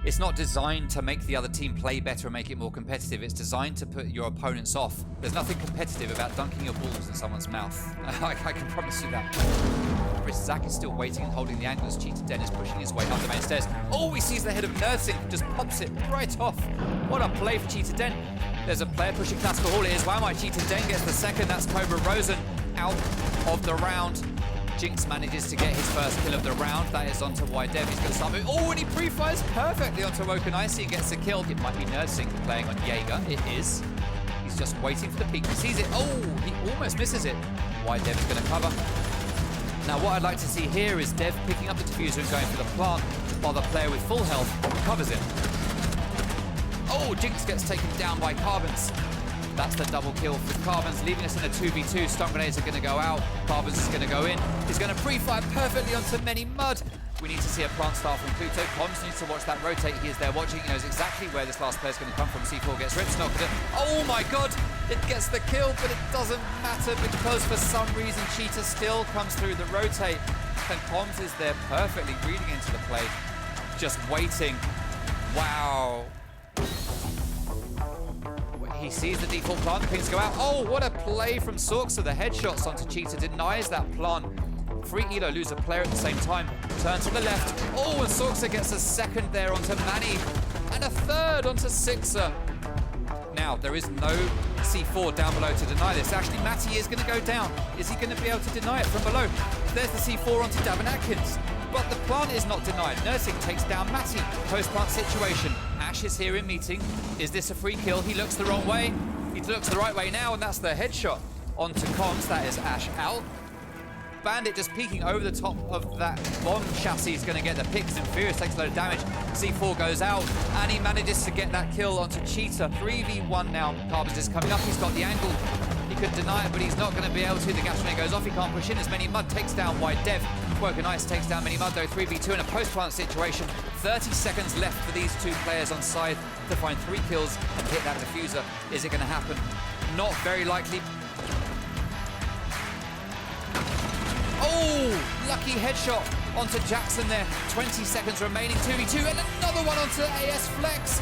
It's not designed to make the other team play better and make it more competitive. It's designed to put your opponents off. There's nothing competitive about dunking your balls in someone's mouth. I can promise you that. Zach is still waiting and holding the angle as Cheetah Den is pushing his way up the main stairs. Oh, he sees the head of Nursing, just pops it right off. What a play for Cheetah Den. There's a player pushing Classical Hall. It is Wowmy. Cheetah Den gets the second. That's Cobra Rosen out of the round. Jinx manages to get his first kill of the round. That is onto YDev. He's going to start moving. Oh, and he pre-fires perfectly onto Awoken. He gets the kill. It might be Nursing playing on Jaeger. It is. He's just waiting for the peek. He sees it. Oh, he almost misses it. YDev is going to cover. Now, what I'd like to see here is Dev picking up the diffuser and going for the plant, while the player with full health covers it. Oh, Jinx gets taken down by Carbons. That's the double kill for Carbons, leaving us in a 2v2. Stun grenades are going to go out. Carbons is going to go in. He's going to pre-fire perfectly onto Many Mud. We need to see a plant start from Pluto. Comms needs to watch that rotate. He is there watching. He knows exactly where this last player is going to come from. C4 gets ripped, knocked it. Oh my god! It gets the kill, but it doesn't matter because for some reason Cheetah still comes through the rotate. And Comms is there perfectly reading into the play. Just waiting. Wow. He sees the default plant, the pings go out. Oh, what a play from Sorksa. The headshots onto Cheetah denies that plant. Free Elo lose a player at the same time. Turn to the left. Oh, and Sorksa gets a second there onto Manny. And a third onto Sixer. Now, there is no C4 down below to deny this. Actually, Matty is going to go down. Is he going to be able to deny it from below? There's the C4 onto Davin Atkins. But the plant is not denied. Nursing takes down Matty. Post-plant situation. Ash is here in meeting. Is this a free kill? He looks the wrong way. He looks the right way now, and that's the headshot onto Comms. That is Ash out. Bandit just peeking over the top of that bomb chassis is going to get the picks, and Furious takes a load of damage. C4 goes out, and he manages to get that kill onto Cheetah. 3v1 now. Carbons is coming up. He's got the angle. He could deny it, but he's not going to be able to. The gas grenade goes off. He can't push in as Many Mud takes down YDev. Woken Ice takes down Many Mud, though. 3v2 in a post-plant situation. 30 seconds left for these two players on side to find 3 kills and hit that diffuser. Is it going to happen? Not very likely. Oh, lucky headshot onto Jackson there. 20 seconds remaining, 2v2, and another one onto AS Flex.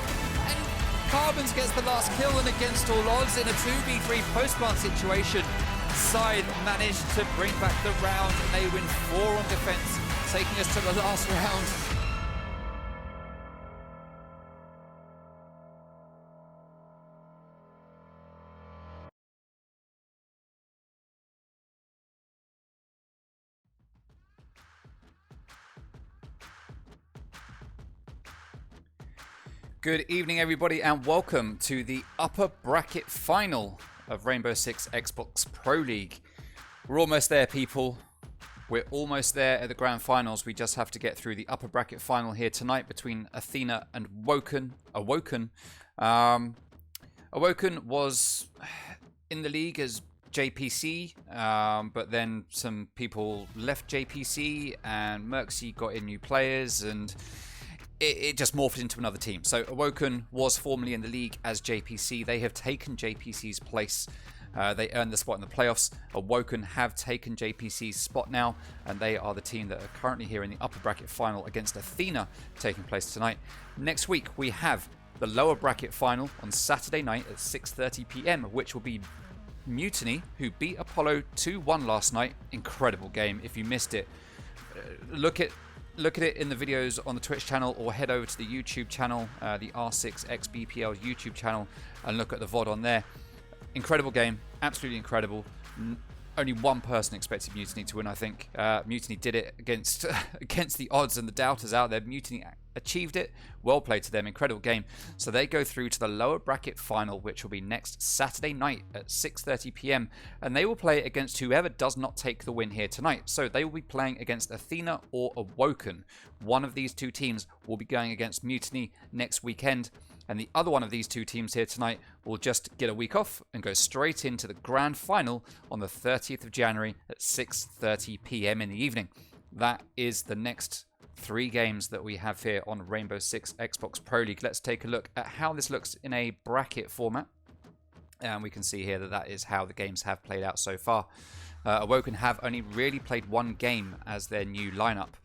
And Carbons gets the last kill, and against all odds in a 2v3 post-plant situation, Side managed to bring back the round, and they win 4 on defense, taking us to the last round. Good evening, everybody, and welcome to the upper bracket final of Rainbow Six Xbox Pro League. We're almost there, people. We're almost there at the grand finals. We just have to get through the upper bracket final here tonight between Athena and Awoken. Awoken was in the league as JPC, but then some people left JPC, and Merxy got in new players, and it just morphed into another team. So Awoken was formerly in the league as JPC. They have taken JPC's place. They earned the spot in the playoffs. Awoken have taken JPC's spot now, and they are the team that are currently here in the upper bracket final against Athena, taking place tonight. Next week, we have the lower bracket final on Saturday night at 6:30 p.m, which will be Mutiny, who beat Apollo 2-1 last night. Incredible game. If you missed it, look at it in the videos on the Twitch channel, or head over to the YouTube channel, the R6XBPL YouTube channel, and look at the VOD on there. Incredible game, absolutely incredible. Only one person expected Mutiny to win, I think. Mutiny did it against against the odds and the doubters out there. Mutiny achieved it. Well played to them. Incredible game. So they go through to the lower bracket final, which will be next Saturday night at 6:30 p.m. And they will play against whoever does not take the win here tonight. So they will be playing against Athena or Awoken. One of these two teams will be going against Mutiny next weekend. And the other one of these two teams here tonight will just get a week off and go straight into the grand final on the 30th of January at 6:30 p.m. in the evening. That is the next 3 games that we have here on Rainbow Six Xbox Pro League. Let's take a look at how this looks in a bracket format. And we can see here that that is how the games have played out so far. Awoken have only really played 1 game as their new lineup.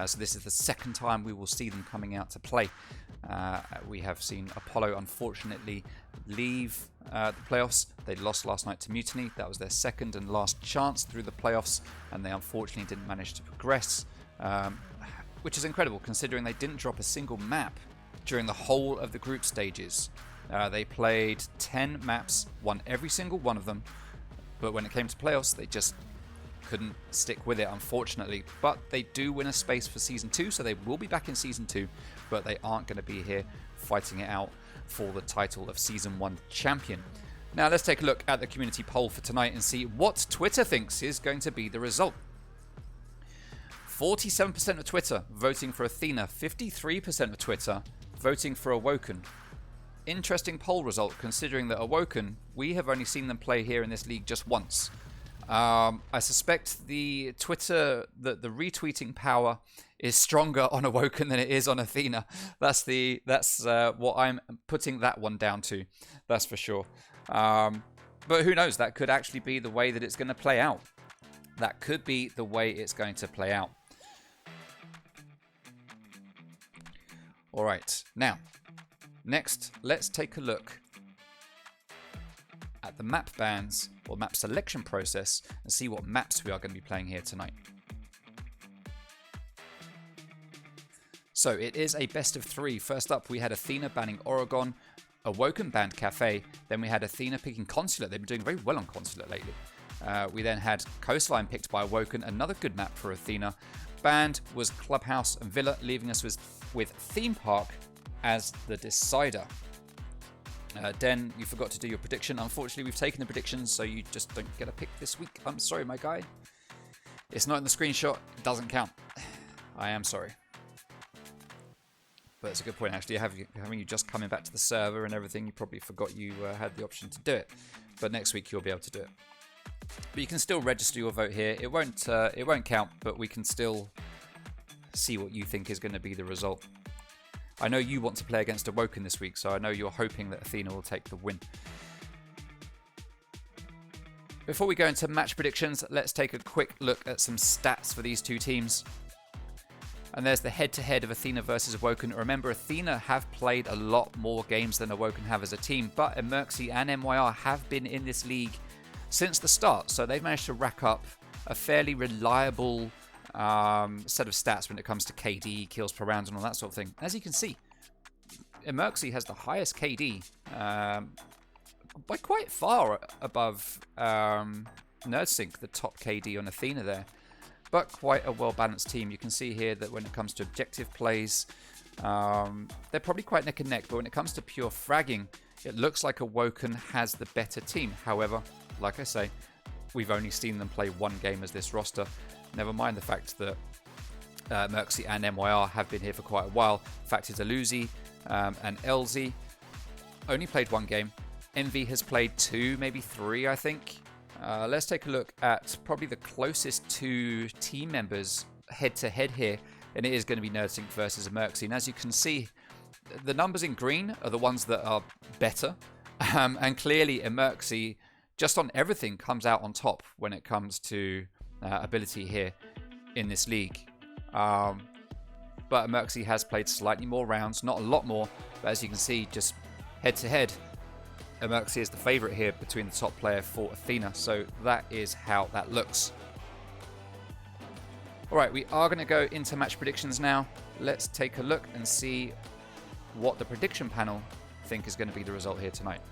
So this is the second time we will see them coming out to play. We have seen Apollo unfortunately leave the playoffs. They lost last night to Mutiny. That was their second and last chance through the playoffs, and they unfortunately didn't manage to progress, which is incredible considering they didn't drop a single map during the whole of the group stages. They played 10 maps, won every single one of them, but when it came to playoffs, they just couldn't stick with it, unfortunately. But they do win a space for Season 2, so they will be back in Season 2, but they aren't going to be here fighting it out for the title of Season 1 champion. Now let's take a look at the community poll for tonight and see what Twitter thinks is going to be the result. 47% of Twitter voting for Athena, 53% of Twitter voting for Awoken. Interesting poll result considering that Awoken, we have only seen them play here in this league just once. I suspect the Twitter, the retweeting power is stronger on Awoken than it is on Athena. That's what I'm putting that one down to. That's for sure. But who knows? That could actually be the way that it's going to play out. That could be the way it's going to play out. All right. Now, next, let's take a look at the map bans or map selection process and see what maps we are going to be playing here tonight. So it is a best of 3. First up, we had Athena banning Oregon, Awoken banned Cafe, then we had Athena picking Consulate. They've been doing very well on Consulate lately. We then had Coastline picked by Awoken, another good map for Athena. Banned was Clubhouse and Villa, leaving us with Theme Park as the decider. Den, you forgot to do your prediction. Unfortunately, we've taken the predictions, so you just don't get a pick this week. I'm sorry, my guy. It's not in the screenshot. It doesn't count. I am sorry. But it's a good point, actually. Having you just coming back to the server and everything, you probably forgot you had the option to do it. But next week, you'll be able to do it. But you can still register your vote here. It won't count, but we can still see what you think is going to be the result. I know you want to play against Awoken this week, so I know you're hoping that Athena will take the win. Before we go into match predictions, let's take a quick look at some stats for these two teams. And there's the head-to-head of Athena versus Awoken. Remember, Athena have played a lot more games than Awoken have as a team, but Emerxy and MYR have been in this league since the start, so they've managed to rack up a fairly reliable set of stats when it comes to KD, kills per round, and all that sort of thing. As you can see, Emerxy has the highest KD by quite far above NerdSync, the top KD on Athena there. But quite a well-balanced team. You can see here that when it comes to objective plays, they're probably quite neck and neck. But when it comes to pure fragging, it looks like Awoken has the better team. However, like I say, we've only seen them play one game as this roster. Never mind the fact that Merxy and MYR have been here for quite a while. Fact is, Aluzi and LZ only played one game. Envy has played 2, maybe 3, I think. Let's take a look at probably the closest 2 team members head-to-head here, and it is going to be NerdSync versus Emerxy. And as you can see, the numbers in green are the ones that are better, and clearly Emerxy, just on everything, comes out on top when it comes to ability here in this league. But Emerxy has played slightly more rounds, not a lot more, but as you can see, just head-to-head, Emerxy is the favourite here between the top player for Athena, so that is how that looks. Alright, we are going to go into match predictions now. Let's take a look and see what the prediction panel think is going to be the result here tonight.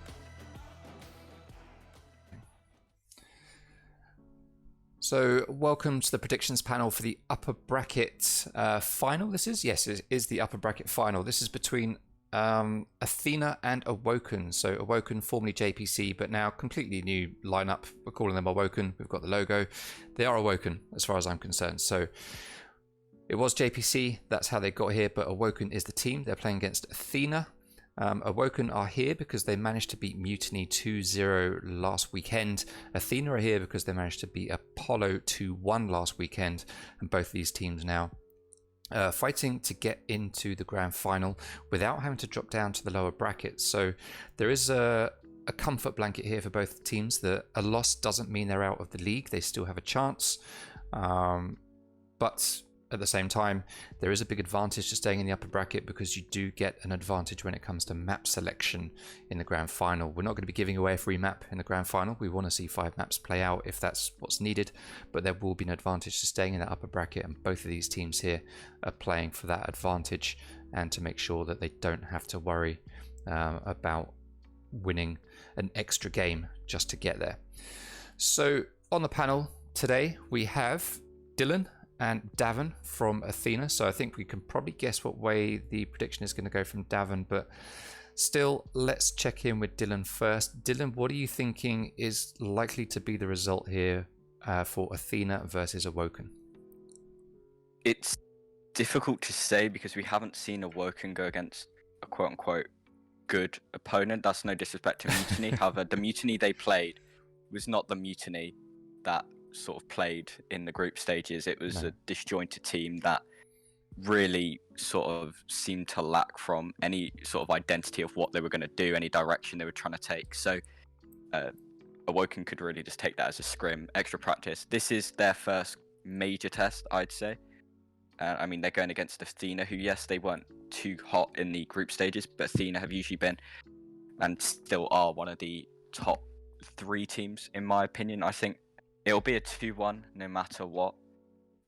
So, welcome to the predictions panel for the upper bracket final. This is? Yes, it is the upper bracket final. This is between Athena and Awoken. So Awoken, formerly JPC, but now completely new lineup. We're calling them Awoken. We've got the logo. They are Awoken as far as I'm concerned. So it was JPC. That's how they got here. But Awoken is the team. They're playing against Athena. Awoken are here because they managed to beat Mutiny 2-0 last weekend. Athena are here because they managed to beat Apollo 2-1 last weekend. And both these teams now fighting to get into the grand final without having to drop down to the lower brackets. So there is a comfort blanket here for both teams that a loss doesn't mean they're out of the league. They still have a chance. But at the same time, there is a big advantage to staying in the upper bracket because you do get an advantage when it comes to map selection in the grand final. We're not going to be giving away a free map in the grand final. We want to see 5 maps play out if that's what's needed, but there will be an advantage to staying in that upper bracket, and both of these teams here are playing for that advantage and to make sure that they don't have to worry about winning an extra game just to get there. So on the panel today, we have Dylan and Davin from Athena. So I think we can probably guess what way the prediction is going to go from Davin, but still, let's check in with Dylan first. Dylan, what are you thinking is likely to be the result here for Athena versus Awoken? It's difficult to say because we haven't seen Awoken go against a quote-unquote good opponent. That's no disrespect to Mutiny. However, the Mutiny they played was not the Mutiny that sort of played in the group stages. It was a disjointed team that really sort of seemed to lack from any sort of identity of what they were going to do, any direction they were trying to take. So Awoken could really just take that as a scrim, extra practice. This is their first major test, I'd say. I mean, they're going against Athena, who, yes, they weren't too hot in the group stages, but Athena have usually been and still are one of the top 3 teams, in my opinion. I think it'll be a 2-1 no matter what,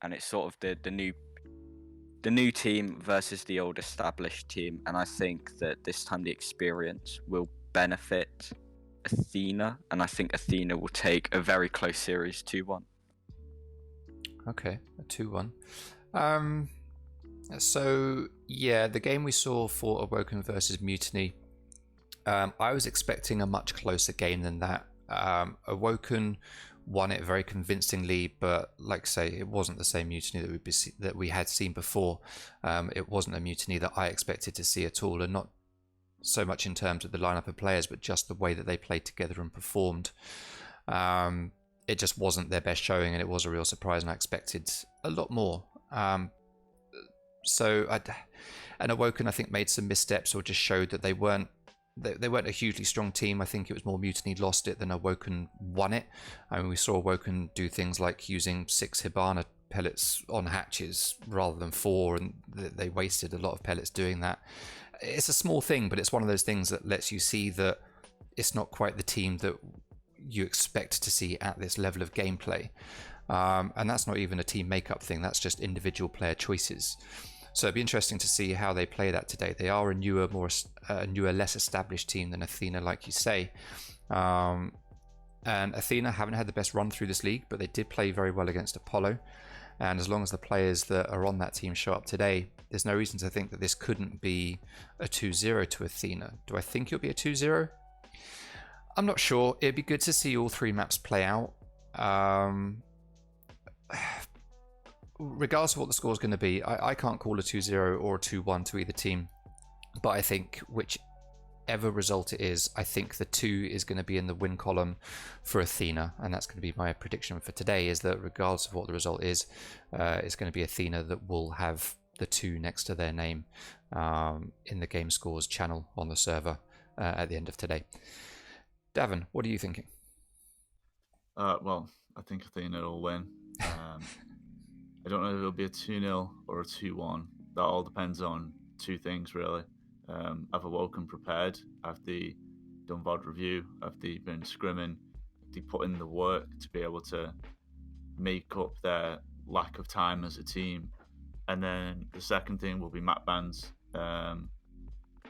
and it's sort of the new team versus the old established team, and I think that this time the experience will benefit Athena, and I think Athena will take a very close series 2-1. Okay, a 2-1. So yeah, the game we saw for Awoken versus Mutiny, I was expecting a much closer game than that. Awoken won it very convincingly, but like I say, it wasn't the same Mutiny that we had seen before. It wasn't a Mutiny that I expected to see at all, and not so much in terms of the lineup of players, but just the way that they played together and performed. It just wasn't their best showing, and it was a real surprise, and I expected a lot more. And Awoken, I think, made some missteps or just showed that they weren't a hugely strong team. I think it was more Mutiny lost it than Awoken won it. I mean, we saw Awoken do things like using 6 Hibana pellets on hatches rather than 4, and they wasted a lot of pellets doing that. It's a small thing, but it's one of those things that lets you see that it's not quite the team that you expect to see at this level of gameplay. And that's not even a team makeup thing, that's just individual player choices. So it'd be interesting to see how they play that today. They are a newer, less established team than Athena, like you say. And Athena haven't had the best run through this league, but they did play very well against Apollo. And as long as the players that are on that team show up today, there's no reason to think that this couldn't be a 2-0 to Athena. Do I think it'll be a 2-0? I'm not sure. It'd be good to see all 3 maps play out. Regardless of what the score is going to be, I can't call a 2-0 or a 2-1 to either team. But I think whichever result it is, I think the 2 is going to be in the win column for Athena. And that's going to be my prediction for today, is that regardless of what the result is, it's going to be Athena that will have the 2 next to their name in the game scores channel on the server at the end of today. Davin, what are you thinking? Well, I think Athena will win. I don't know if it'll be a 2-0 or a 2-1. That all depends on 2 things, really. I've Awoken prepared. Have they done VOD review? Have they been scrimming? Have they put in the work to be able to make up their lack of time as a team? And then the second thing will be map bans,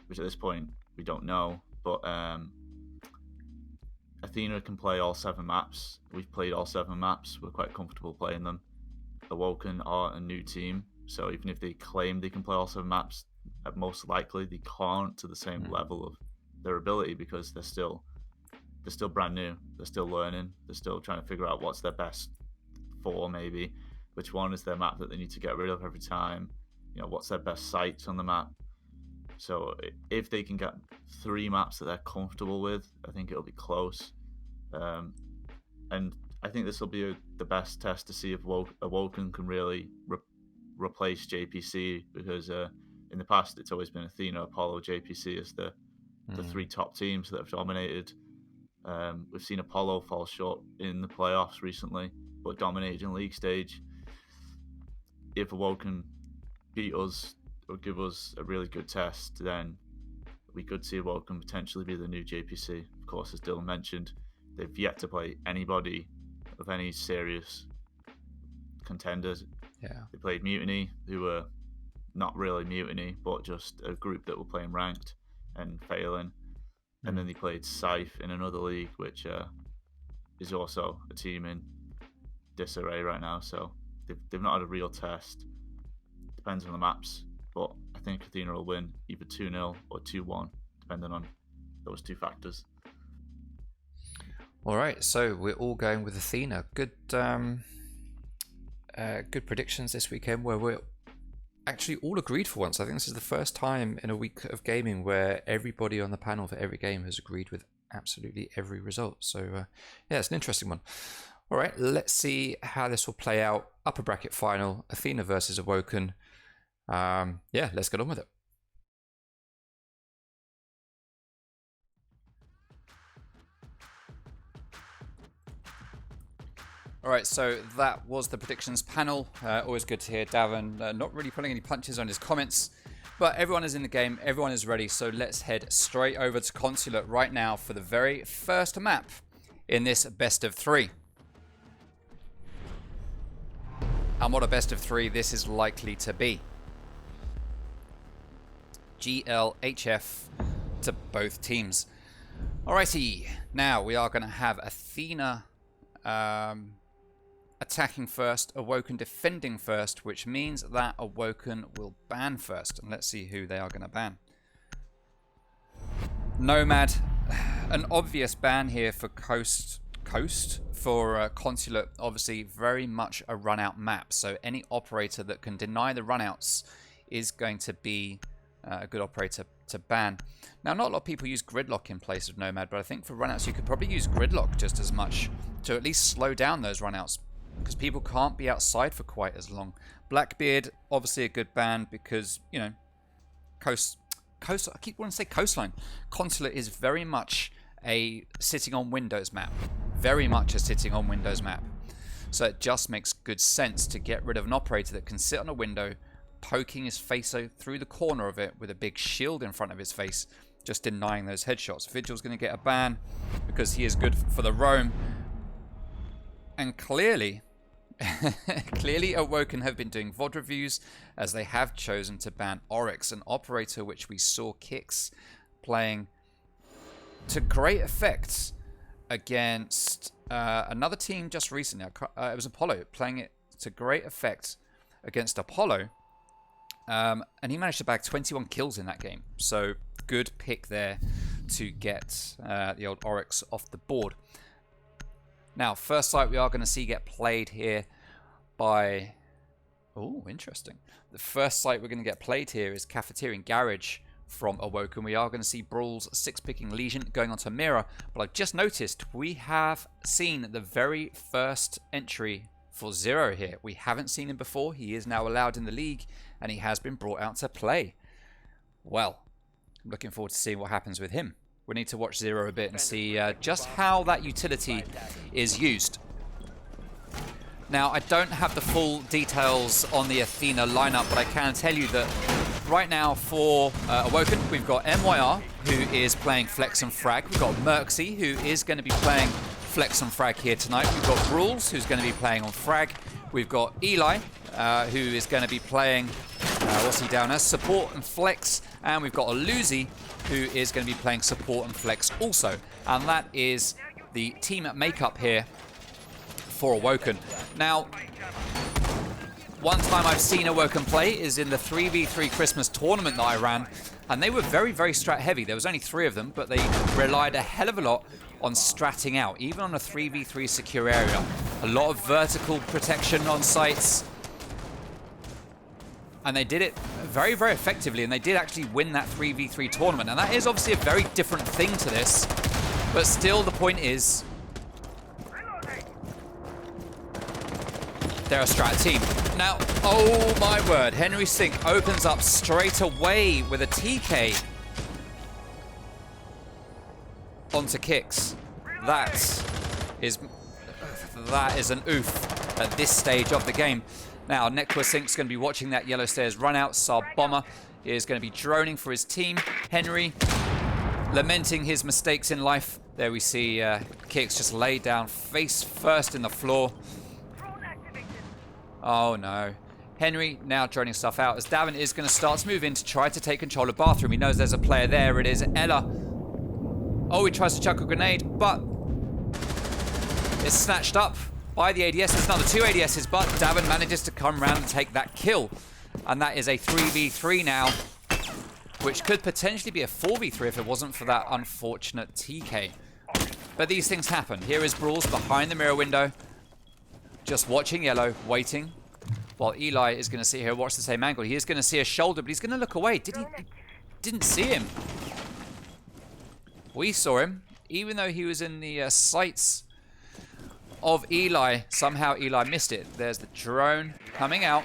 which at this point we don't know. But Athena can play all 7 maps. We've played all 7 maps. We're quite comfortable playing them. Awoken are a new team, so even if they claim they can play all 7 maps, most likely they can't to the same level of their ability, because they're still brand new. They're still learning. They're still trying to figure out what's their best 4, maybe. Which one is their map that they need to get rid of every time? You know, what's their best sites on the map? So if they can get 3 maps that they're comfortable with, I think it'll be close. And I think this will be the best test to see if Awoken can really replace JPC, because in the past it's always been Athena, Apollo, JPC as the 3 top teams that have dominated. We've seen Apollo fall short in the playoffs recently, but dominated in league stage. if Awoken beat us or give us a really good test, then we could see Awoken potentially be the new JPC. Of course, as Dylan mentioned, they've yet to play anybody of any serious contenders. Yeah. They played Mutiny, who were not really Mutiny, but just a group that were playing ranked and failing. And then they played Scythe in another league, which is also a team in disarray right now. So they've not had a real test. Depends on the maps, but I think Athena will win either 2-0 or 2-1, depending on those two factors. All right, so we're all going with Athena. Good, good predictions this weekend, where we're actually all agreed for once. I think this is the first time in a week of gaming where everybody on the panel for every game has agreed with absolutely every result. So yeah, it's an interesting one. All right, let's see how this will play out. Upper bracket final, Athena versus Awoken. Yeah, let's get on with it. All right, so that was the predictions panel. Always good to hear Davin not really pulling any punches on his comments, but everyone is in the game, everyone is ready, so let's head straight over to Consulate right now for the very first map in this best of 3. And what a best of 3 this is likely to be. GLHF to both teams. Alrighty, now we are going to have Athena attacking first, Awoken defending first, which means that Awoken will ban first. And let's see who they are going to ban. Nomad, an obvious ban here for Coast for Consulate, obviously very much a run-out map. So any operator that can deny the run-outs is going to be a good operator to ban. Now, not a lot of people use Gridlock in place of Nomad, but I think for run-outs you could probably use Gridlock just as much to at least slow down those run-outs, because people can't be outside for quite as long. Blackbeard, obviously a good ban because, you know, coast. I keep wanting to say coastline. Consulate is very much a sitting on windows map. Very much a sitting on windows map. So it just makes good sense to get rid of an operator that can sit on a window, poking his face through the corner of it with a big shield in front of his face, just denying those headshots. Vigil's going to get a ban because he is good for the roam. And clearly, clearly Awoken have been doing VOD reviews, as they have chosen to ban Oryx, an operator which we saw Kix playing to great effect against another team just recently. It was Apollo playing it to great effect against Apollo. And he managed to bag 21 kills in that game. So good pick there to get the old Oryx off the board. Now, first site we are going to see get played here by... Oh, interesting. The first site we're going to get played here is Cafeteria and Garage from Awoken. We are going to see Brawl's 6-picking Legion going on to Mira. But I've just noticed we have seen the very first entry for Zero here. We haven't seen him before. He is now allowed in the league, and he has been brought out to play. Well, I'm looking forward to seeing what happens with him. We need to watch Zero a bit and see just how that utility is used. Now, I don't have the full details on the Athena lineup, but I can tell you that right now for Awoken, we've got MYR, who is playing Flex and Frag. We've got Merxy, who is going to be playing Flex and Frag here tonight. We've got Brawls, who's going to be playing on Frag. We've got Eli, who is going to be playing, what's he down as? Support and Flex. And we've got Aluzi, who is going to be playing Support and Flex also. And that is the team makeup here for Awoken. Now, one time I've seen Awoken play is in the 3v3 Christmas tournament that I ran, and they were very, very strat heavy. There was only 3 of them, but they relied a hell of a lot on stratting out, even on a 3v3 secure area. A lot of vertical protection on sites, and they did it very, very effectively, and they did actually win that 3v3 tournament. And that is obviously a very different thing to this, but still the point is they're a strat team. Now, oh my word, Henry Sink opens up straight away with a TK onto Kix. That is an oof at this stage of the game. Now, Nequasync's going to be watching that yellow stairs run out. Saab Bomber is going to be droning for his team. Henry lamenting his mistakes in life. There we see Kicks just laid down face first in the floor. Oh no. Henry now droning stuff out as Davin is going to start to move in to try to take control of bathroom. He knows there's a player there. It is Ella. Oh, he tries to chuck a grenade, but it's snatched up by the ADS. There's another 2 ADSs, but Davin manages to come around and take that kill. And that is a 3v3 now, which could potentially be a 4v3 if it wasn't for that unfortunate TK. But these things happen. Here is Brawls behind the mirror window, just watching yellow, waiting, while Eli is going to sit here and watch the same angle. He is going to see a shoulder, but he's going to look away. He didn't see him. We saw him, even though he was in the sights of Eli. Somehow Eli missed it. There's the drone coming out,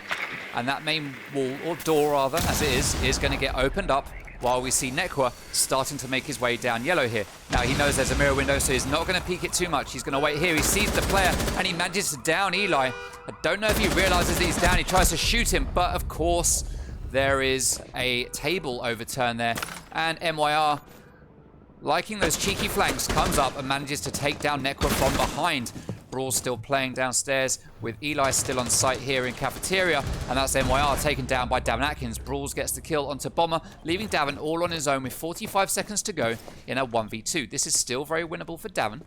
and that main wall, or door rather, as it is going to get opened up while we see Nekwa starting to make his way down yellow here. Now he knows there's a mirror window, so he's not going to peek it too much. He's going to wait here. He sees the player, and he manages to down Eli. I don't know if he realizes that he's down. He tries to shoot him, but of course there is a table overturned there, and MYR, liking those cheeky flanks, comes up and manages to take down Nekwa from behind. Brawl's still playing downstairs with Eli still on site here in cafeteria, and that's MYR taken down by Davin Atkins. Brawls gets the kill onto Bomber, leaving Davin all on his own with 45 seconds to go in a 1v2. This is still very winnable for Davin.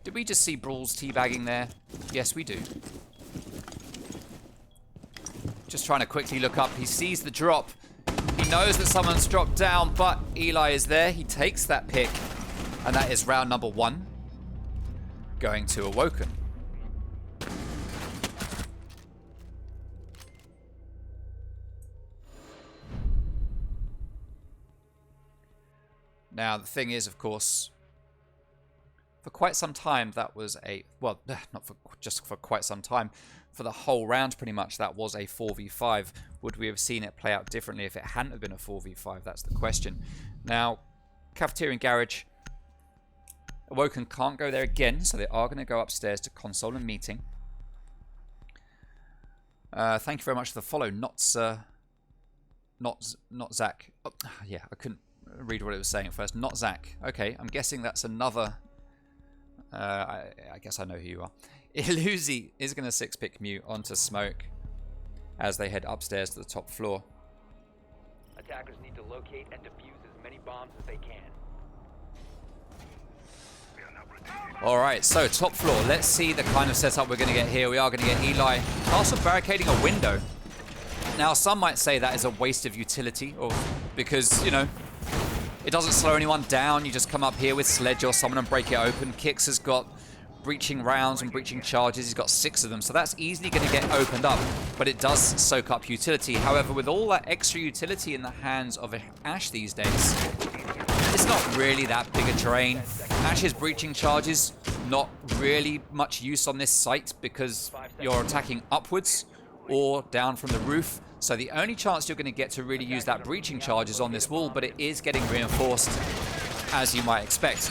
Did we just see Brawls teabagging there? Yes, we do. Just trying to quickly look up. He sees the drop. He knows that someone's dropped down, but Eli is there. He takes that pick, and that is round number 1 going to Awoken. Now, the thing is, of course, for quite some time, that was a... Well, not for just for quite some time. For the whole round, pretty much, that was a 4v5. Would we have seen it play out differently if it hadn't have been a 4v5? That's the question. Now, Cafeteria and Garage. Awoken can't go there again, so they are going to go upstairs to console and meeting. Thank you very much for the follow. Not Zach. Oh, yeah, I couldn't read what it was saying at first. Not Zach. Okay, I'm guessing that's another... I guess I know who you are. Illuzi is going to 6-pick mute onto Smoke as they head upstairs to the top floor. Attackers need to locate and defuse as many bombs as they can. Alright, so top floor. Let's see the kind of setup we're going to get here. We are going to get Eli also barricading a window. Now, some might say that is a waste of utility, or because, you know, it doesn't slow anyone down. You just come up here with Sledge or someone and break it open. Kix has got breaching rounds and breaching charges. He's got 6 of them, so that's easily going to get opened up, but it does soak up utility. However, with all that extra utility in the hands of Ash these days, it's not really that big a drain. Ash's breaching charges, not really much use on this site because you're attacking upwards or down from the roof. So the only chance you're going to get to really use that breaching charge is on this wall, but it is getting reinforced, as you might expect.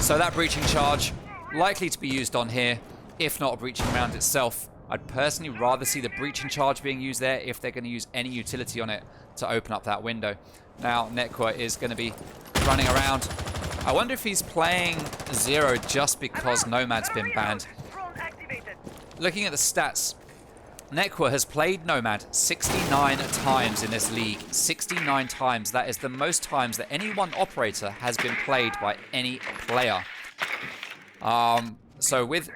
So that breaching charge, likely to be used on here, if not a breaching round itself. I'd personally rather see the breaching charge being used there if they're going to use any utility on it to open up that window. Now, Nekwa is going to be running around. I wonder if he's playing Zero just because Nomad's been banned. Looking at the stats, Nekwa has played Nomad 69 times in this league. 69 times. That is the most times that any one operator has been played by any player. So with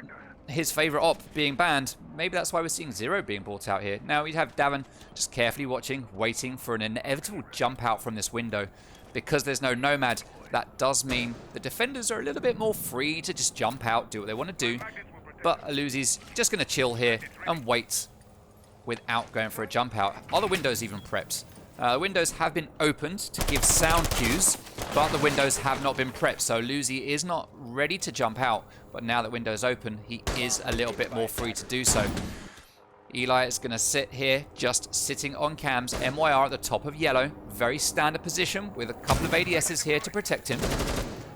his favorite op being banned, maybe that's why we're seeing Zero being brought out here. Now we have Davin just carefully watching, waiting for an inevitable jump out from this window. Because there's no Nomad, that does mean the defenders are a little bit more free to just jump out, do what they want to do. But Aluzi's just going to chill here and wait without going for a jump out. Are the windows even prepped? Windows have been opened to give sound cues, but the windows have not been prepped. So Luzi is not ready to jump out, but now that window's open, he is a little bit more free to do so. Eli is going to sit here, just sitting on cams. MYR at the top of yellow. Very standard position with a couple of ADSs here to protect him.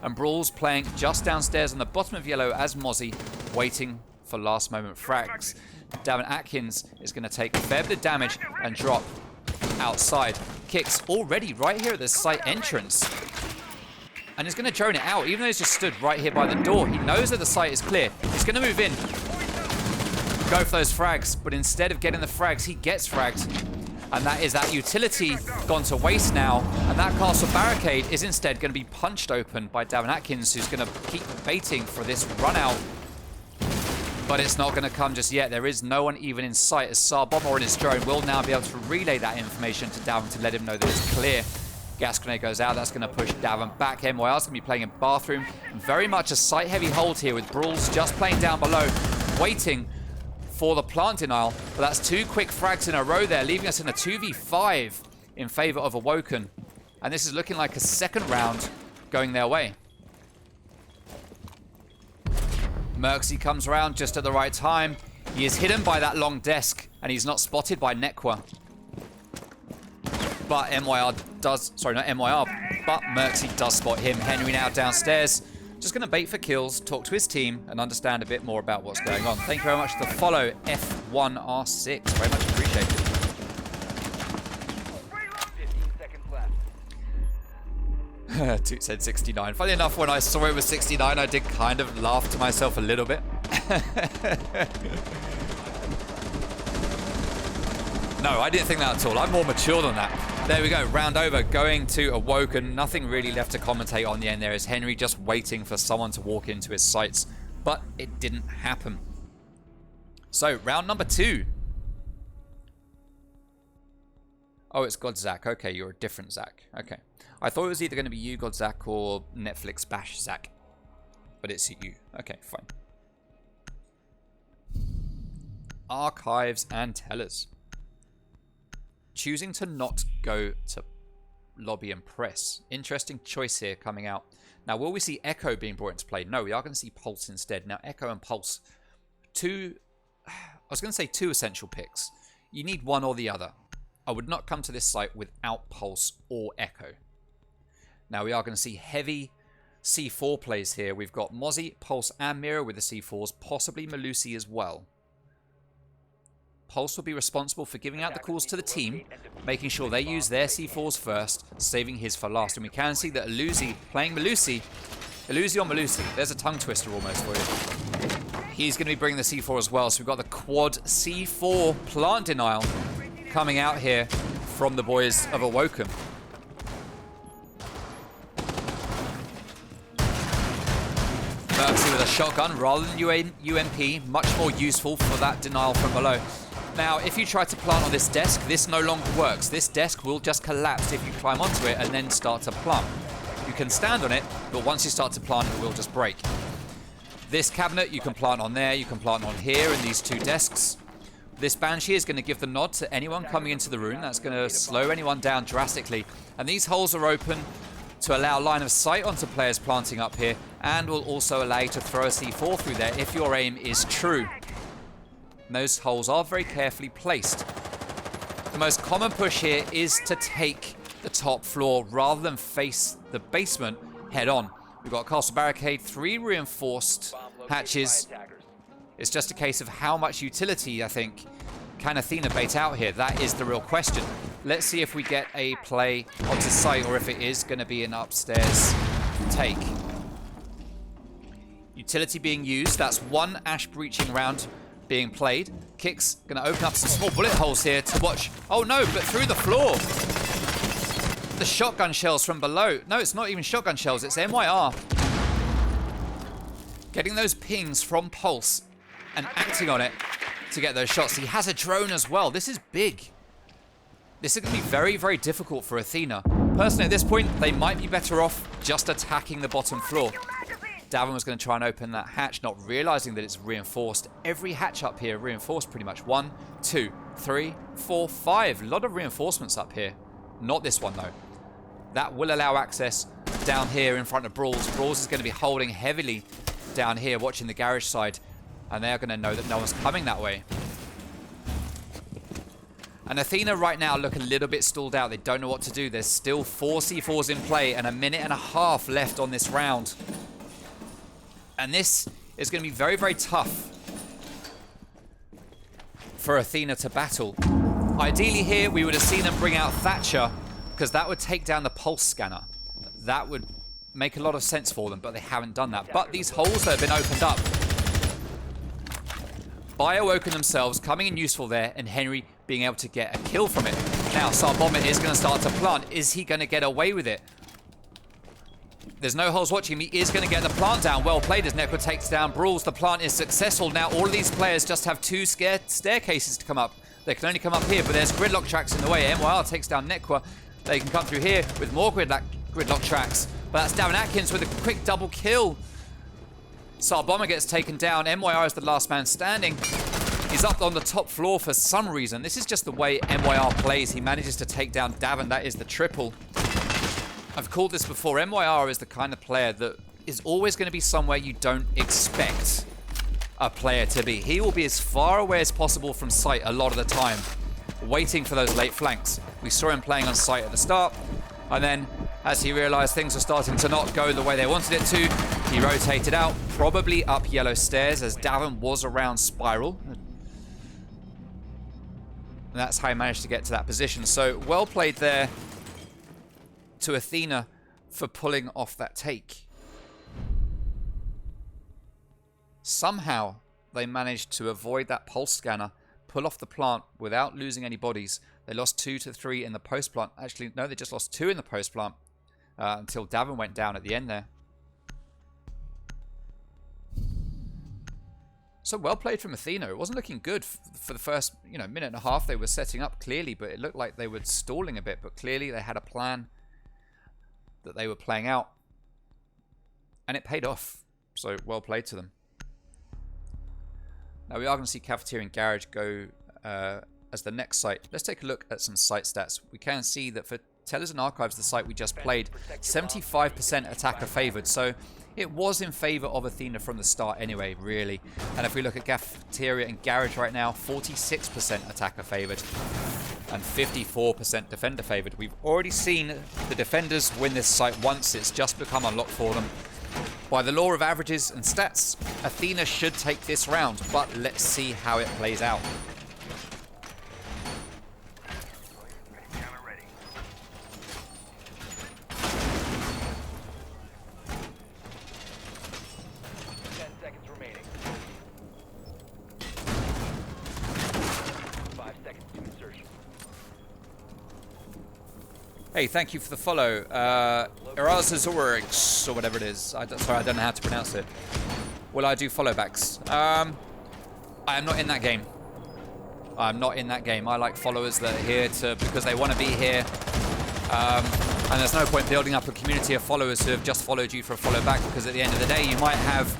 And Brawl's playing just downstairs on the bottom of yellow as Mozzie, waiting for last moment frags. Davin Atkins is going to take a fair bit of damage and drop outside. Kicks already right here at the site entrance. And he's going to drone it out, even though he's just stood right here by the door. He knows that the site is clear. He's going to move in, go for those frags, but instead of getting the frags, he gets fragged. And that is that utility gone to waste now. And that castle barricade is instead going to be punched open by Davin Atkins, who's going to keep baiting for this run out. But it's not going to come just yet. There is no one even in sight, as Sarbomber on his drone will now be able to relay that information to Davin to let him know that it's clear. Gas grenade goes out. That's going to push Davin back. MYR's going to be playing in bathroom. Very much a site-heavy hold here with Brawls just playing down below, waiting for the plant denial. But that's 2 quick frags in a row there, leaving us in a 2v5 in favor of Awoken. And this is looking like a second round going their way. Merxy comes around just at the right time. He is hidden by that long desk, and he's not spotted by Nekwa. But MYR does, sorry, not MYR, but Merxy does spot him. Henry now downstairs. Just going to bait for kills, talk to his team, and understand a bit more about what's going on. Thank you very much for the follow, F1R6. Very much appreciated. 15 seconds left. Toot said 69. Funny enough, when I saw it was 69, I did kind of laugh to myself a little bit. No, I didn't think that at all. I'm more mature than that. There we go, round over, going to Awoken. Nothing really left to commentate on the end there. Is Henry just waiting for someone to walk into his sights, but it didn't happen. So, round number 2. Oh, it's Godzak. Okay, you're a different Zach. Okay. I thought it was either going to be you, Godzak, or Netflix Bash Zach. But it's you. Okay, fine. Archives and tellers. Choosing to not go to lobby and press. Interesting choice here coming out. Now, will we see Echo being brought into play? No, we are going to see Pulse instead. Now, Echo and Pulse, I was going to say 2 essential picks. You need one or the other. I would not come to this site without Pulse or Echo. Now, we are going to see heavy C4 plays here. We've got Mozzie, Pulse, and Mira with the C4s, possibly Malusi as well. Pulse will be responsible for giving out the calls to the team, making sure they use their C4s first, saving his for last. And we can see that Alusi playing Malusi. Alusi on Malusi. There's a tongue twister almost for you. He's going to be bringing the C4 as well. So we've got the quad C4 plant denial coming out here from the boys of Awoken. Merxy with a shotgun rather than UMP. Much more useful for that denial from below. Now, if you try to plant on this desk, this no longer works. This desk will just collapse if you climb onto it and then start to plant. You can stand on it, but once you start to plant, it will just break. This cabinet, you can plant on there, you can plant on here in these 2 desks. This Banshee is going to give the nod to anyone coming into the room. That's going to slow anyone down drastically. And these holes are open to allow line of sight onto players planting up here, and will also allow you to throw a C4 through there if your aim is true. And those holes are very carefully placed. The most common push here is to take the top floor rather than face the basement head on. We've got a castle barricade, 3 reinforced hatches. It's just a case of how much utility, I think, can Athena bait out here. That is the real question. Let's see if we get a play onto site or if it is going to be an upstairs take. Utility being used. That's 1 Ash breaching round being played. Kicks going to open up some small bullet holes here to watch. Oh no, but through the floor. The shotgun shells from below. No, it's not even shotgun shells, it's MYR. Getting those pings from Pulse and acting on it to get those shots. He has a drone as well. This is big. This is going to be very, very difficult for Athena. Personally, at this point, they might be better off just attacking the bottom floor. Davin was going to try and open that hatch, not realizing that it's reinforced. Every hatch up here reinforced pretty much. 1, 2, 3, 4, 5. A lot of reinforcements up here. Not this one, though. That will allow access down here in front of Brawls. Brawls is going to be holding heavily down here, watching the garage side. And they're going to know that no one's coming that way. And Athena right now look a little bit stalled out. They don't know what to do. There's still 4 C4s in play and 1.5 minutes left on this round. And this is going to be very, very tough for Athena to battle. Ideally here, we would have seen them bring out Thatcher, because that would take down the pulse scanner. That would make a lot of sense for them, but they haven't done that. But these holes that have been opened up by Awoken themselves, coming in useful there, and Henry being able to get a kill from it. Now, Sarbomber is going to start to plant. Is he going to get away with it? There's no holes watching him. He is going to get the plant down. Well played as Nekwa takes down Brawls. The plant is successful. Now, all of these players just have two staircases to come up. They can only come up here, but there's gridlock tracks in the way. MYR takes down Nekwa. They can come through here with more gridlock tracks. But that's Davin Atkins with a quick double kill. Sarbomber gets taken down. MYR is the last man standing. He's up on the top floor for some reason. This is just the way MYR plays. He manages to take down Davin. That is the triple. I've called this before. MYR is the kind of player that is always going to be somewhere you don't expect a player to be. He will be as far away as possible from sight a lot of the time, waiting for those late flanks. We saw him playing on sight at the start, and then as he realized things were starting to not go the way they wanted it to, he rotated out, probably up yellow stairs, as Davin was around Spiral. And that's how he managed to get to that position. So well played there to Athena for pulling off that take. Somehow they managed to avoid that pulse scanner, pull off the plant without losing any bodies. They lost 2 to 3 in the post plant. Actually, no, they just lost 2 in the post plant until Davin went down at the end there. So well played from Athena. It wasn't looking good for the first, minute and a half. They were setting up clearly, but it looked like they were stalling a bit. But clearly they had a plan that they were playing out, and it paid off. So well played to them. Now we are going to see Cafeteria and Garage go as the next site. Let's take a look at some site stats. We can see that for Tellers and Archives, the site we just played, 75% attacker favored. So it was in favor of Athena from the start anyway, really. And if we look at Cafeteria and Garage right now, 46% attacker favored and 54% defender favored. We've already seen the defenders win this site once. It's just become unlocked for them. By the law of averages and stats, Athena should take this round, but let's see how it plays out. Hey, thank you for the follow. Erazazorix, or whatever it is. Sorry, I don't know how to pronounce it. Will I do follow backs? I am not in that game. I'm not in that game. I like followers that are here because they want to be here. And there's no point building up a community of followers who have just followed you for a follow back, because at the end of the day, you might have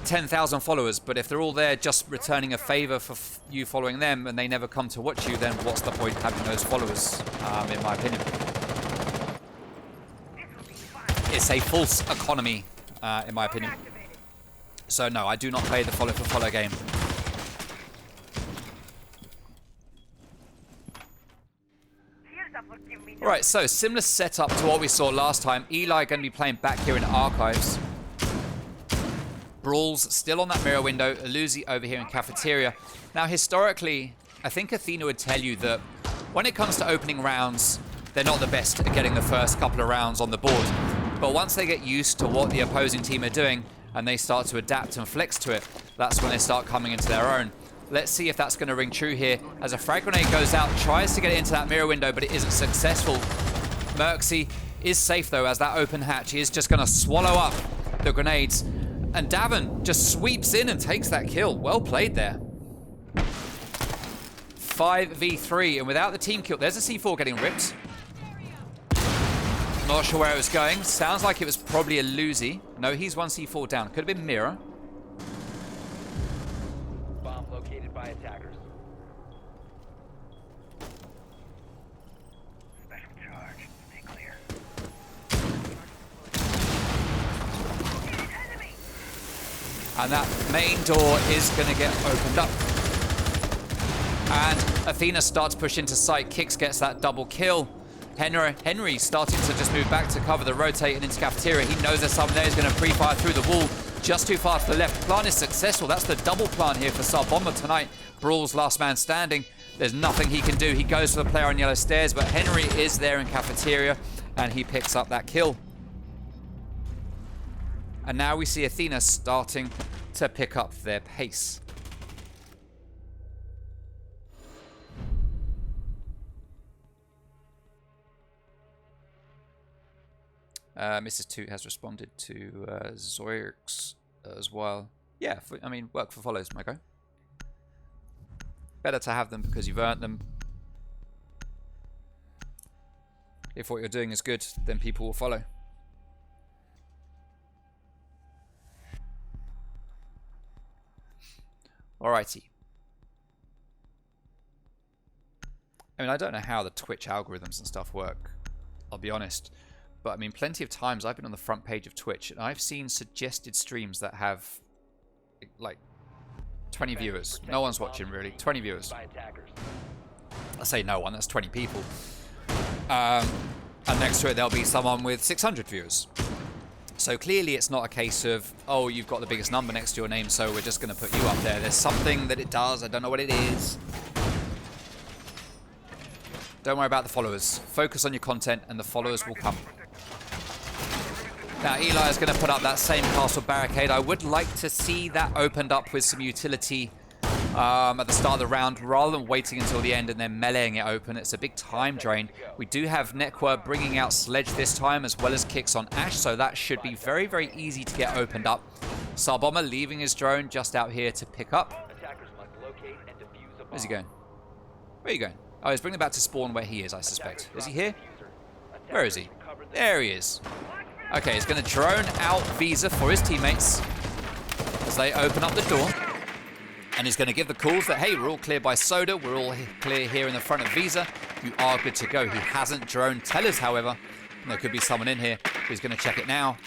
10,000 followers, but if they're all there just returning a favor for you following them and they never come to watch you, then what's the point having those followers, in my opinion. It's a false economy, in my opinion. So no, I do not play the follow for follow game. Alright, so similar setup to what we saw last time. Eli going to be playing back here in Archives. Brawls still on that mirror window. Aluzi over here in Cafeteria. Now, historically, I think Athena would tell you that when it comes to opening rounds, they're not the best at getting the first couple of rounds on the board. But once they get used to what the opposing team are doing and they start to adapt and flex to it, that's when they start coming into their own. Let's see if that's going to ring true here as a frag grenade goes out, tries to get it into that mirror window, but it isn't successful. Merxy is safe though, as that open hatch is just going to swallow up the grenades. And Davin just sweeps in and takes that kill. Well played there. 5v3, and without the team kill, there's a C4 getting ripped. Not sure where it was going. Sounds like it was probably a Luzi. No, he's one C4 down. Could have been Mira. Bomb located by attackers. Special charge. Stay clear. And that main door is going to get opened up. And Athena starts push into sight. Kix gets that double kill. Henry starting to just move back to cover the rotate and into Cafeteria. He knows there's someone there. He's going to pre-fire through the wall. just too far to the left. Plant is successful. That's the double plant here for Sarbomba tonight. Brawl's last man standing. There's nothing he can do. He goes for the player on yellow stairs, but Henry is there in cafeteria, and he picks up that kill. And now we see Athena starting to pick up their pace. Mrs. Toot has responded to Zoirx as well. Yeah, I mean, work for follows, Mako. Better to have them because you've earned them. If what you're doing is good, then people will follow. Alrighty. I mean, I don't know how the Twitch algorithms and stuff work, I'll be honest. But I mean, plenty of times I've been on the front page of Twitch and I've seen suggested streams that have like 20 viewers. No one's watching really. 20 viewers. I say no one, that's 20 people. And next to it there'll be someone with 600 viewers. So clearly it's not a case of, oh, you've got the biggest number next to your name, so we're just going to put you up there. There's something that it does. I don't know what it is. Don't worry about the followers. Focus on your content and the followers will come. Now Eli is going to put up that same castle barricade. I would like to see that opened up with some utility at the start of the round rather than waiting until the end and then meleeing it open. It's a big time drain. We do have Nekwa bringing out Sledge this time as well as kicks on Ash, so that should be very, very easy to get opened up. Sarbomba leaving his drone just out here to pick up. Where's he going? Where are you going? Oh, he's bringing it back to spawn where he is, I suspect. Is he here? Where is he? There he is. Okay, he's going to drone out Visa for his teammates as they open up the door. And he's going to give the calls that, hey, we're all clear by Soda. We're all clear here in the front of Visa. You are good to go. He hasn't droned Tellers, however. And there could be someone in here who's going to check it now.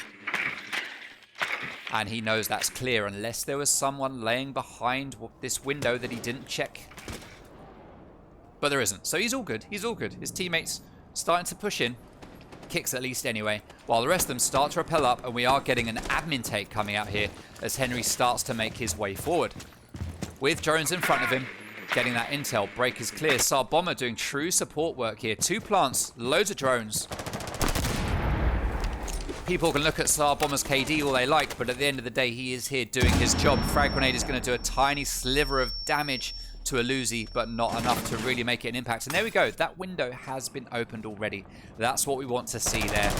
And he knows that's clear unless there was someone laying behind this window that he didn't check. But there isn't. So he's all good. He's all good. His teammates starting to push in. Kicks at least anyway, while the rest of them start to rappel up, and we are getting an admin take coming out here as Henry starts to make his way forward. With drones in front of him, getting that intel. Break is clear. Sarbomba doing true support work here. 2 plants, loads of drones. People can look at Sarbomba's KD all they like, but at the end of the day, he is here doing his job. Frag Grenade is going to do a tiny sliver of damage to a Luzi, but not enough to really make it an impact. And there we go. That window has been opened already. That's what we want to see there.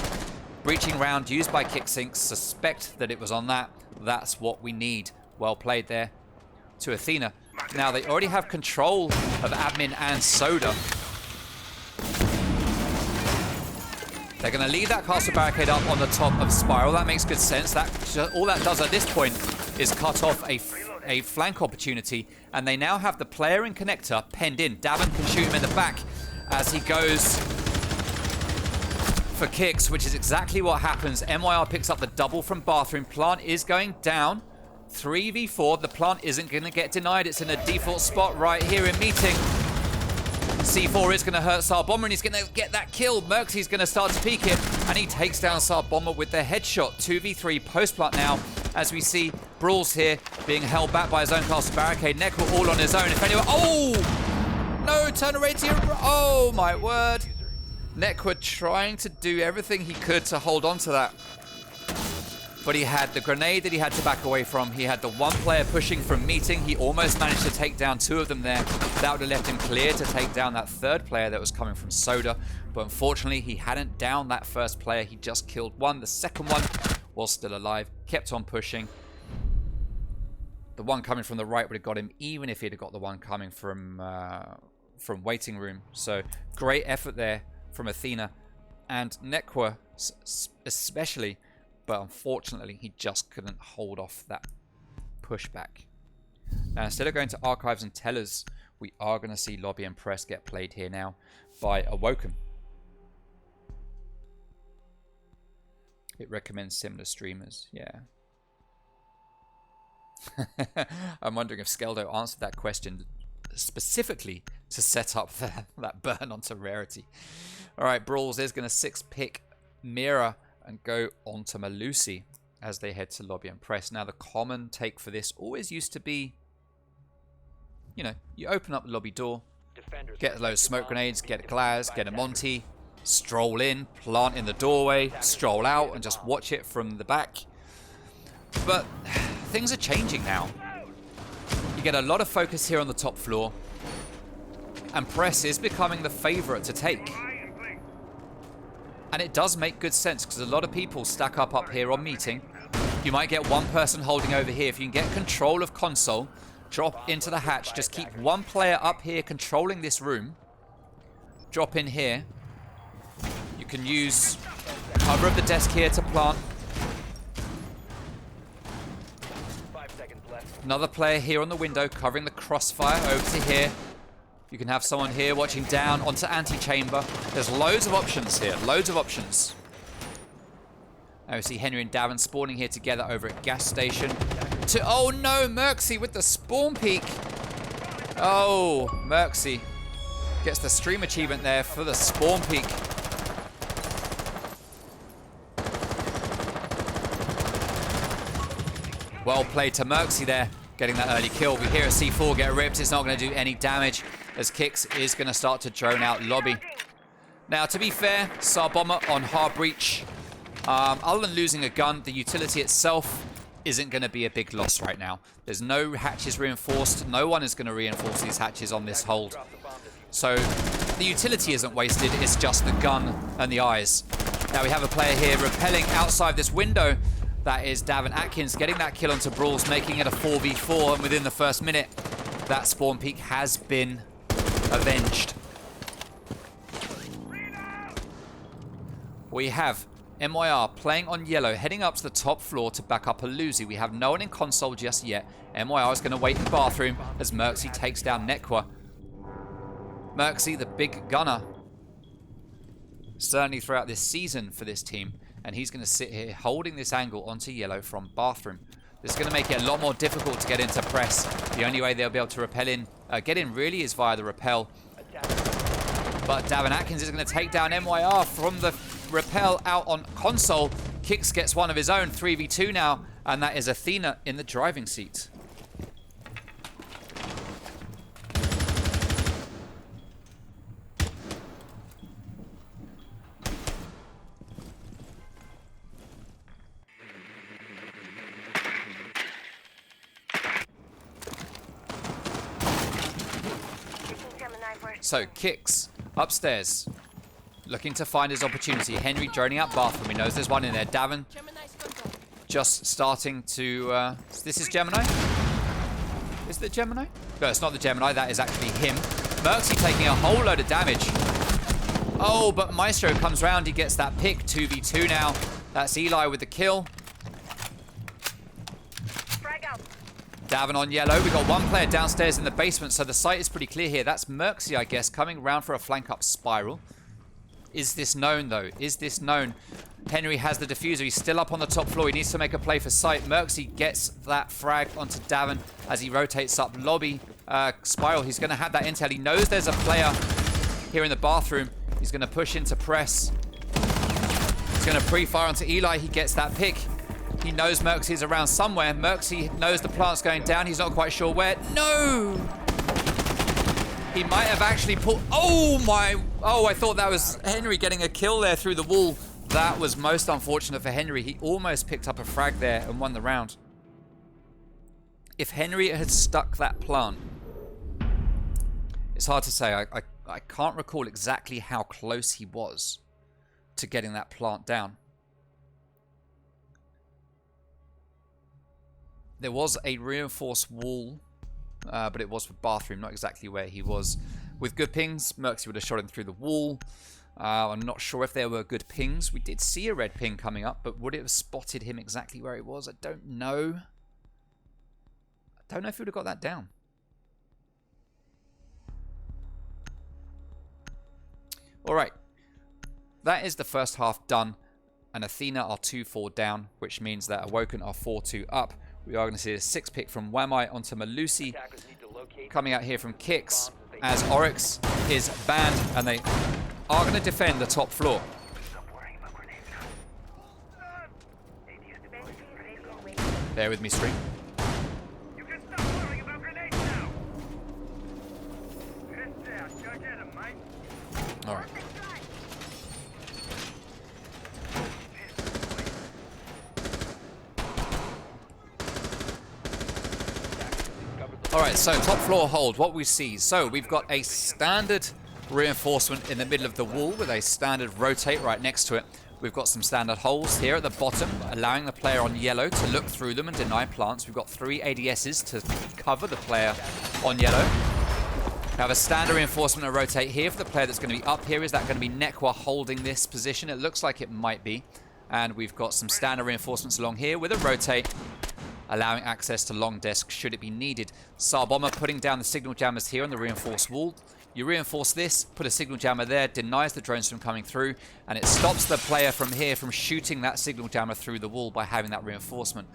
Breaching round used by Kicksync. Suspect that it was on that. That's what we need. Well played there to Athena. Now they already have control of admin and Soda. They're going to leave that castle barricade up on the top of Spiral. That makes good sense. All that does at this point is cut off a flank opportunity, and they now have the player in connector penned in. Davin can shoot him in the back as he goes for kicks, which is exactly what happens. MYR picks up the double from Bathroom. Plant is going down. 3v4. The plant isn't going to get denied. It's in a default spot right here in meeting. C4 is going to hurt Sarbomba, and he's going to get that kill. Merxy's going to start to peek it, and he takes down Sarbomba with the headshot. 2v3 post-plant now, as we see Brawls here being held back by his own castle barricade. Nekwa all on his own. If anyone... Oh! No, turn rate here. Oh, my word. Nekwa trying to do everything he could to hold on to that. But he had the grenade that he had to back away from. He had the one player pushing from meeting. He almost managed to take down 2 of them there. That would have left him clear to take down that 3rd player that was coming from Soda. But unfortunately, he hadn't downed that 1st player. He just killed one. The 2nd one was still alive. Kept on pushing. The one coming from the right would have got him, even if he'd have got the one coming from waiting room. So great effort there from Athena. And Nekwa especially... But unfortunately, he just couldn't hold off that pushback. Now, instead of going to Archives and Tellers, we are going to see Lobby and Press get played here now by Awoken. It recommends similar streamers, yeah. I'm wondering if Skeldo answered that question specifically to set up that burn onto Rarity. All right, Brawls is going to 6-pick Mira and go on to Malusi as they head to lobby and press. Now, the common take for this always used to be, you know, you open up the lobby door, get a load of smoke grenades, get a Glaz, get a Monty, stroll in, plant in the doorway, stroll out, and just watch it from the back. But things are changing now. You get a lot of focus here on the top floor, and press is becoming the favorite to take. And it does make good sense, because a lot of people stack up here on meeting. You might get one person holding over here. If you can get control of console, drop into the hatch, just keep one player up here controlling this room. Drop in here. You can use cover of the desk here to plant. 5 seconds left. Another player here on the window covering the crossfire over to here. You can have someone here watching down onto antechamber. There's loads of options here, loads of options. Now we see Henry and Davin spawning here together over at gas station. Oh no, Merxy with the spawn peak. Oh, Merxy gets the stream achievement there for the spawn peak. Well played to Merxy there, getting that early kill. We hear a C4 get ripped. It's not going to do any damage, as Kix is going to start to drone out lobby. Now, to be fair, SAR Bomber on hard breach. Other than losing a gun, the utility itself isn't going to be a big loss right now. There's no hatches reinforced. No one is going to reinforce these hatches on this hold. So the utility isn't wasted. It's just the gun and the eyes. Now we have a player here repelling outside this window. That is Davin Atkins getting that kill onto Brawls, making it a 4v4. And within the first minute, that spawn peak has been avenged. We have MYR playing on yellow, heading up to the top floor to back up a Luzi. We have no one in console just yet. MYR is going to wait in the bathroom as Merxy takes down Nekwa. Merxy, the big gunner, certainly throughout this season for this team. And he's going to sit here holding this angle onto yellow from bathroom. This is going to make it a lot more difficult to get into press. The only way they'll be able to repel in, get in really is via the repel. But Davin Atkins is going to take down MYR from the repel out on console. Kix gets one of his own, 3v2 now, and that is Athena in the driving seat. So, Kix upstairs, looking to find his opportunity. Henry droning out bathroom. He knows there's one in there. Davin just starting to... this is Gemini? Is it Gemini? No, it's not the Gemini. That is actually him. Merxy taking a whole load of damage. Oh, but Maestro comes round. He gets that pick. 2v2 now. That's Eli with the kill. Davin on yellow. We got one player downstairs in the basement, so the site is pretty clear here. That's Merxy, I guess, coming round for a flank up spiral. Is this known, though? Is this known? Henry has the diffuser. He's still up on the top floor. He needs to make a play for sight. Merxy gets that frag onto Davin as he rotates up lobby. Spiral, he's going to have that intel. He knows there's a player here in the bathroom. He's going to push into press. He's going to pre-fire onto Eli. He gets that pick. He knows Merxy's around somewhere. Merxy knows the plant's going down. He's not quite sure where. No! He might have actually pulled... Oh, my... Oh, I thought that was Henry getting a kill there through the wall. That was most unfortunate for Henry. He almost picked up a frag there and won the round. If Henry had stuck that plant... It's hard to say. I can't recall exactly how close he was to getting that plant down. There was a reinforced wall, but it was for bathroom, not exactly where he was. With good pings, Merxy would have shot him through the wall. I'm not sure if there were good pings. We did see a red ping coming up, but would it have spotted him exactly where he was? I don't know. I don't know if he would have got that down. All right. That is the first half done. And Athena are 2-4 down, which means that Awoken are 4-2 up. We are going to see a 6 pick from Wamai onto Malusi. Coming out here from Kix as Oryx is banned, and they are going to defend the top floor. Bear with me, stream. You can stop worrying about grenades now. Head down. Go get him, mate. All right. All right, so top floor hold, what we see. So we've got a standard reinforcement in the middle of the wall with a standard rotate right next to it. We've got some standard holes here at the bottom, allowing the player on yellow to look through them and deny plants. We've got 3 ADSs to cover the player on yellow. We have a standard reinforcement and rotate here for the player that's going to be up here. Is that going to be Nekwa holding this position? It looks like it might be. And we've got some standard reinforcements along here with a rotate, allowing access to long desk should it be needed. SAR Bomber putting down the signal jammers here on the reinforced wall. You reinforce this, put a signal jammer there, denies the drones from coming through, and it stops the player from here from shooting that signal jammer through the wall by having that reinforcement.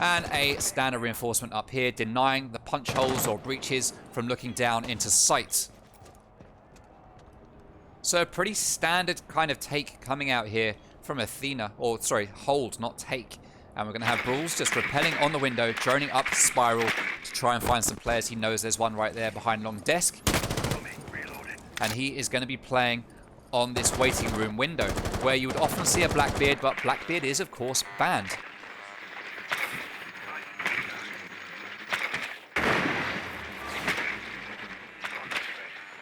And a standard reinforcement up here, denying the punch holes or breaches from looking down into sight. So a pretty standard kind of take coming out here from Athena, or sorry, hold, not take. And we're going to have Brawls just rappelling on the window, droning up Spiral to try and find some players. He knows there's one right there behind long desk. And he is going to be playing on this waiting room window, where you would often see a Blackbeard, but Blackbeard is, of course, banned.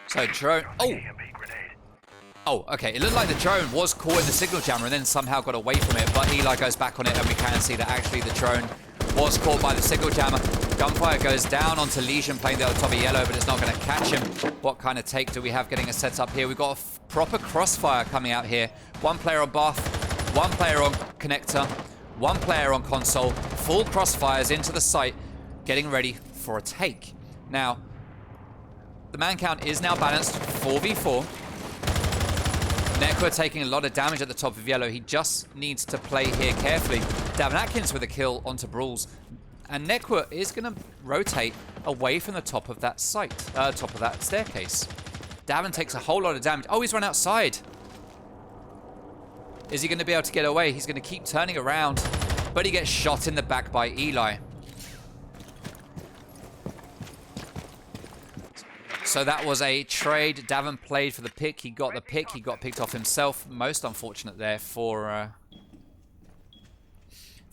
So drone... Oh, okay. It looked like the drone was caught in the signal jammer and then somehow got away from it, but Eli goes back on it and we can see that actually the drone was caught by the signal jammer. Gunfire goes down onto Legion playing the other top of yellow, but it's not going to catch him. What kind of take do we have getting a set up here? We've got a proper crossfire coming out here. 1 player on bath, 1 player on connector, 1 player on console. Full crossfires into the site, getting ready for a take. Now, the man count is now balanced 4v4. Nekwa taking a lot of damage at the top of yellow. He just needs to play here carefully. Davin Atkins with a kill onto Brawls. And Nekwa is going to rotate away from the top of that site, top of that staircase. Davin takes a whole lot of damage. Oh, he's run outside. Is he going to be able to get away? He's going to keep turning around, but he gets shot in the back by Eli. So that was a trade. Davin played for the pick. He got the pick. He got picked off himself. Most unfortunate there for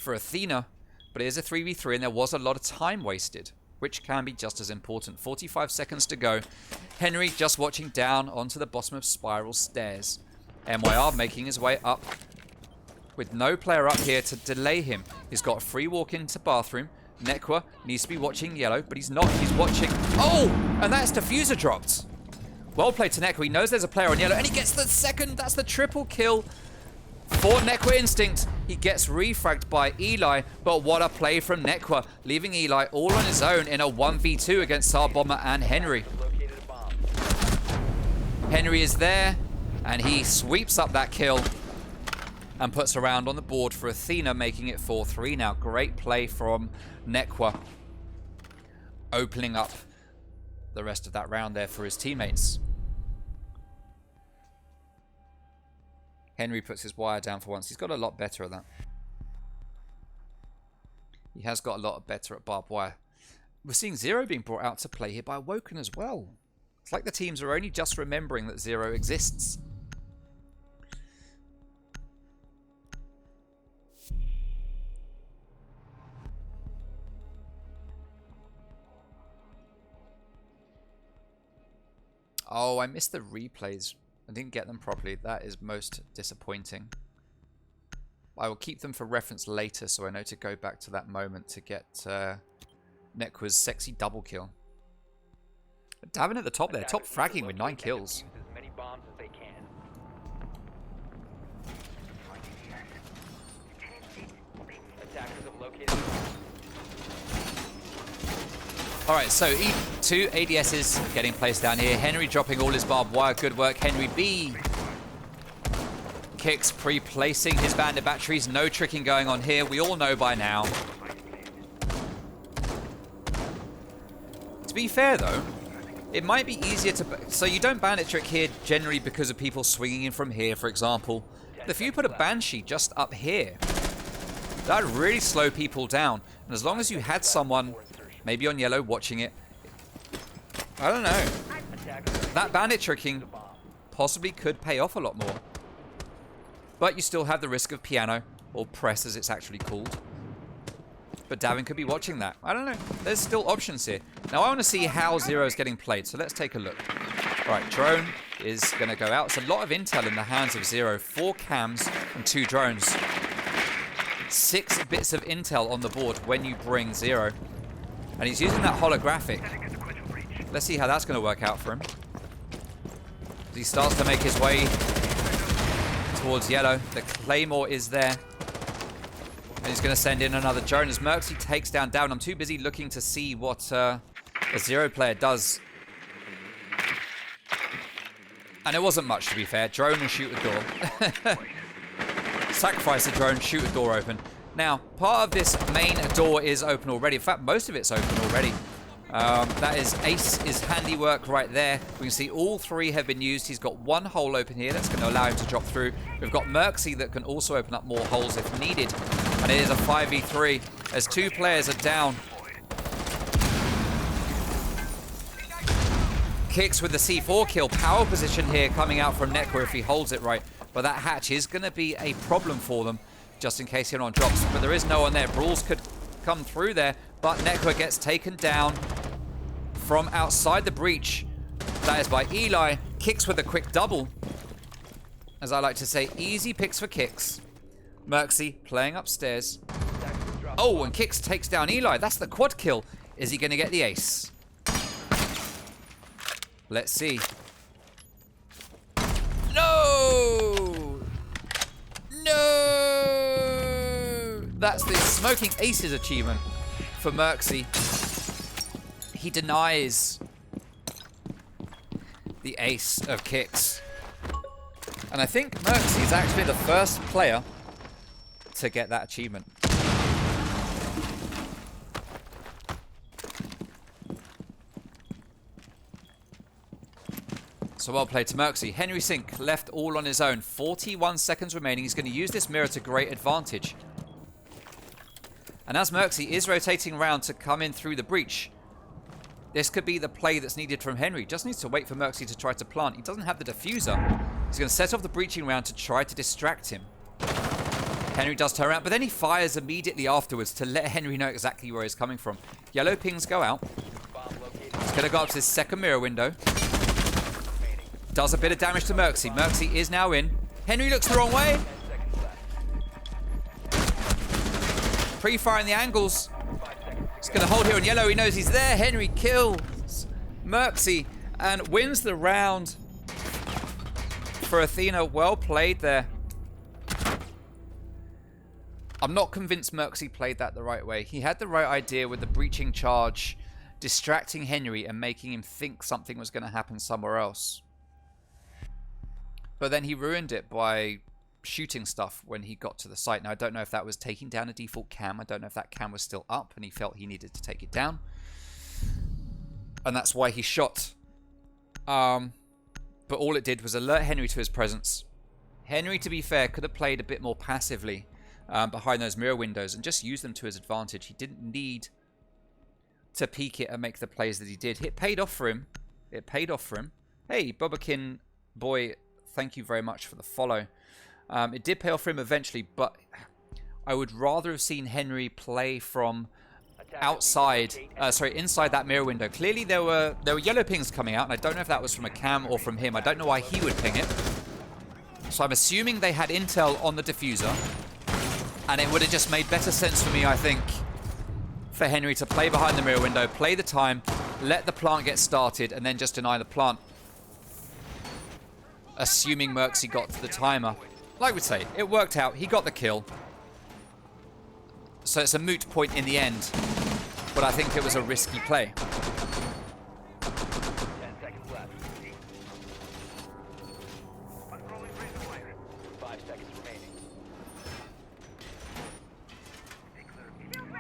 Athena. But it is a 3v3 and there was a lot of time wasted, which can be just as important. 45 seconds to go. Henry just watching down onto the bottom of Spiral stairs. MYR making his way up with no player up here to delay him. He's got a free walk into bathroom. Nekwa needs to be watching yellow, but he's not. He's watching... Oh! And that's diffuser dropped. Well played to Nekwa. He knows there's a player on yellow, and he gets the second. That's the triple kill for Nekwa Instinct. He gets refragged by Eli, but what a play from Nekwa, leaving Eli all on his own in a 1v2 against SAR Bomber and Henry. Henry is there, and he sweeps up that kill and puts a round on the board for Athena, making it 4-3 now. Great play from Nekwa, opening up the rest of that round there for his teammates. Henry puts his wire down for once. He's got a lot better at that. He has got a lot better at barbed wire. We're seeing Zero being brought out to play here by Awoken as well. It's like the teams are only just remembering that Zero exists. Oh, I missed the replays. I didn't get them properly. That is most disappointing. I will keep them for reference later so I know to go back to that moment to get Nekwa's sexy double kill. Davin at the top there, top fragging with 9 kills. As many bombs as they can. Attackers have located. Alright, so 2 ADSs getting placed down here. Henry dropping all his barbed wire. Good work, Henry B. Kicks pre-placing his bandit batteries. No tricking going on here. We all know by now. To be fair, though, it might be easier to... So you don't bandit trick here generally because of people swinging in from here, for example. But if you put a Banshee just up here, That'd really slow people down. And as long as you had someone, maybe on yellow, watching it, I don't know. That bandit tricking possibly could pay off a lot more. But you still have the risk of piano, or press as it's actually called. But Davin could be watching that. I don't know. There's still options here. Now I want to see how Zero is getting played, so let's take a look. Right, drone is going to go out. It's a lot of intel in the hands of Zero. 4 cams and 2 drones. 6 bits of intel on the board when you bring Zero. And he's using that holographic. Let's see how that's going to work out for him. As he starts to make his way towards yellow. The Claymore is there. And he's going to send in another drone as Merxy takes down Down. I'm too busy looking to see what a Zero player does. And it wasn't much, to be fair. Drone and shoot a door. Sacrifice the drone, shoot a door open. Now, part of this main door is open already. In fact, most of it's open already. That is Ace's handiwork right there. We can see all 3 have been used. He's got 1 hole open here. That's going to allow him to drop through. We've got Merxy that can also open up more holes if needed. And it is a 5v3 as 2 players are down. Kicks with the C4 kill. Power position here coming out from Nekwa if he holds it right. But that hatch is going to be a problem for them, just in case anyone drops. But there is no one there. Brawls could come through there, but Nekwa gets taken down from outside the breach. That is by Eli. Kicks with a quick double. As I like to say, easy picks for Kicks. Merxy playing upstairs. Oh, and Kicks takes down Eli. That's the quad kill. Is he going to get the ace? Let's see. No! No! That's the Smoking Aces achievement for Merxy. He denies the ace of Kicks. And I think Merxy is actually the first player to get that achievement. So well played to Merxy. Henry Sink left all on his own. 41 seconds remaining. He's going to use this mirror to great advantage. And as Merxy is rotating around to come in through the breach, this could be the play that's needed from Henry. Just needs to wait for Merxy to try to plant. He doesn't have the diffuser. He's going to set off the breaching round to try to distract him. Henry does turn around, but then he fires immediately afterwards to let Henry know exactly where he's coming from. Yellow pings go out. He's going to go up to his second mirror window. Does a bit of damage to Merxy. Merxy is now in. Henry looks the wrong way. Pre-firing the angles. He's going to hold here on yellow. He knows he's there. Henry kills Merxy and wins the round for Athena. Well played there. I'm not convinced Merxy played that the right way. He had the right idea with the breaching charge, distracting Henry and making him think something was going to happen somewhere else. But then he ruined it by shooting stuff when he got to the site. Now, I don't know if that was taking down a default cam. I don't know if that cam was still up and he felt he needed to take it down. And that's why he shot. But all it did was alert Henry to his presence. Henry, to be fair, could have played a bit more passively behind those mirror windows and just used them to his advantage. He didn't need to peek it and make the plays that he did. It paid off for him. It paid off for him. Hey, Bobakin boy, thank you very much for the follow. It did pay off for him eventually, but I would rather have seen Henry play from outside, inside that mirror window. Clearly there were yellow pings coming out, and I don't know if that was from a cam or from him. I don't know why he would ping it. So I'm assuming they had intel on the diffuser, and it would have just made better sense for me, I think, for Henry to play behind the mirror window, play the time, let the plant get started, and then just deny the plant. Assuming Merxy got to the timer. Like we say, it worked out. He got the kill. So it's a moot point in the end. But I think it was a risky play. 10 seconds left. 5 seconds remaining.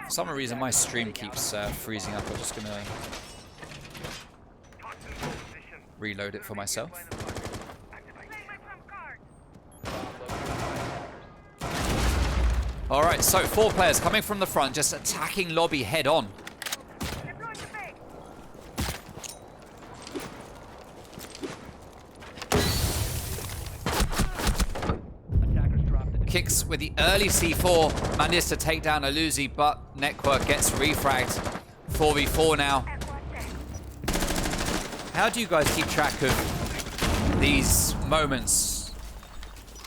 For some reason, my stream keeps freezing up. I'm just going to reload it for myself. All right, so 4 players coming from the front, just attacking lobby head on. Deploy to base. Attackers dropped the Kicks with the early C4, manages to take down Aluzi, but Network gets refragged. 4v4 now. How do you guys keep track of these moments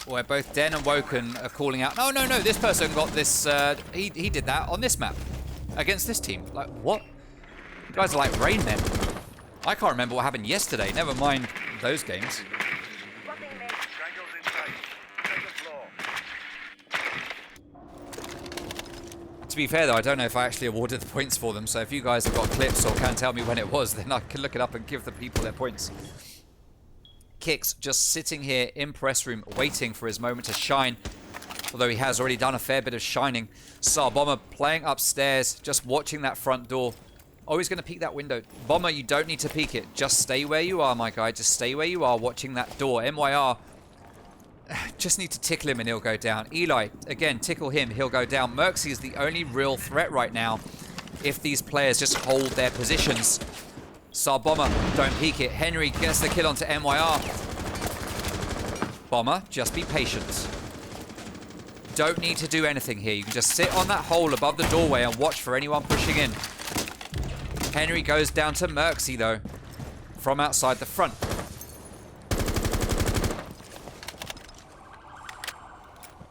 where both Den and Woken are calling out, no, this person got this, he did that on this map against this team. Like, what? You guys are like Rain Men. I can't remember what happened yesterday, never mind those games. Fucking mate. Strangle's in sight. Second floor. To be fair though, I don't know if I actually awarded the points for them, so if you guys have got clips or can tell me when it was, then I can look it up and give the people their points. Kicks just sitting here in press room waiting for his moment to shine, although he has already done a fair bit of shining. Bomber playing upstairs, just watching that front door. Oh, he's going to peek that window. Bomber, you don't need to peek it. Just stay where you are, my guy. Just stay where you are watching that door. MYR, just need to tickle him and he'll go down. Eli, again, tickle him, he'll go down. Merxy is the only real threat right now if these players just hold their positions. Bomber, don't peek it. Henry gets the kill onto MYR. Bomber, just be patient. Don't need to do anything here. You can just sit on that hole above the doorway and watch for anyone pushing in. Henry goes down to Merxy, though, from outside the front.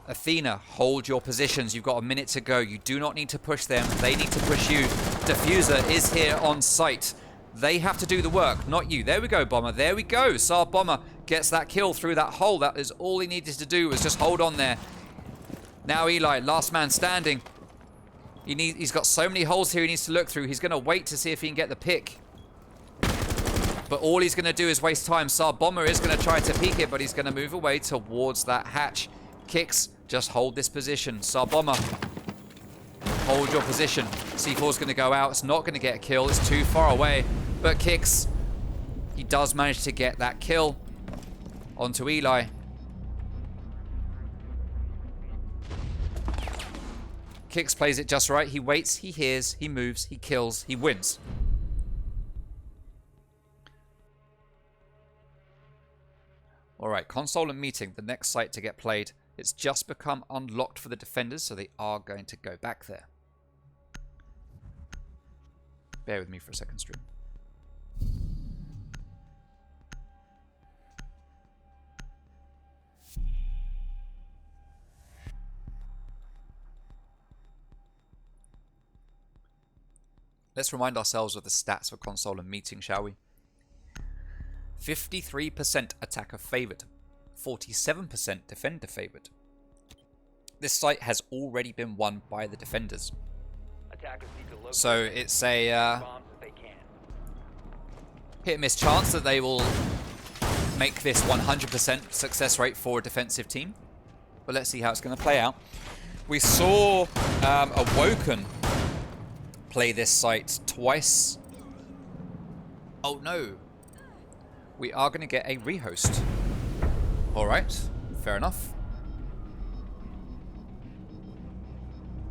Athena, hold your positions. You've got a minute to go. You do not need to push them. They need to push you. Diffuser is here on site. They have to do the work, not you. There we go, Bomber. There we go. Bomber gets that kill through that hole. That is all he needed to do, was just hold on there. Now Eli, last man standing. He's got so many holes here he needs to look through. He's going to wait to see if he can get the pick. But all he's going to do is waste time. Bomber is going to try to peek it, but he's going to move away towards that hatch. Kicks, just hold this position. Bomber, hold your position. C4's going to go out. It's not going to get a kill. It's too far away. But Kicks, he does manage to get that kill onto Eli. Kicks plays it just right. He waits, he hears, he moves, he kills, he wins. Alright, console and meeting, the next site to get played. It's just become unlocked for the defenders, so they are going to go back there. Bear with me for a second, stream. Let's remind ourselves of the stats for console and meeting, shall we? 53% attacker favored, 47% defender favored. This site has already been won by the defenders. attackers need to locate So it's a bombs if they can. hit and miss chance that they will make this 100% success rate for a defensive team. But let's see how it's going to play out. We saw Awoken play this site twice. Oh no. We are going to get a rehost. Alright, fair enough.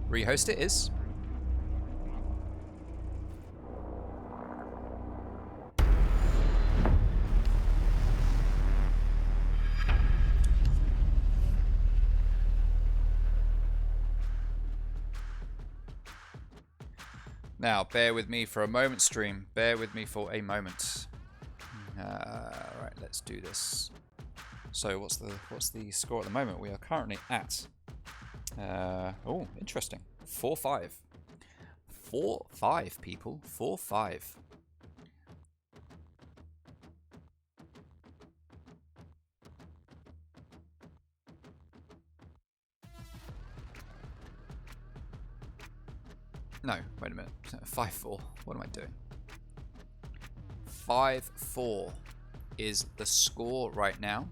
Rehost it is. Now, bear with me for a moment, stream. Bear with me for a moment. Right, let's do this. So, what's the score at the moment? We are currently at. Oh, interesting. 4-5. 4-5, people. 4-5. No, wait a minute. 5-4. What am I doing? 5-4 is the score right now.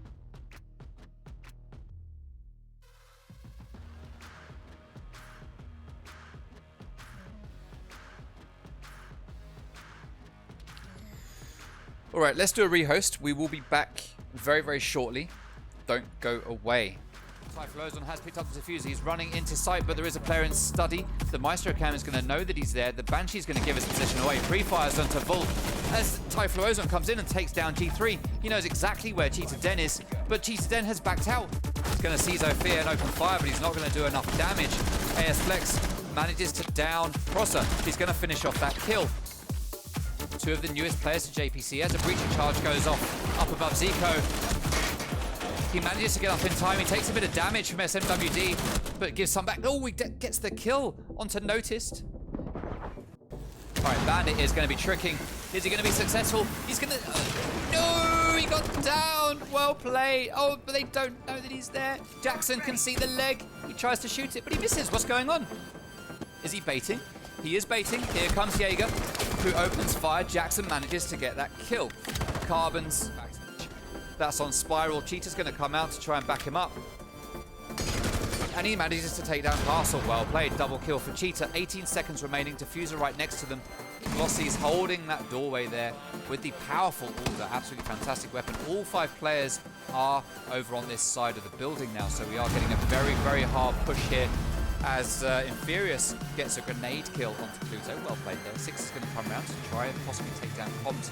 Alright, let's do a rehost. We will be back very, very shortly. Don't go away. Typhlosion has picked up the diffuser. He's running into sight, but there is a player in study. The Maestro Cam is going to know that he's there. The Banshee's going to give his position away. Pre-fires onto Volt. As Typhlosion comes in and takes down G3, he knows exactly where Cheetah Den is, but Cheetah Den has backed out. He's going to seize Fear and open fire, but he's not going to do enough damage. AS Flex manages to down Crosser. He's going to finish off that kill. Two of the newest players to JPC as a breaching charge goes off up above Zico. He manages to get up in time. He takes a bit of damage from SMWD, but gives some back. Oh, he gets the kill onto Noticed. All right, Bandit is going to be tricking. Is he going to be successful? He's going to... no, he got down. Well played. Oh, but they don't know that he's there. Jackson can see the leg. He tries to shoot it, but he misses. What's going on? Is he baiting? He is baiting. Here comes Jaeger, who opens fire. Jackson manages to get that kill. Carbons. That's on Spiral. Cheetah's going to come out to try and back him up. And he manages to take down Castle. Well played. Double kill for Cheetah. 18 seconds remaining. Diffuser right next to them. Glossy's holding that doorway there with the powerful order. Absolutely fantastic weapon. All 5 players are over on this side of the building now. So we are getting a very, very hard push here as Infurious gets a grenade kill onto Pluto. Well played there. Six is going to come around to try and possibly take down Comms.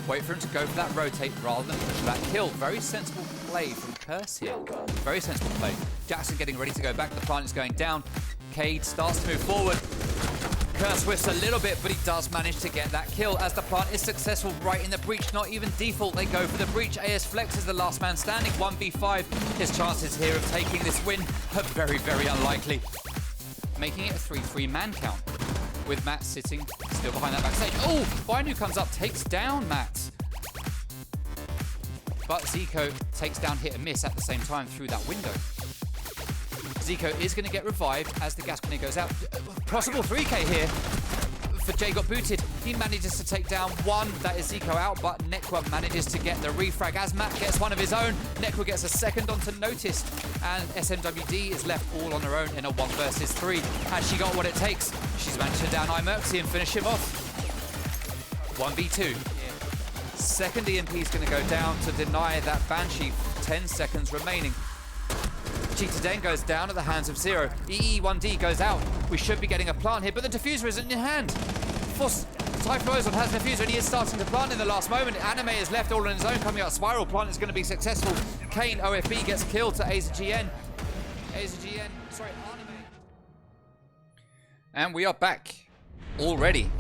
Wait for him to go for that rotate rather than push that kill. Very sensible play from Curse here. Very sensible play. Jackson getting ready to go back. The plant is going down. Cade starts to move forward. Curse whiffs a little bit, but he does manage to get that kill as the plant is successful right in the breach. Not even default, they go for the breach. AS Flex is the last man standing. 1v5. His chances here of taking this win are very, very unlikely. Making it a 3-3 man count. With Matt sitting still behind that backstage. Oh, Binu comes up, takes down Matt. But Zico takes down Hit and Miss at the same time through that window. Zico is going to get revived as the gas grenade goes out. Possible 3k here for Jay got booted. He manages to take down one. That is Zico out, but Nekwa manages to get the refrag as Matt gets one of his own. Nekwa gets a second onto Noticed, and SMWD is left all on her own in a 1 versus 3. Has she got what it takes? She's managed to down iMerxy and finish him off. 1v2. Second EMP is going to go down to deny that Banshee. 10 seconds remaining. Cheetah Den goes down at the hands of Zero. EE1D goes out. We should be getting a plant here, but the diffuser isn't in hand. Typhlosion has the diffuser and he is starting to plant in the last moment. Anime is left all on his own coming out. Spiral plant is going to be successful. Kane OFB gets killed to AZGN. Sorry, Anime. And we are back already.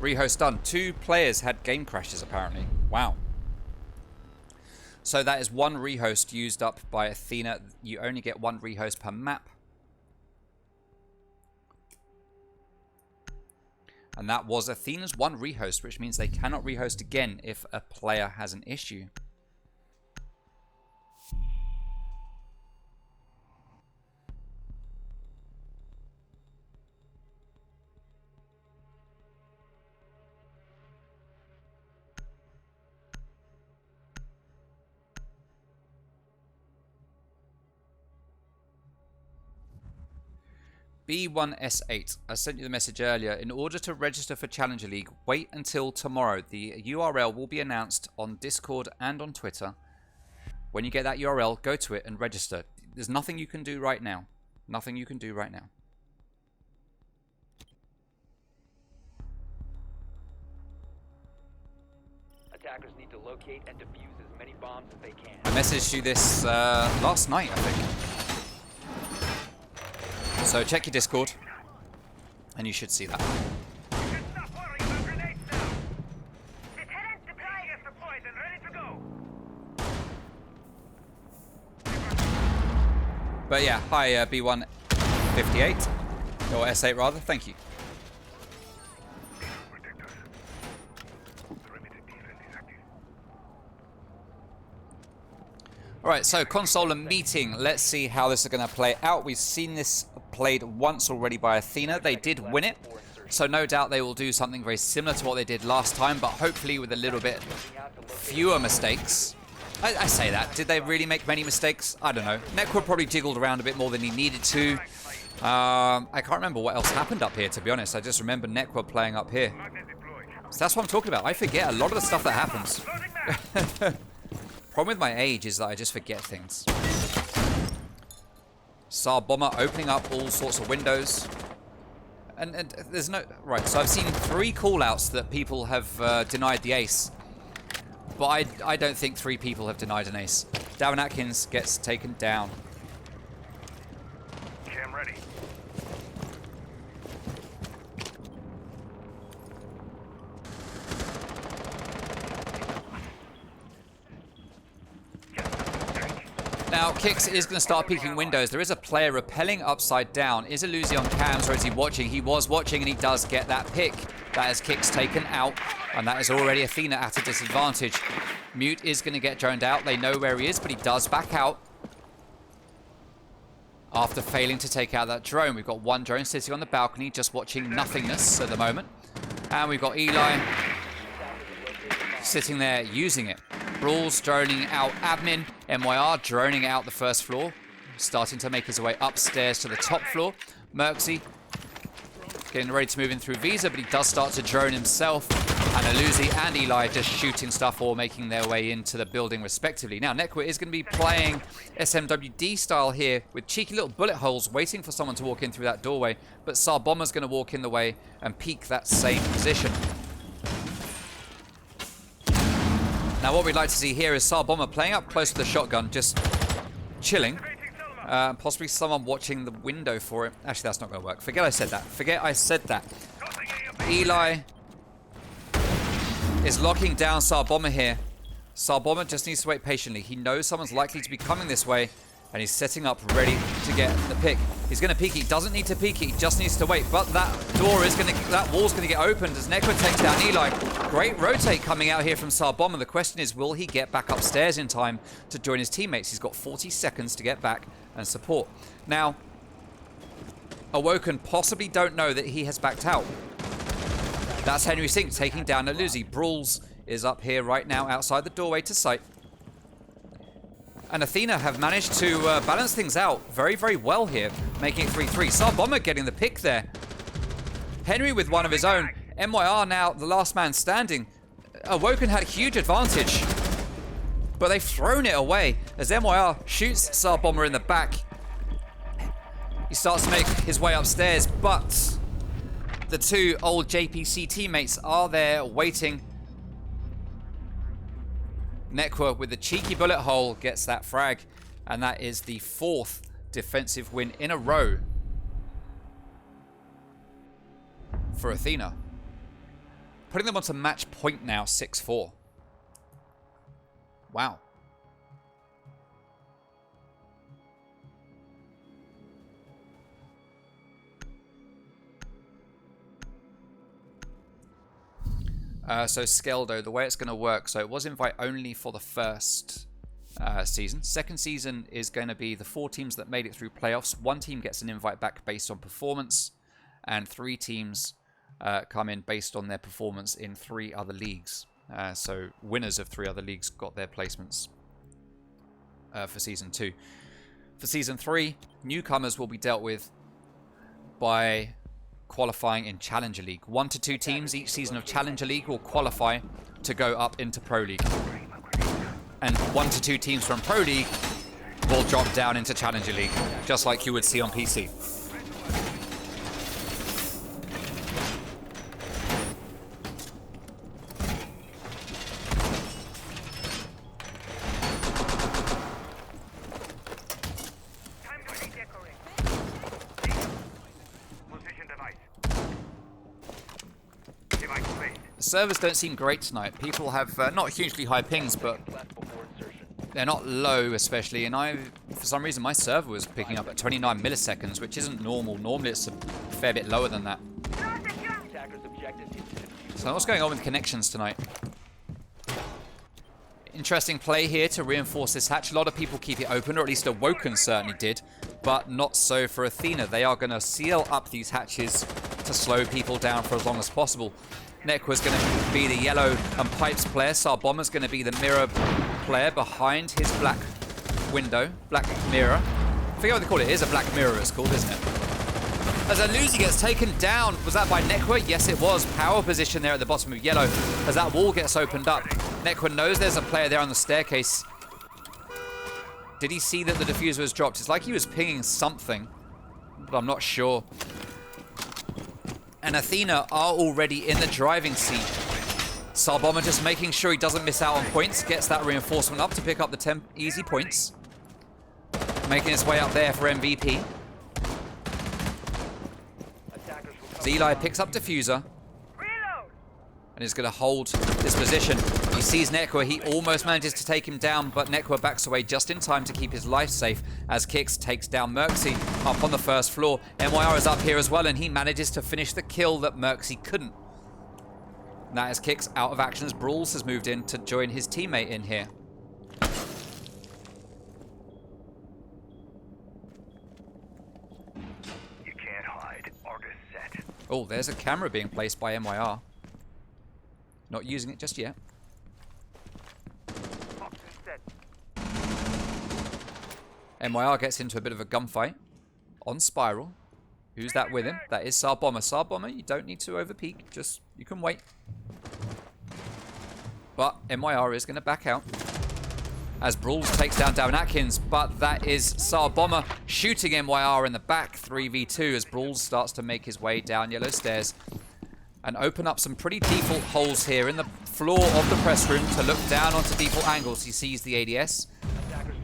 Rehost done. 2 players had game crashes apparently. Wow. So that is 1 rehost used up by Athena. You only get 1 rehost per map. And that was Athena's 1 rehost, which means they cannot rehost again if a player has an issue. B1S8, I sent you the message earlier. In order to register for Challenger League, wait until tomorrow. The URL will be announced on Discord and on Twitter. When you get that URL, go to it and register. There's nothing you can do right now. Nothing you can do right now. Attackers need to locate and defuse as many bombs as they can. I messaged you this last night, I think. So check your Discord, and you should see that. Stop worrying about grenades now. Lieutenant, deployed and ready to go. But yeah, hi B158, or S8 rather, thank you. Alright, so console and meeting. Let's see how this is going to play out. We've seen this played once already by Athena. They did win it, so no doubt they will do something very similar to what they did last time, but hopefully with a little bit fewer mistakes. I say that. Did they really make many mistakes? I don't know. Nekwa probably jiggled around a bit more than he needed to. I can't remember what else happened up here, to be honest. I just remember Nekwa playing up here. So that's what I'm talking about. I forget a lot of the stuff that happens. Problem with my age is that I just forget things. Saab Bomber opening up all sorts of windows. And there's no... Right, so I've seen 3 call-outs that people have denied the ace. But I don't think 3 people have denied an ace. Darren Atkins gets taken down. Cam ready. Now, Kix is going to start peeking windows. There is a player rappelling upside down. Is Aluzi on cams or is he watching? He was watching and he does get that pick. That is Kix taken out. And that is already Athena at a disadvantage. Mute is going to get droned out. They know where he is, but he does back out. After failing to take out that drone. We've got 1 drone sitting on the balcony, just watching nothingness at the moment. And we've got Eli sitting there using it. Brawls droning out admin. MYR droning out the first floor. Starting to make his way upstairs to the top floor. Merksy getting ready to move in through Visa, but he does start to drone himself. And Aluzi and Eli just shooting stuff or making their way into the building respectively. Now, Nekwa is going to be playing SMWD style here with cheeky little bullet holes waiting for someone to walk in through that doorway. But Saab Bomber's going to walk in the way and peek that same position. Now, what we'd like to see here is Saab Bomber playing up close to the shotgun, just chilling. Possibly someone watching the window for it. Actually, that's not going to work. Forget I said that. Forget I said that. Eli is locking down Saab Bomber here. Saab Bomber just needs to wait patiently. He knows someone's likely to be coming this way, and he's setting up ready to get the pick. He's going to peek it. He doesn't need to peek it. He just needs to wait. But that wall's going to get opened as Nekwa takes down Eli. Great rotate coming out here from Saab Bomber. The question is, will he get back upstairs in time to join his teammates? He's got 40 seconds to get back and support. Now, Awoken possibly don't know that he has backed out. That's Henry Sink taking down Aluzi. Brawls is up here right now outside the doorway to sight. And Athena have managed to balance things out very, very well here, making it 3-3. Saab Bomber getting the pick there. Henry with one of his own. MYR now the last man standing. Awoken had a huge advantage, but they've thrown it away as MYR shoots Saab Bomber in the back. He starts to make his way upstairs, but the 2 old JPC teammates are there waiting. Nekwa with the cheeky bullet hole gets that frag, and that is the 4th defensive win in a row for Athena. Putting them onto match point now, 6-4. Wow. So Skeldo, the way it's going to work, so it was invite only for the first season. Second season is going to be the 4 teams that made it through playoffs. 1 team gets an invite back based on performance, and 3 teams come in based on their performance in 3 other leagues. So winners of 3 other leagues got their placements for season 2. For season 3, newcomers will be dealt with by qualifying in Challenger League. 1 to 2 teams each season of Challenger League will qualify to go up into Pro League. And 1 to 2 teams from Pro League will drop down into Challenger League, just like you would see on PC. Servers don't seem great tonight. People have not hugely high pings, but they're not low especially. And for some reason, my server was picking up at 29 milliseconds, which isn't normal. Normally, it's a fair bit lower than that. So what's going on with connections tonight? Interesting play here to reinforce this hatch. A lot of people keep it open, or at least Awoken certainly did, but not so for Athena. They are going to seal up these hatches to slow people down for as long as possible. Nekwa's going to be the yellow and pipes player. Saab Bomber's going to be the mirror player behind his black window. Black mirror. I forget what they call it. It is a black mirror, it's called, isn't it? As Aluzi gets taken down. Was that by Nekwa? Yes, it was. Power position there at the bottom of yellow as that wall gets opened up. Nekwa knows there's a player there on the staircase. Did he see that the diffuser was dropped? It's like he was pinging something, but I'm not sure. And Athena are already in the driving seat. Sarbomber just making sure he doesn't miss out on points. Gets that reinforcement up to pick up the 10 easy points. Making his way up there for MVP. As Eli picks up diffuser. And is going to hold this position. He sees Nekwa. He almost manages to take him down, but Nekwa backs away just in time to keep his life safe as Kix takes down Merxy up on the first floor. MYR is up here as well, and he manages to finish the kill that Merxy couldn't. And that is Kix out of action as Brawls has moved in to join his teammate in here. You can't hide. Argus set. Oh, there's a camera being placed by MYR. Not using it just yet. MYR gets into a bit of a gunfight on Spiral. Who's that with him? That is Sarbomber. Sarbomber, you don't need to overpeak. Just, you can wait. But MYR is going to back out as Brawls takes down Darren Atkins. But that is Sarbomber shooting MYR in the back. 3v2 as Brawls starts to make his way down yellow stairs. And open up some pretty default holes here in the floor of the press room to look down onto default angles. He sees the ADS,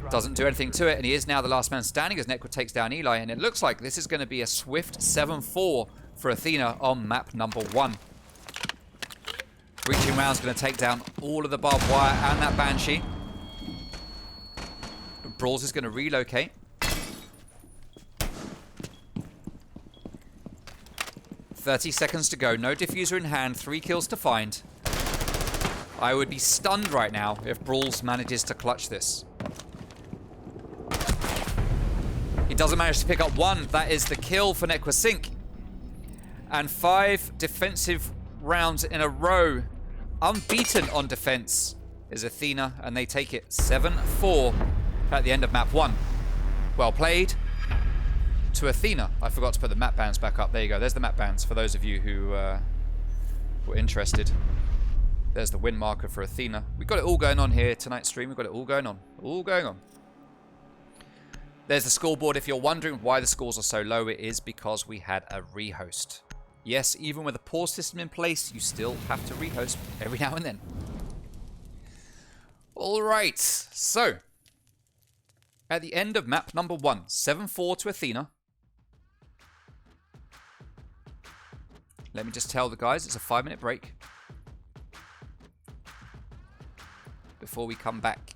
doesn't do anything to it, and he is now the last man standing as Nekwa takes down Eli, and it looks like this is going to be a swift 7-4 for Athena on map number 1. Breaching round's going to take down all of the barbed wire and that Banshee. Brawls is going to relocate. 30 seconds to go. No diffuser in hand. 3 kills to find. I would be stunned right now if Brawls manages to clutch this. He doesn't manage to pick up 1. That is the kill for Nekwa Sync. And 5 defensive rounds in a row. Unbeaten on defense is Athena, and they take it 7-4 at the end of map 1. Well played to Athena. I forgot to put the map bands back up. There you go. There's the map bands for those of you who were interested. There's the win marker for Athena. We've got it all going on here tonight's stream. We've got it all going on. All going on. There's the scoreboard. If you're wondering why the scores are so low, it is because we had a rehost. Yes, even with a pause system in place, you still have to rehost every now and then. All right. So, at the end of map number 1, 7-4 to Athena. Let me just tell the guys it's a 5-minute break before we come back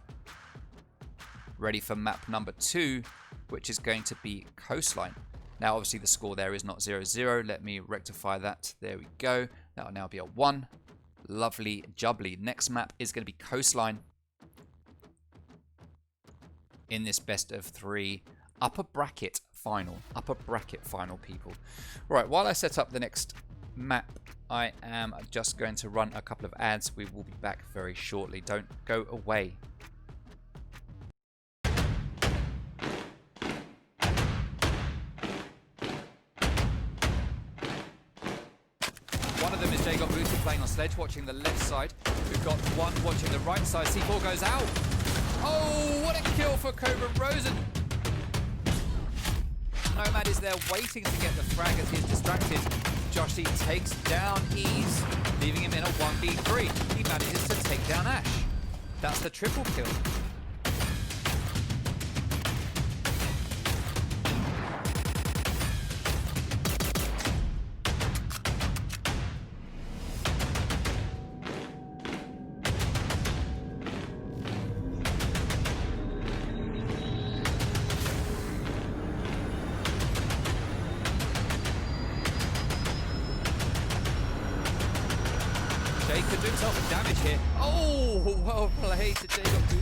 ready for map number 2, which is going to be Coastline. Now, obviously, the score there is not 0-0. Let me rectify that. There we go. That will now be a 1. Lovely jubbly. Next map is going to be Coastline in this best of 3 upper bracket final. Upper bracket final, people. Right, while I set up the next map, I am just going to run a couple of ads. We will be back very shortly. Don't go away. One of them is Jacob Booty playing on Sledge, watching the left side. We've got one watching the right side. C4 goes out. Oh, what a kill for Cobra Rosen. Nomad is there waiting to get the frag as he is distracted. Josh D takes down Ease, leaving him in a 1v3. He manages to take down Ash. That's the triple kill. Jay could do himself some damage here. Oh, well played to Jacob Booty.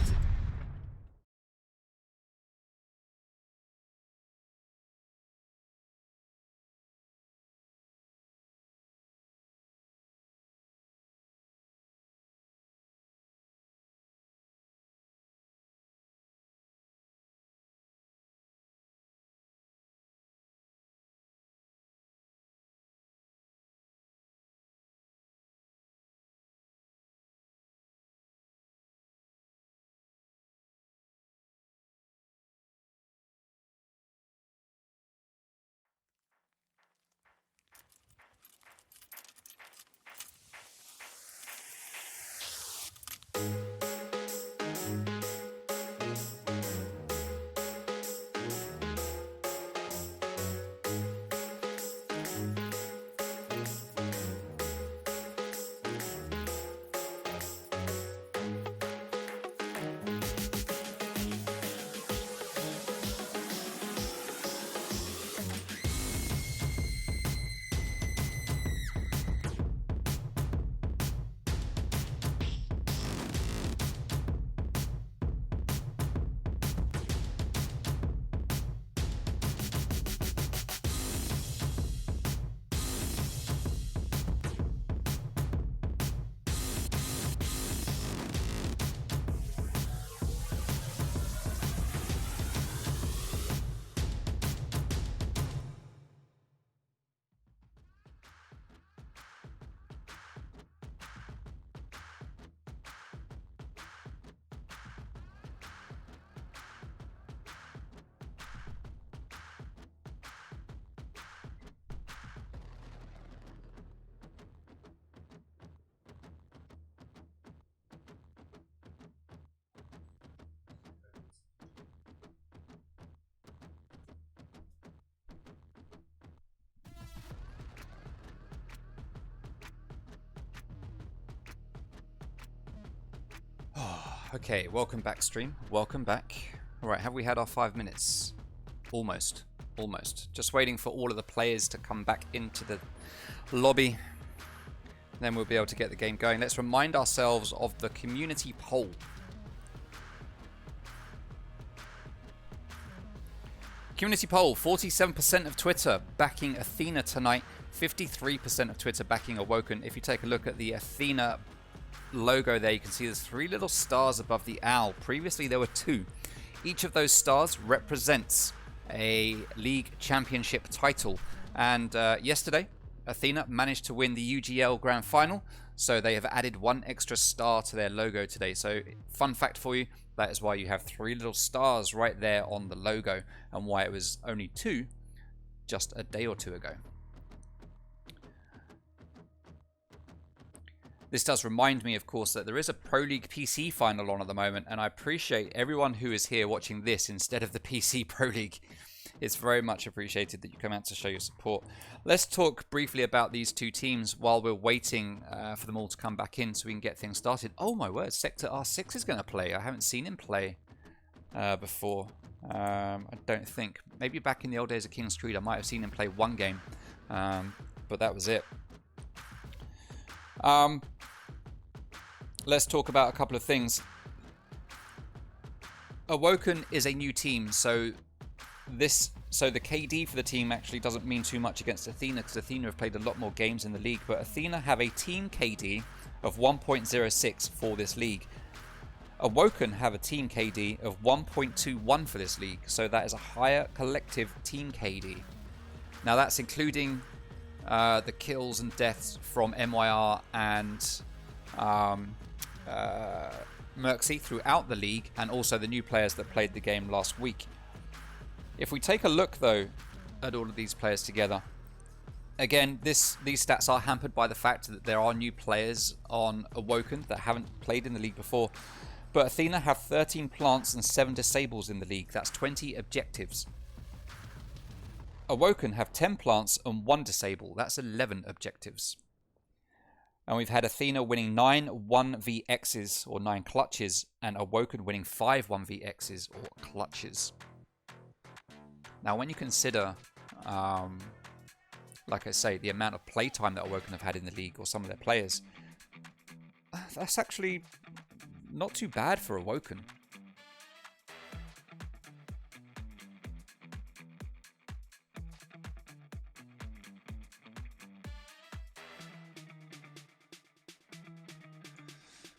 Okay, welcome back, stream. Welcome back. Alright, have we had our 5 minutes? Almost. Almost. Just waiting for all of the players to come back into the lobby. Then we'll be able to get the game going. Let's remind ourselves of the community poll. Community poll, 47% of Twitter backing Athena tonight, 53% of Twitter backing Awoken. If you take a look at the Athena logo there, you can see there's 3 little stars above the owl. Previously there were 2. Each of those stars represents a league championship title. And yesterday, Athena managed to win the UGL Grand Final, so they have added 1 extra star to their logo today. So, fun fact for you, that is why you have 3 little stars right there on the logo, and why it was only 2 just a day or 2 ago. This does remind me, of course, that there is a Pro League PC final on at the moment, and I appreciate everyone who is here watching this instead of the PC Pro League. It's very much appreciated that you come out to show your support. Let's talk briefly about these 2 teams while we're waiting for them all to come back in so we can get things started. Oh my word, Sector R6 is going to play. I haven't seen him play before. I don't think. Maybe back in the old days of King's Creed I might have seen him play 1 game, but that was it. Let's talk about a couple of things. Awoken is a new team, so the KD for the team actually doesn't mean too much against Athena, because Athena have played a lot more games in the league, but Athena have a team KD of 1.06 for this league. Awoken have a team KD of 1.21 for this league, so that is a higher collective team KD. Now that's including the kills and deaths from MYR and Merxy throughout the league, and also the new players that played the game last week. If we take a look, though, at all of these players together, again, these stats are hampered by the fact that there are new players on Awoken that haven't played in the league before. But Athena have 13 plants and 7 disables in the league. That's 20 objectives. Awoken have 10 plants and 1 disable. That's 11 objectives. And we've had Athena winning 9 1vx's or 9 clutches, and Awoken winning 5 1vx's or clutches. Now, when you consider, like I say, the amount of playtime that Awoken have had in the league, or some of their players, that's actually not too bad for Awoken.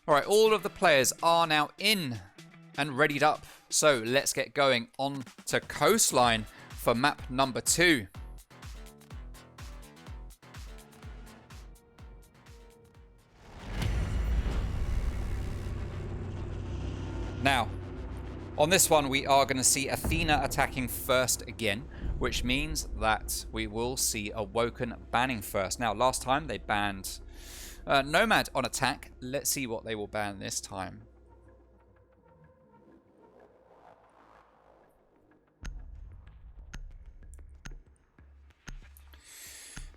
Alright, all of the players are now in and readied up. So let's get going on to Coastline for map number 2. Now, on this one we are going to see Athena attacking first again, which means that we will see Awoken banning first. Now, last time they banned Nomad on attack. Let's see what they will ban this time.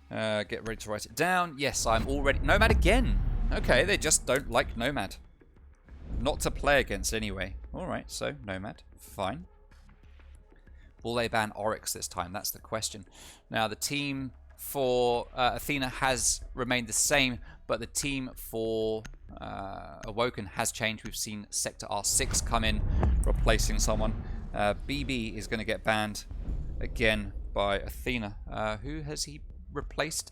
Get ready to write it down. Yes, I'm already... Nomad again! Okay, they just don't like Nomad. Not to play against anyway. Alright, so Nomad. Fine. Will they ban Oryx this time? That's the question. Now, the team for Athena has remained the same, but the team for Awoken has changed. We've seen Sector R6 come in, replacing someone. BB is going to get banned again by Athena. Who has he replaced?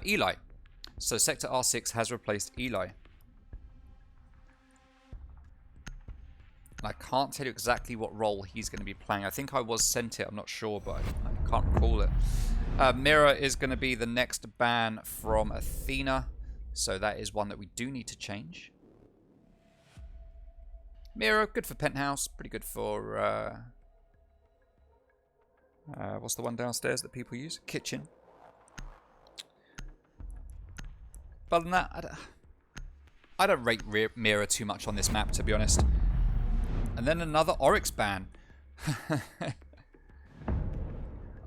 Eli. So Sector R6 has replaced Eli. I can't tell you exactly what role he's going to be playing. I think I was sent it, I'm not sure, but I can't recall it. Mira is going to be the next ban from Athena, so that is one that we do need to change. Mira, good for Penthouse, pretty good for... what's the one downstairs that people use? Kitchen. But other than that, I don't rate Mira too much on this map, to be honest. And then another Oryx ban.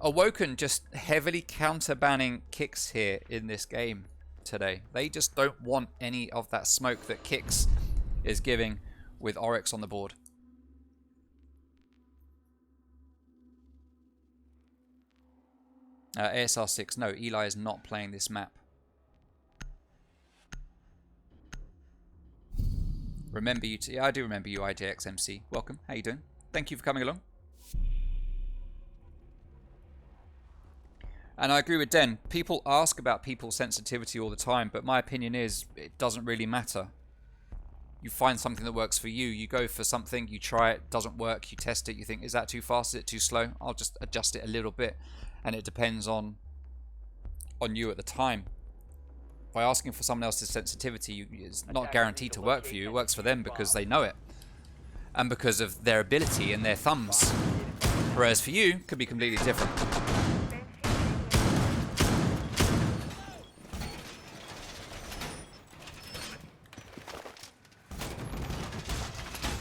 Awoken just heavily counter-banning Kicks here in this game today. They just don't want any of that smoke that Kicks is giving with Oryx on the board. ASR6, no, Eli is not playing this map. Remember you, yeah, I do remember you, IJXMC. Welcome, how you doing? Thank you for coming along. And I agree with Den. People ask about people's sensitivity all the time, but my opinion is it doesn't really matter. You find something that works for you. You go for something, you try it, doesn't work, you test it, you think, is that too fast, is it too slow? I'll just adjust it a little bit. And it depends on you at the time. By asking for someone else's sensitivity, it's not guaranteed to work for you. It works for them because they know it. And because of their ability and their thumbs. Whereas for you, it could be completely different.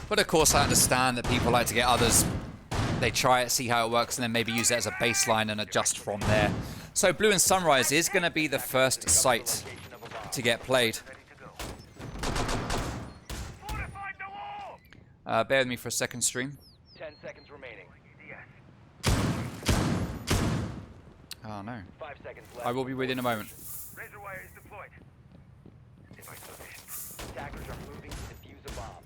But of course I understand that people like to get others, they try it, see how it works, and then maybe use it as a baseline and adjust from there. So Blue and Sunrise is going to be the first site to get played. Bear with me for a second, stream. 10 seconds remaining. Oh no. 5 seconds left. I will be with you in a moment. Razor wire is deployed. Device located. Attackers are moving to defuse a bomb.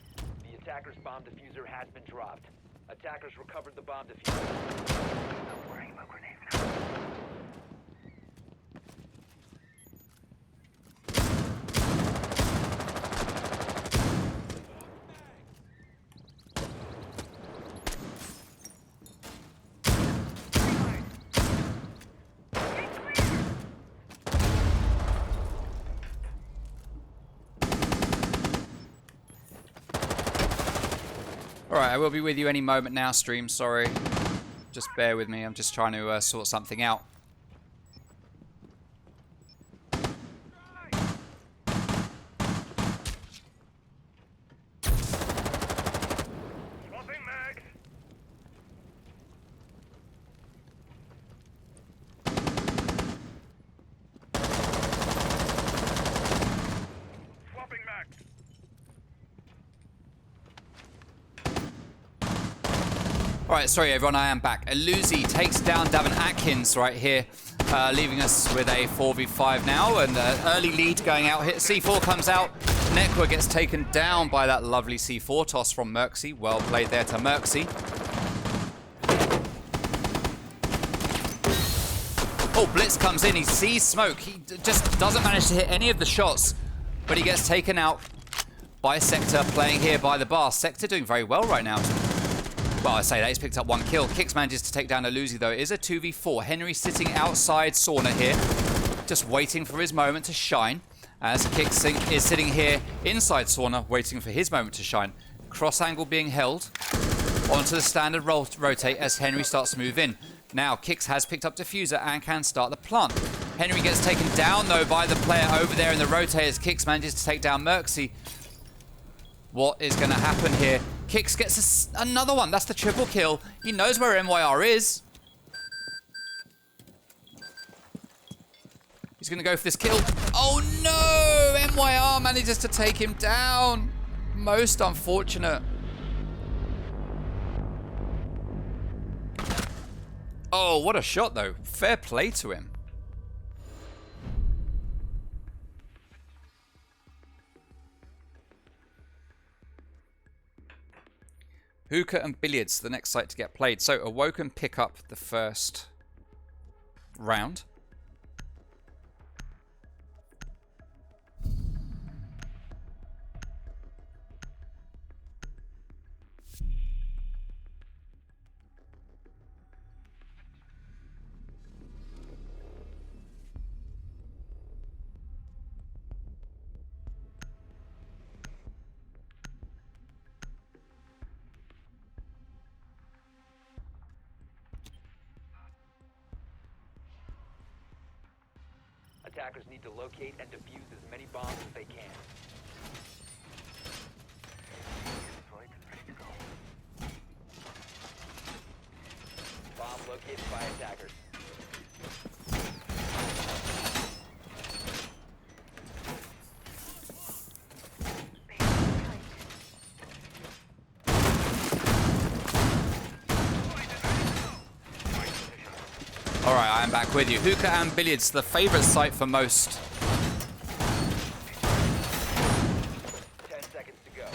The attacker's bomb diffuser has been dropped. Attackers recovered the bomb diffuser. Not worrying about grenades now. Alright, I will be with you any moment now, stream. Sorry. Just bear with me. I'm just trying to sort something out. Swapping mags. Swapping mags. Alright, sorry everyone, I am back. Aluzi takes down Davin Atkins right here, leaving us with a 4v5 now, and early lead going out here. C4 comes out, Nekwa gets taken down by that lovely C4 toss from Merxy. Well played there to Merxy. Oh, Blitz comes in, he sees smoke, he just doesn't manage to hit any of the shots, but he gets taken out by Sector, playing here by the bar. Sector doing very well right now. Well, I say that, he's picked up one kill. Kix manages to take down Aluzi, though. It is a 2v4. Henry sitting outside Sauna here, just waiting for his moment to shine, as Kix is sitting here inside Sauna, waiting for his moment to shine. Cross angle being held onto the standard rotate as Henry starts to move in. Now, Kix has picked up Diffuser and can start the plant. Henry gets taken down, though, by the player over there in the rotate as Kix manages to take down Merxy. What is going to happen here? Kix gets another one. That's the triple kill. He knows where MYR is. He's going to go for this kill. Oh no! MYR manages to take him down. Most unfortunate. Oh, what a shot though. Fair play to him. Hookah and Billiards, the next site to get played. So Awoken pick up the first round. Attackers need to locate and defuse as many bombs as they can. Deployed and ready to go. Bomb located by attackers. All right, I am back with you. Hookah and billiards, the favorite site for most. 10 seconds to go.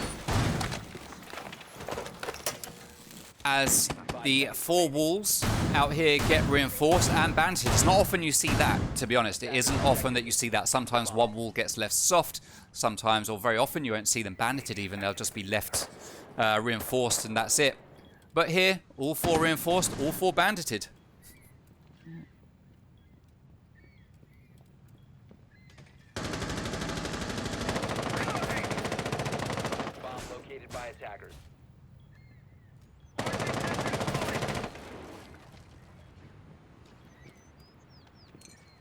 As the 4 walls out here get reinforced and banded. It's not often you see that, to be honest. It isn't often that you see that. Sometimes one wall gets left soft. Sometimes, or very often, you won't see them banded even. They'll just be left reinforced and that's it. But here, all 4 reinforced, all 4 bandited. Bomb located by attackers.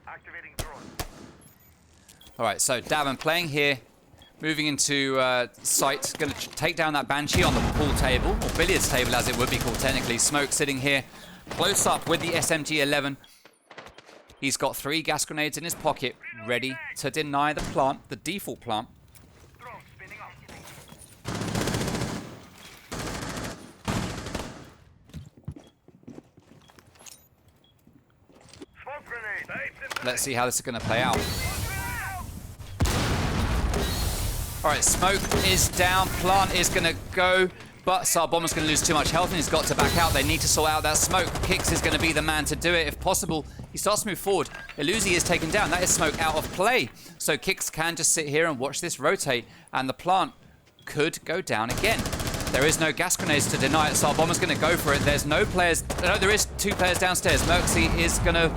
Activating drone. All right, so Davin playing here, moving into sight, going to take down that Banshee on the pool table, or billiards table as it would be called technically. Smoke sitting here, close up with the SMG-11. He's got 3 gas grenades in his pocket, ready to deny the plant, the default plant. Drone spinning up. Smoke grenade. Let's see how this is going to play out. All right, smoke is down, plant is going to go, but Bomber's going to lose too much health and he's got to back out. They need to sort out that smoke. Kix is going to be the man to do it if possible. He starts to move forward. Illuzi is taken down. That is smoke out of play. So Kix can just sit here and watch this rotate, and the plant could go down again. There is no gas grenades to deny it. Bomber's going to go for it. There's no players. No, there is 2 players downstairs. Merxy is going to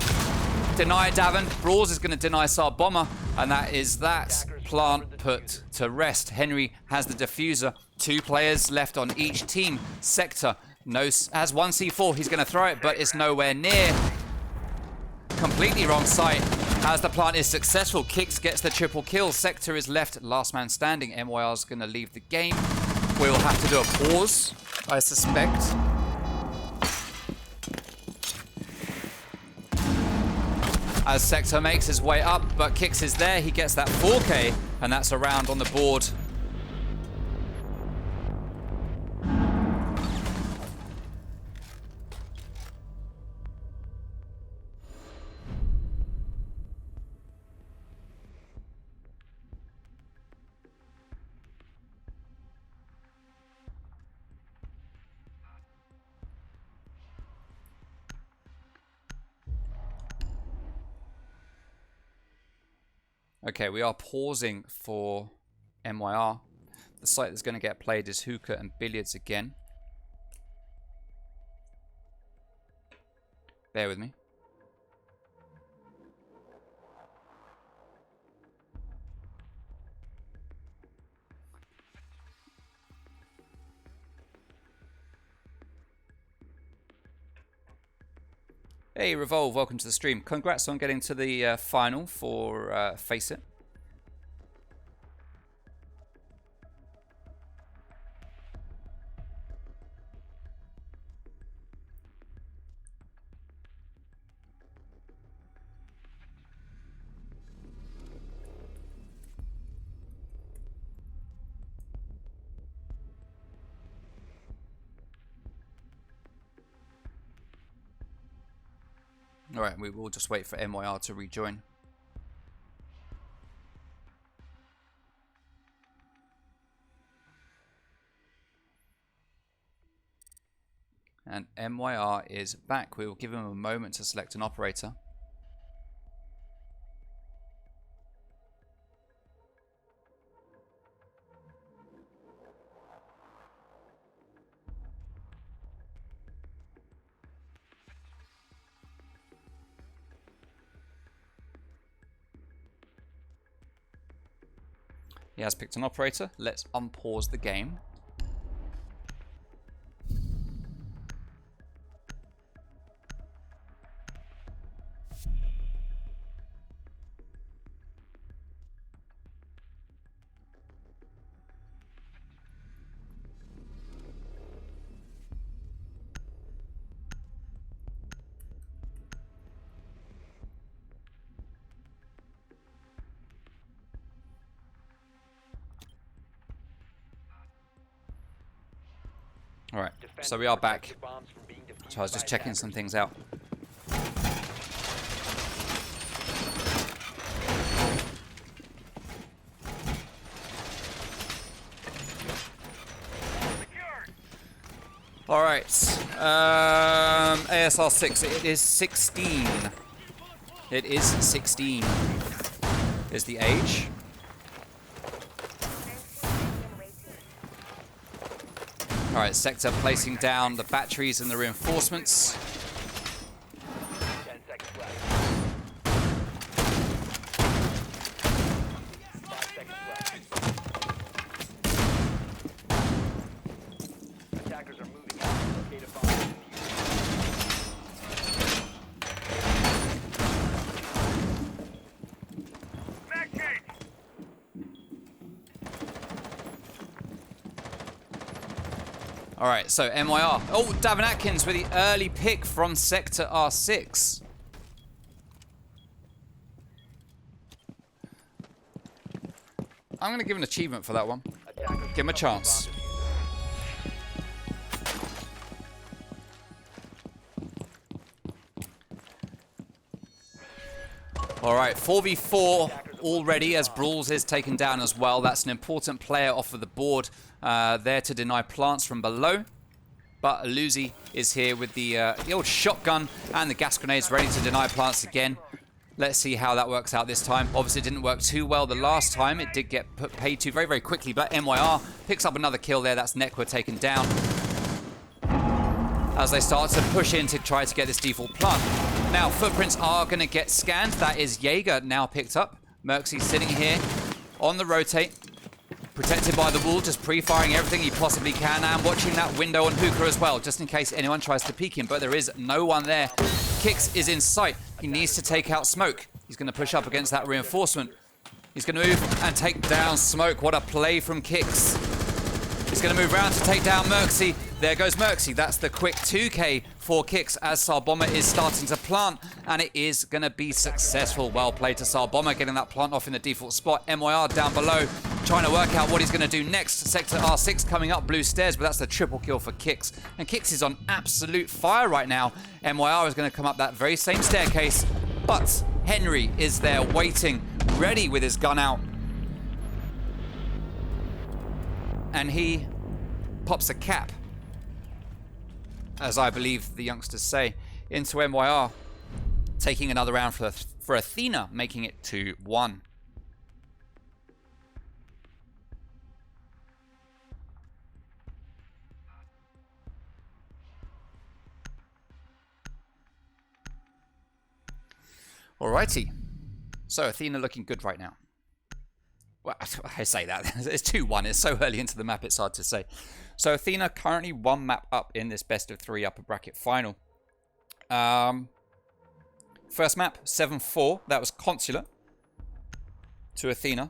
deny Davin. Brawls is going to deny Bomber, and that is that. Plant put to rest. Henry has the diffuser. 2 players left on each team. Sector has 1 C4. He's going to throw it, but it's nowhere near. Completely wrong site. As the plant is successful, Kix gets the triple kill. Sector is left last man standing. MYR is going to leave the game. We'll have to do a pause, I suspect. As Sector makes his way up, but Kix is there. He gets that 4K, and that's a round on the board. Okay, we are pausing for MYR. The site that's going to get played is Hookah and Billiards again. Bear with me. Hey Revolve, welcome to the stream. Congrats on getting to the final for Face It. Alright, we will just wait for MYR to rejoin. And MYR is back. We will give him a moment to select an operator. He has picked an operator. Let's unpause the game. Alright, so we are back. So I was just checking some things out. All right. ASR 6. It is 16. It is 16. Is the age. All right, Sector placing down the batteries and the reinforcements. 10 seconds left. 5 seconds left. Attackers are moving out to locate a bomb. Back gate. All right, so MYR. Oh, Davin Atkins with the early pick from Sector R6. I'm going to give an achievement for that one. Attackers Give him a chance. bomb All right, 4v4 already as Brawls is taken down as well. That's an important player off of the board there to deny plants from below. But Aluzi is here with the old shotgun and the gas grenades ready to deny plants again. Let's see how that works out this time. Obviously, it didn't work too well the last time. It did get paid to very, very quickly. But MYR picks up another kill there. That's Nekwa taken down as they start to push in to try to get this default plant. Now, footprints are going to get scanned. That is Jaeger now picked up. Merxy sitting here on the rotate, protected by the wall, just pre-firing everything he possibly can, and watching that window on Hookah as well, just in case anyone tries to peek him. But there is no one there. Kix is in sight. He needs to take out Smoke. He's going to push up against that reinforcement. He's going to move and take down Smoke. What a play from Kix. He's going to move around to take down Merxy. There goes Merxy. That's the quick 2k for Kix as Sarbomber is starting to plant, and it is going to be successful. Well played to Sarbomber, getting that plant off in the default spot. MYR down below, trying to work out what he's going to do next. Sector R6 coming up blue stairs, but that's the triple kill for Kix. And Kix is on absolute fire right now. MYR is going to come up that very same staircase, but Henry is there waiting, ready with his gun out. And he pops a cap, as I believe the youngsters say, into MYR, taking another round for Athena, making it 2-1. Alrighty, so Athena looking good right now. Well, I say that. It's 2-1. It's so early into the map, it's hard to say. So Athena currently one map up in this best of 3 upper bracket final. First map, 7-4. That was Consular to Athena.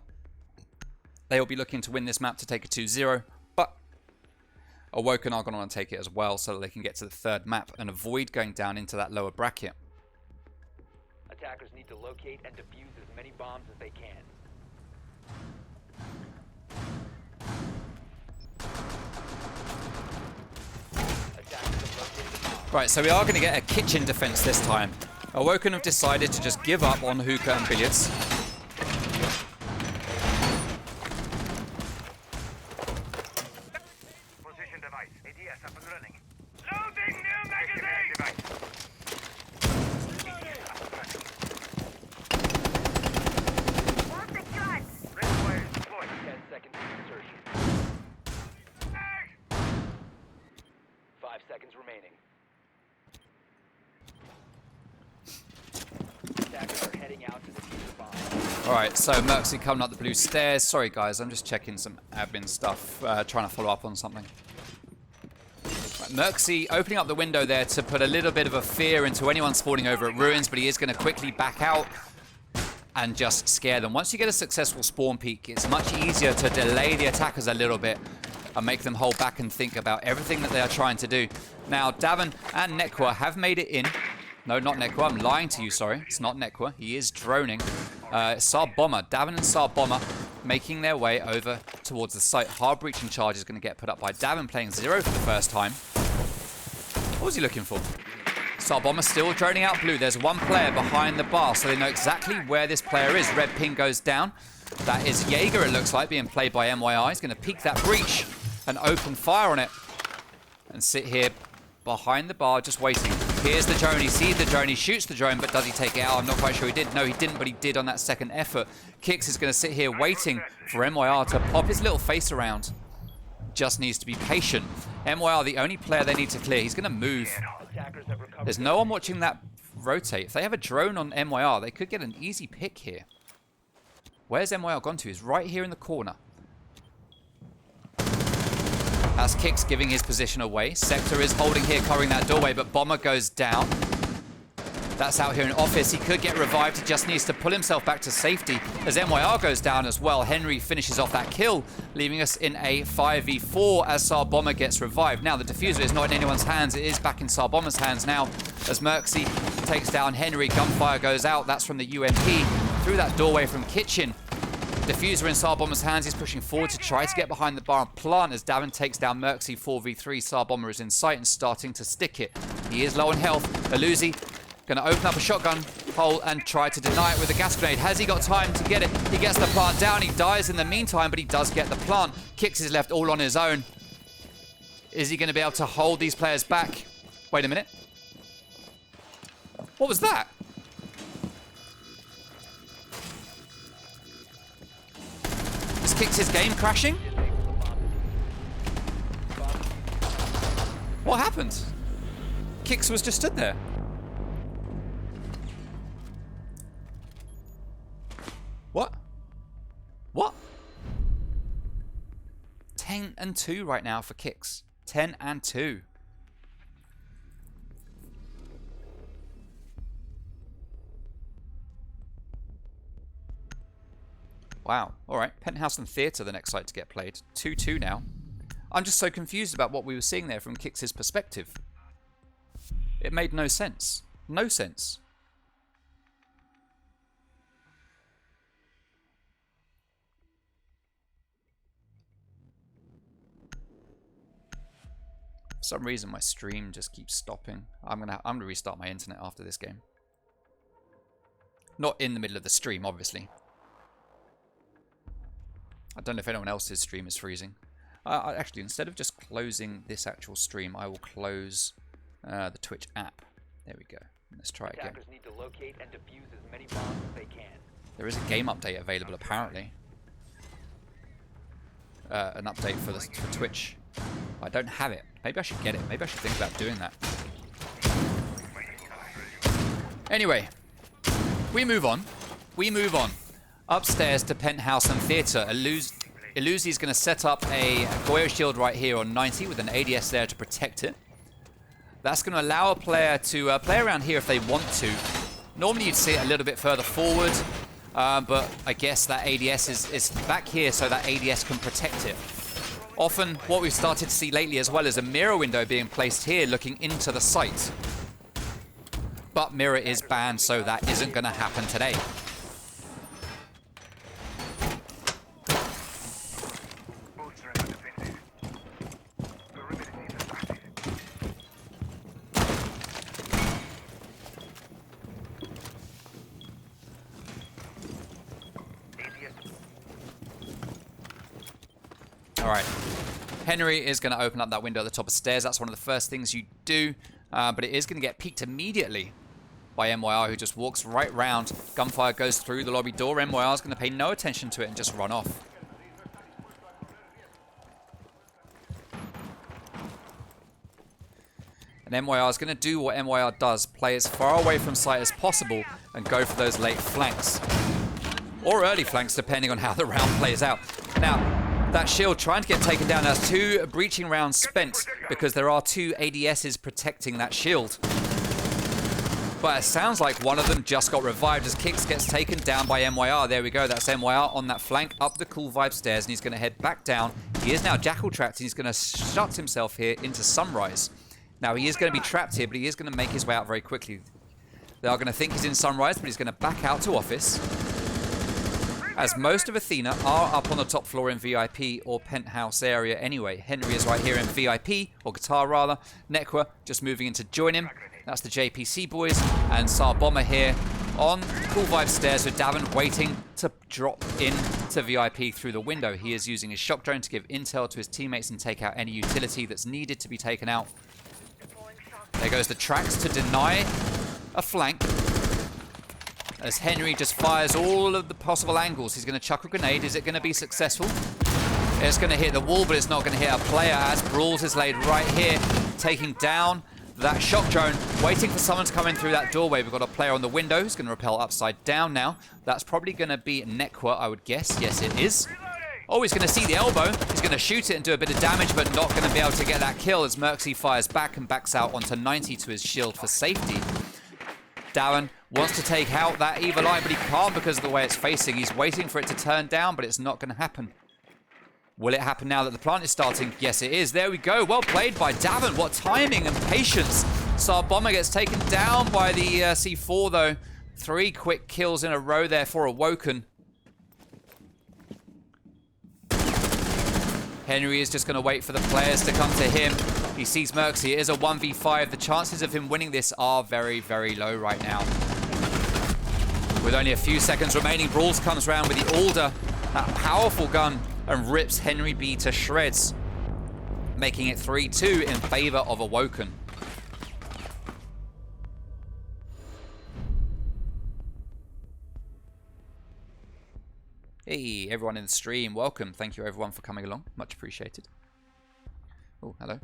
They will be looking to win this map to take a 2-0. But Awoken are going to want to take it as well so that they can get to the third map and avoid going down into that lower bracket. Attackers need to locate and defuse as many bombs as they can. Right, so we are going to get a kitchen defense this time. Awoken have decided to just give up on hookah and billiards. Position device. ADS up and running. Loading new magazine. Device. What's the gun? Red wire deployed. 10 seconds to insertion. 5 seconds remaining. Attackers are heading out to defuse the bomb. Alright, so Merxy coming up the blue stairs. Sorry guys, I'm just checking some admin stuff, trying to follow up on something. Right, Merxy opening up the window there to put a little bit of a fear into anyone spawning over at Ruins, but he is going to quickly back out and just scare them. Once you get a successful spawn peak, it's much easier to delay the attackers a little bit and make them hold back and think about everything that they are trying to do. Now, Davin and Nekwa have made it in. No, not Nekwa. I'm lying to you, sorry. It's not Nekwa. He is droning. Sarbomber. Davin and Sarbomber making their way over towards the site. Hard breaching charge is going to get put up by Davin, playing 0 for the first time. What was he looking for? Sarbomber still droning out blue. There's one player behind the bar, so they know exactly where this player is. Red ping goes down. That is Jaeger, it looks like, being played by MYR. He's going to peek that breach and open fire on it. and sit here behind the bar just waiting. Here's the drone. He sees the drone. He shoots the drone, but does he take it out? I'm not quite sure he did. No, he didn't, but he did on that second effort. Kix is going to sit here waiting for MYR to pop his little face around. Just needs to be patient. MYR, the only player they need to clear. He's going to move. Attackers have recovered. There's no one watching that rotate. If they have a drone on MYR, they could get an easy pick here. Where's MYR gone to? He's right here in the corner. That's Kix giving his position away. Sector is holding here, covering that doorway, but Bomber goes down. That's out here in office. He could get revived. He just needs to pull himself back to safety as MYR goes down as well. Henry finishes off that kill, leaving us in a 5v4 as Sar Bomber gets revived. Now, the diffuser is not in anyone's hands. It is back in Sar Bomber's hands now as Merxy takes down Henry. Gunfire goes out. That's from the UMP through that doorway from Kitchen. Diffuser in Sar Bomber's hands. He's pushing forward to try to get behind the bar and plant as Davin takes down Merxy 4v3. Sar Bomber is in sight and starting to stick it. He is low on health. Aluzi going to open up a shotgun hole and try to deny it with a gas grenade. Has he got time to get it? He gets the plant down. He dies in the meantime, but he does get the plant. Kix is left all on his own. Is he going to be able to hold these players back? Wait a minute. What was that? Is Kix's game crashing? What happened? Kix was just stood there. What? What? 10 and 2 right now for Kix. 10 and 2. Wow. All right. Penthouse and Theatre, the next site to get played. 2-2 now. I'm just so confused about what we were seeing there from Kix's perspective. It made no sense. No sense. For some reason, my stream just keeps stopping. I'm gonna restart my internet after this game. Not in the middle of the stream, obviously. I don't know if anyone else's stream is freezing. Actually, instead of just closing this actual stream, I will close the Twitch app. There we go. Let's try it again. Attackers need to locate and defuse as many bombs as they can. There is a game update available, apparently. An update for Twitch. I don't have it. Maybe I should get it. Maybe I should think about doing that. Anyway, we move on. We move on. Upstairs to Penthouse and Theatre. Illuzi is going to set up a Goyo shield right here on 90 with an ADS there to protect it. That's going to allow a player to play around here if they want to. Normally you'd see it a little bit further forward, but I guess that ADS is back here so that ADS can protect it. Often what we've started to see lately as well is a mirror window being placed here looking into the site. But mirror is banned, so that isn't going to happen today. Alright, Henry is going to open up that window at the top of the stairs. That's one of the first things you do, but it is going to get peeked immediately by MYR, who just walks right round. Gunfire goes through the lobby door. MYR is going to pay no attention to it and just run off. And MYR is going to do what MYR does, play as far away from sight as possible and go for those late flanks. Or early flanks, depending on how the round plays out. Now, that shield trying to get taken down. That's 2 breaching rounds spent because there are 2 ADSs protecting that shield. But it sounds like one of them just got revived as Kix gets taken down by MYR. There we go. That's MYR on that flank up the Cool Vibe stairs, and he's going to head back down. He is now jackal trapped, and he's going to shut himself here into Sunrise. Now, he is going to be trapped here, but he is going to make his way out very quickly. They are going to think he's in Sunrise, but he's going to back out to office. As most of Athena are up on the top floor in VIP or penthouse area anyway. Henry is right here in VIP, or guitar rather. Nekwa just moving in to join him. That's the JPC boys. And Sar Bomber here on Cool Vibe stairs with Davin waiting to drop in enter VIP through the window. He is using his shock drone to give intel to his teammates and take out any utility that's needed to be taken out. There goes the tracks to deny a flank. As Henry just fires all of the possible angles. He's going to chuck a grenade. Is it going to be successful? It's going to hit the wall, but it's not going to hit a player as Brawls is laid right here, taking down that shock drone, waiting for someone to come in through that doorway. We've got a player on the window who's going to rappel upside down now. That's probably going to be Nekwa, I would guess. Yes, it is. Oh, he's going to see the elbow. He's going to shoot it and do a bit of damage, but not going to be able to get that kill as Merxy fires back and backs out onto 90 to his shield for safety. Darren wants to take out that evil eye, but he can't because of the way it's facing. He's waiting for it to turn down, but it's not going to happen. Will it happen now that the plant is starting? Yes, it is. There we go. Well played by Davin. What timing and patience. Sar Bomber gets taken down by the C4, though. 3 quick kills in a row there for Awoken. Henry is just going to wait for the players to come to him. He sees Merxy. It is a 1v5. The chances of him winning this are very, very low right now. With only a few seconds remaining, Brawls comes around with the Alder. That powerful gun. And rips Henry B to shreds, making it 3-2 in favor of Awoken. Hey, everyone in the stream, welcome. Thank you, everyone, for coming along. Much appreciated. Oh, hello.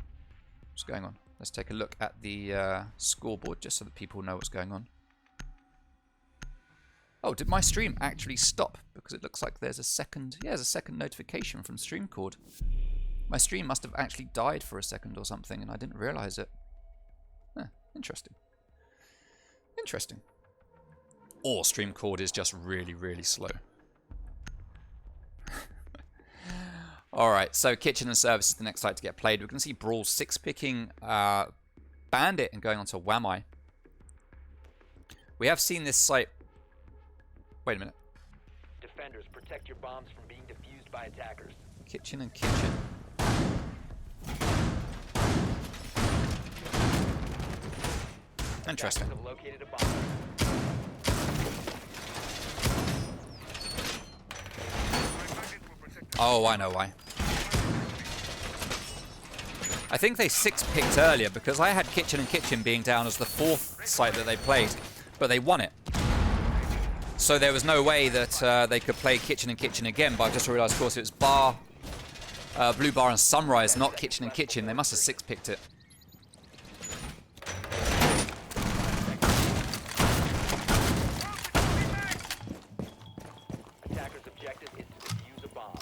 What's going on? Let's take a look at the scoreboard, just so that people know what's going on. Oh, did my stream actually stop? Because it looks like there's a second... Yeah, there's a second notification from StreamCord. My stream must have actually died for a second or something, and I didn't realize it. Interesting. Interesting. Or StreamCord is just really, really slow. Alright, so Kitchen and Service is the next site to get played. We're going to see Brawl 6-picking Bandit and going on to Wamai. We have seen this site... Wait a minute. Defenders, protect your bombs from being defused by attackers. Kitchen and Kitchen. Interesting. Attackers have located a bomb. Oh, I know why. I think they 6-picked earlier because I had Kitchen and Kitchen being down as the 4th site that they played, but they won it. So there was no way that they could play Kitchen and Kitchen again, but I just realized, of course, it was Blue Bar and Sunrise, not Kitchen and Kitchen. They must have 6-picked it. Attacker's objective is to defuse a bomb.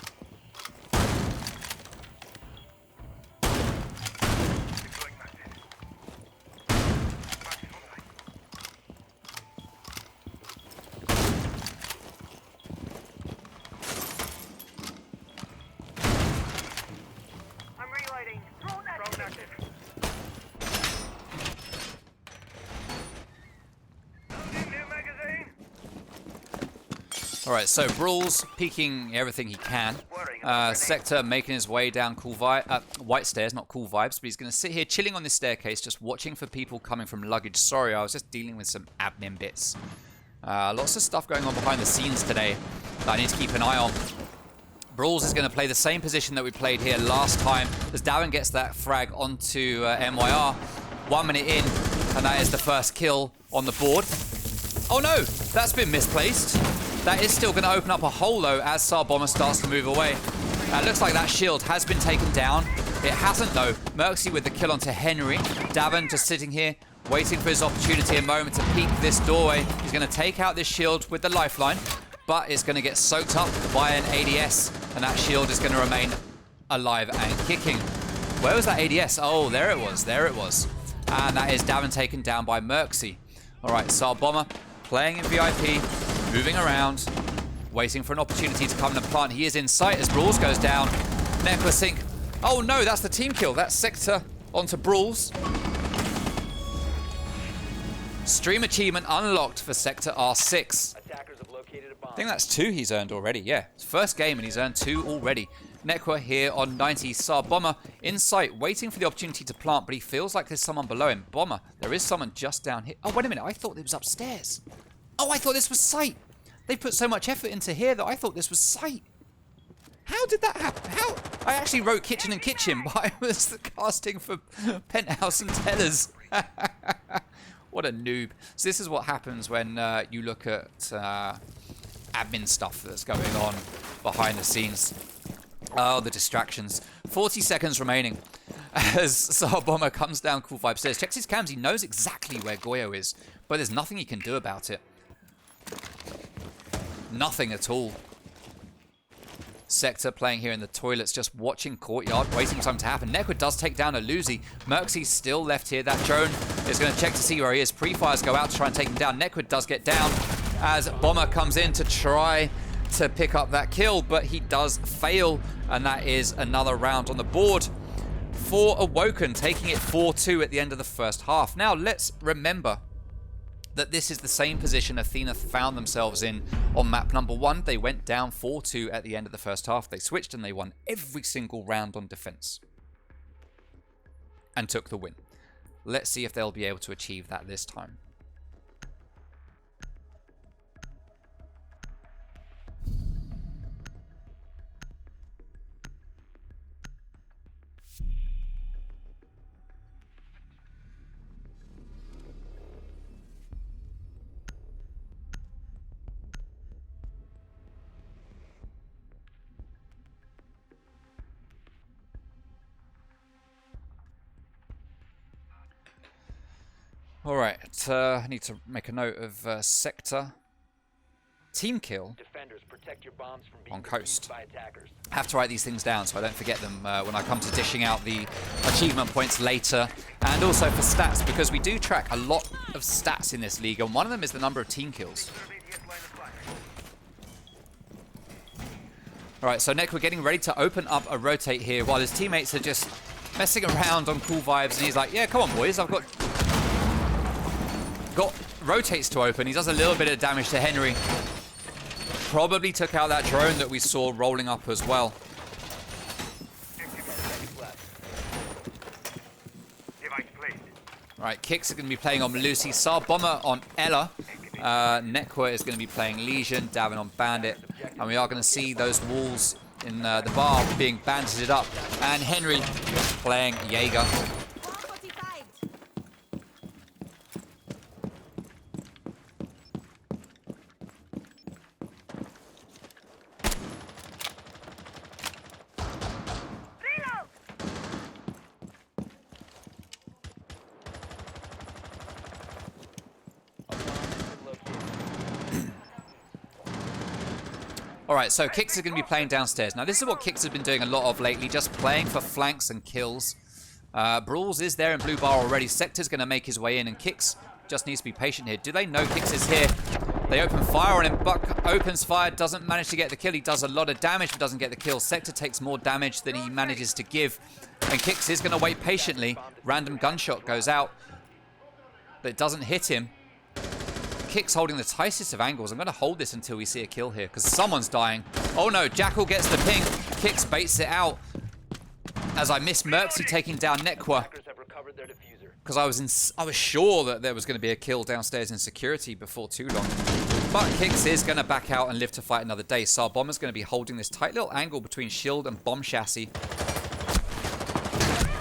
I'm reloading. Drone active. Loading new magazine. Alright, so Brawls peeking everything he can. Sector making his way down White Stairs, not Cool Vibes, but he's going to sit here chilling on this staircase, just watching for people coming from luggage. Sorry, I was just dealing with some admin bits. Lots of stuff going on behind the scenes today that I need to keep an eye on. Brawls is going to play the same position that we played here last time as Darren gets that frag onto MYR. 1 minute in, and that is the first kill on the board. Oh no, that's been misplaced. That is still going to open up a hole though as Sar Bomber starts to move away. It looks like that shield has been taken down. It hasn't though. Merxy with the kill onto Henry. Davin just sitting here, waiting for his opportunity, a moment to peek this doorway. He's going to take out this shield with the lifeline, but it's going to get soaked up by an ADS, and that shield is going to remain alive and kicking. Where was that ADS? Oh, there it was. There it was. And that is Davin taken down by Merxy. All right, Sar Bomber playing in VIP, moving around, waiting for an opportunity to come in and plant. He is in sight as Brawls goes down. Nekla Sink. Oh no, that's the team kill. That's Sector onto Brawls. Stream achievement unlocked for Sector R6. Attackers have located a bomb. I think that's 2 he's earned already, yeah. It's first game and he's earned 2 already. Nekwa here on 90. Sar Bomber in sight, waiting for the opportunity to plant, but he feels like there's someone below him. Bomber, there is someone just down here. Oh, wait a minute, I thought it was upstairs. Oh, I thought this was sight. They put so much effort into here that I thought this was sight. How did that happen? How? I actually wrote kitchen and kitchen, but I was casting for penthouse and tellers. What a noob. So this is what happens when you look at admin stuff that's going on behind the scenes. Oh, the distractions. 40 seconds remaining as Tsar Bomber comes down Cool Vibe stairs. Checks his cams. He knows exactly where Goyo is, but there's nothing he can do about it. Nothing at all. Sector playing here in the toilets, just watching Courtyard, waiting for something to happen. Nekwa does take down a Luzi. Merxy's still left here. That drone is going to check to see where he is. Pre-fires go out to try and take him down. Nekwa does get down as Bomber comes in to try to pick up that kill, but he does fail, and that is another round on the board for Awoken, taking it 4-2 at the end of the first half. Now, let's remember that this is the same position Athena found themselves in on map number 1. They went down 4-2 at the end of the first half. They switched and they won every single round on defense and took the win. Let's see if they'll be able to achieve that this time. Alright, I need to make a note of sector. Team kill Defenders, protect your bombs from being on coast. defused by attackers. I have to write these things down so I don't forget them when I come to dishing out the achievement points later. And also for stats, because we do track a lot of stats in this league, and one of them is the number of team kills. Alright, so Nekwa getting ready to open up a rotate here while his teammates are just messing around on cool vibes, and he's like, yeah, come on boys, I've got rotates to open. He does a little bit of damage to Henry. Probably took out that drone that we saw rolling up as well. Right, Kicks are going to be playing on Lucy. Tsar Bomber on Ella. Nekwa is going to be playing Legion. Davin on Bandit. And we are going to see those walls in the bar being bandaged up. And Henry playing Jaeger. Alright, so Kicks is going to be playing downstairs. Now, this is what Kicks has been doing a lot of lately, just playing for flanks and kills. Brawls is there in blue bar already. Sector's going to make his way in, and Kicks just needs to be patient here. Do they know Kicks is here? They open fire on him. Buck opens fire, doesn't manage to get the kill. He does a lot of damage, but doesn't get the kill. Sector takes more damage than he manages to give. And Kicks is going to wait patiently. Random gunshot goes out, but it doesn't hit him. Kicks holding the tightest of angles. I'm going to hold this until we see a kill here, because someone's dying. Oh no, Jackal gets the ping. Kicks baits it out as I miss Merxy taking down Nekwa, because I was sure that there was going to be a kill downstairs in security before too long. But Kicks is going to back out and live to fight another day. Tsar Bomber's going to be holding this tight little angle between shield and bomb chassis.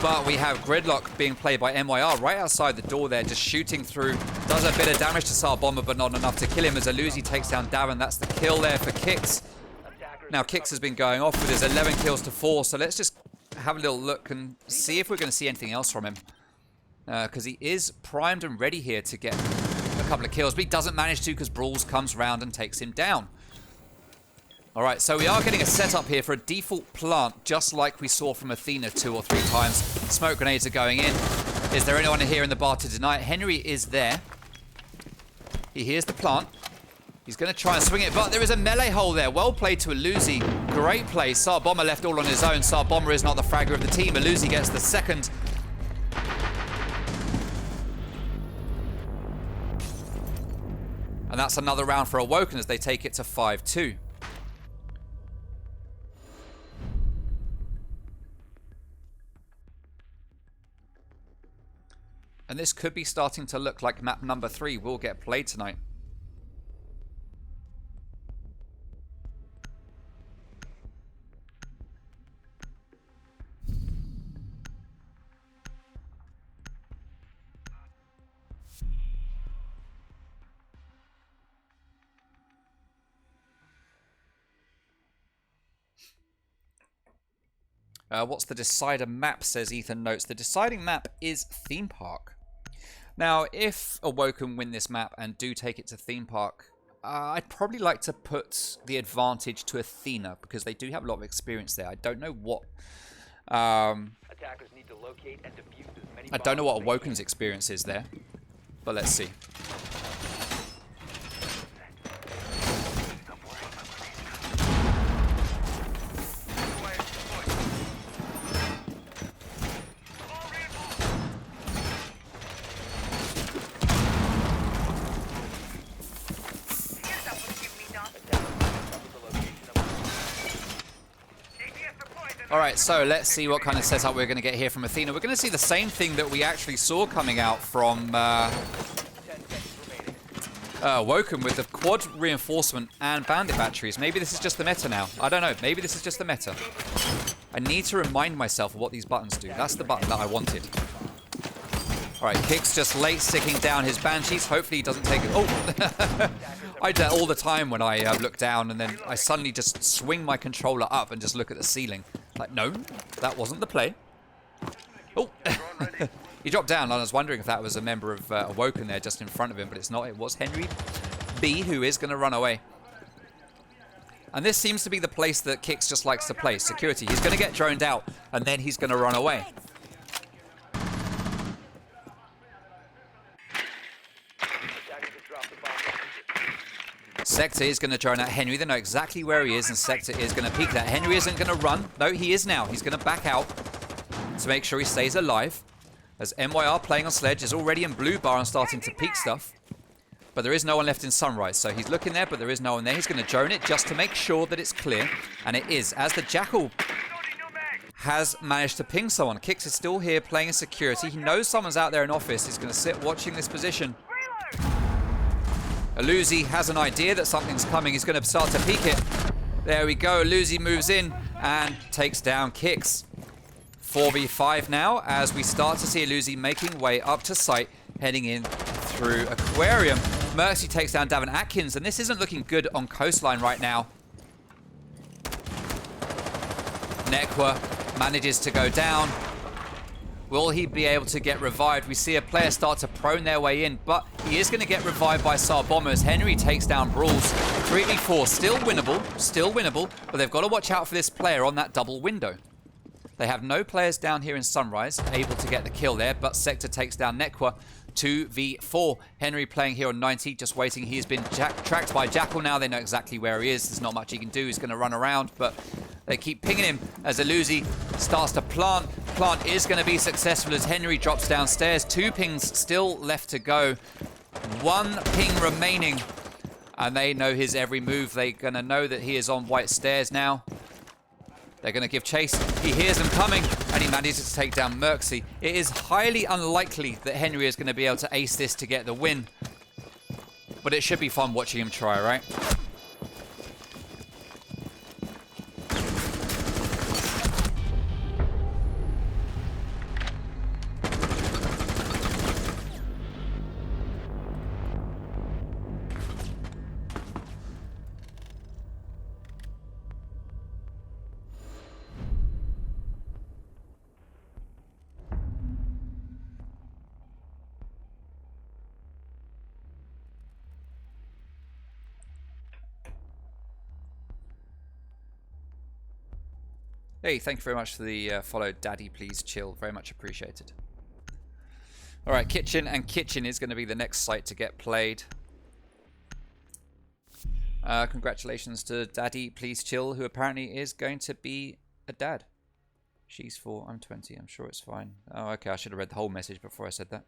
But we have Gridlock being played by MYR right outside the door there, just shooting through. Does a bit of damage to Tsar Bomber, but not enough to kill him as Aluzi takes down Davin. That's the kill there for Kicks. Now, Kicks has been going off with his 11 kills to 4, so let's just have a little look and see if we're going to see anything else from him. Because he is primed and ready here to get a couple of kills, but he doesn't manage to because Brawls comes round and takes him down. Alright, so we are getting a setup here for a default plant, just like we saw from Athena 2 or 3 times. Smoke grenades are going in. Is there anyone here in the bar to deny it? Henry is there. He hears the plant. He's going to try and swing it, but there is a melee hole there. Well played to Aluzi. Great play. Tsar Bomber left all on his own. Tsar Bomber is not the fragger of the team. Aluzi gets the second. And that's another round for Awoken as they take it to 5-2. And this could be starting to look like map number 3 will get played tonight. What's the decider map, says Ethan Notes. The deciding map is Theme Park. Now, if Awoken win this map and do take it to Theme Park, I'd probably like to put the advantage to Athena, because they do have a lot of experience there. I don't know what... Attackers need to locate and defuse as many I don't know what bombs as they Awoken's experience is there, but let's see. Alright, so let's see what kind of setup we're going to get here from Athena. We're going to see the same thing that we actually saw coming out from Awoken with the quad reinforcement and bandit batteries. Maybe this is just the meta now. I don't know. Maybe this is just the meta. I need to remind myself of what these buttons do. That's the button that I wanted. Alright, Kicks just late sticking down his banshees. Hopefully he doesn't take it. Oh! I do that all the time when I look down and then I suddenly just swing my controller up and just look at the ceiling. Like, no, that wasn't the play. Oh! He dropped down. I was wondering if that was a member of Awoken there just in front of him, but it's not. It was Henry B, who is going to run away. And this seems to be the place that Kicks just likes to play. Security. He's going to get droned out, and then he's going to run away. Sector is going to drone out Henry. They know exactly where he is, and Sector is going to peek that. Henry isn't going to run. No, he is now. He's going to back out to make sure he stays alive. As MYR playing on Sledge is already in blue bar and starting to peek stuff. But there is no one left in Sunrise. So he's looking there, but there is no one there. He's going to drone it just to make sure that it's clear. And it is. As the Jackal has managed to ping someone. Kicks is still here playing in security. He knows someone's out there in office. He's going to sit watching this position. Aluzi has an idea that something's coming. He's going to start to peek it. There we go. Aluzi moves in and takes down Kicks. 4v5 now as we start to see Aluzi making way up to site, heading in through Aquarium. Mercy takes down Davin Atkins, and this isn't looking good on Coastline right now. Nekwa manages to go down. Will he be able to get revived? We see a player start to prone their way in, but he is going to get revived by Sar Bombers. Henry takes down Brawls. 3v4, still winnable, but they've got to watch out for this player on that double window. They have no players down here in Sunrise able to get the kill there, but Sector takes down Nekwa. 2v4. Henry playing here on 90, just waiting. He's been tracked by Jackal now. They know exactly where he is. There's not much he can do. He's going to run around, but they keep pinging him as Aluzi starts to plant. Plant is going to be successful as Henry drops downstairs. 2 pings still left to go. 1 ping remaining, and they know his every move. They're going to know that he is on white stairs now. They're going to give chase. He hears them coming, and he manages to take down Merxy. It is highly unlikely that Henry is going to be able to ace this to get the win. But it should be fun watching him try, right? Hey, thank you very much for the follow, Daddy Please Chill. Very much appreciated. Alright, Kitchen, and Kitchen is going to be the next site to get played. Congratulations to Daddy Please Chill, who apparently is going to be a dad. She's 4, I'm 20, I'm sure it's fine. Oh, okay, I should have read the whole message before I said that.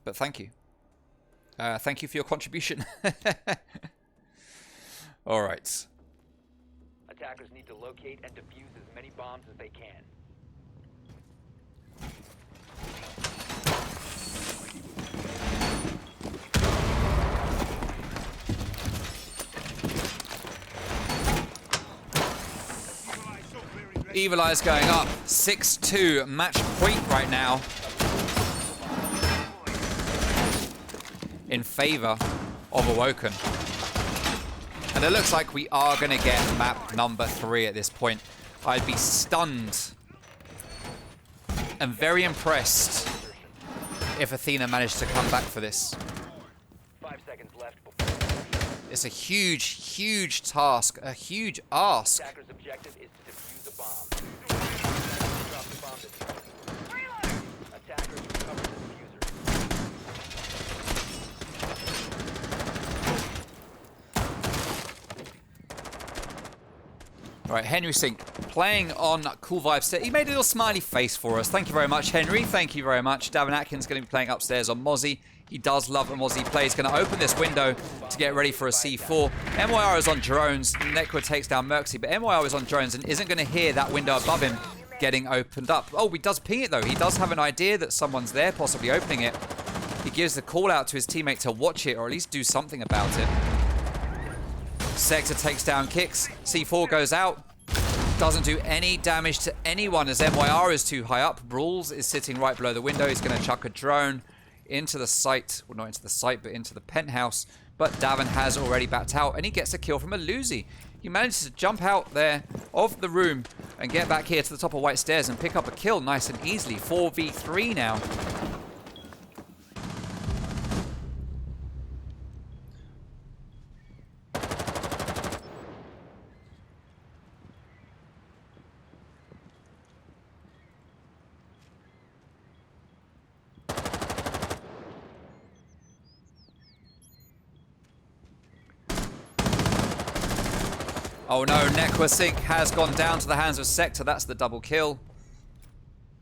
But thank you. Thank you for your contribution. All right. Attackers need to locate and defuse as many bombs as they can. Evil Eye's going up. 6-2 match point right now in favor of Awoken. And it looks like we are going to get map number 3 at this point. I'd be stunned and very impressed if Athena managed to come back for this. 5 seconds left. It's a huge, huge task, a huge ask. Attacker's objective is to defuse a bomb. Drop the bomb diffuser. Attackers recover the diffuser. All right, Henry Sink playing on Cool Vibes. He made a little smiley face for us. Thank you very much, Henry. Thank you very much. Davin Atkins going to be playing upstairs on Mozzie. He does love a Mozzie play. He's going to open this window to get ready for a C4. MYR is on drones. Nekwa takes down Merxy, but MYR is on drones and isn't going to hear that window above him getting opened up. Oh, he does ping it, though. He does have an idea that someone's there, possibly opening it. He gives the call out to his teammate to watch it or at least do something about it. Sector takes down Kicks. C4 goes out. Doesn't do any damage to anyone as MYR is too high up. Brawls is sitting right below the window. He's going to chuck a drone into the site. Well, not into the site, but into the penthouse. But Davin has already backed out, and he gets a kill from a Luzi. He manages to jump out there of the room and get back here to the top of White Stairs and pick up a kill nice and easily. 4v3 now. Oh no, Nekwa Sink has gone down to the hands of Sector. That's the double kill.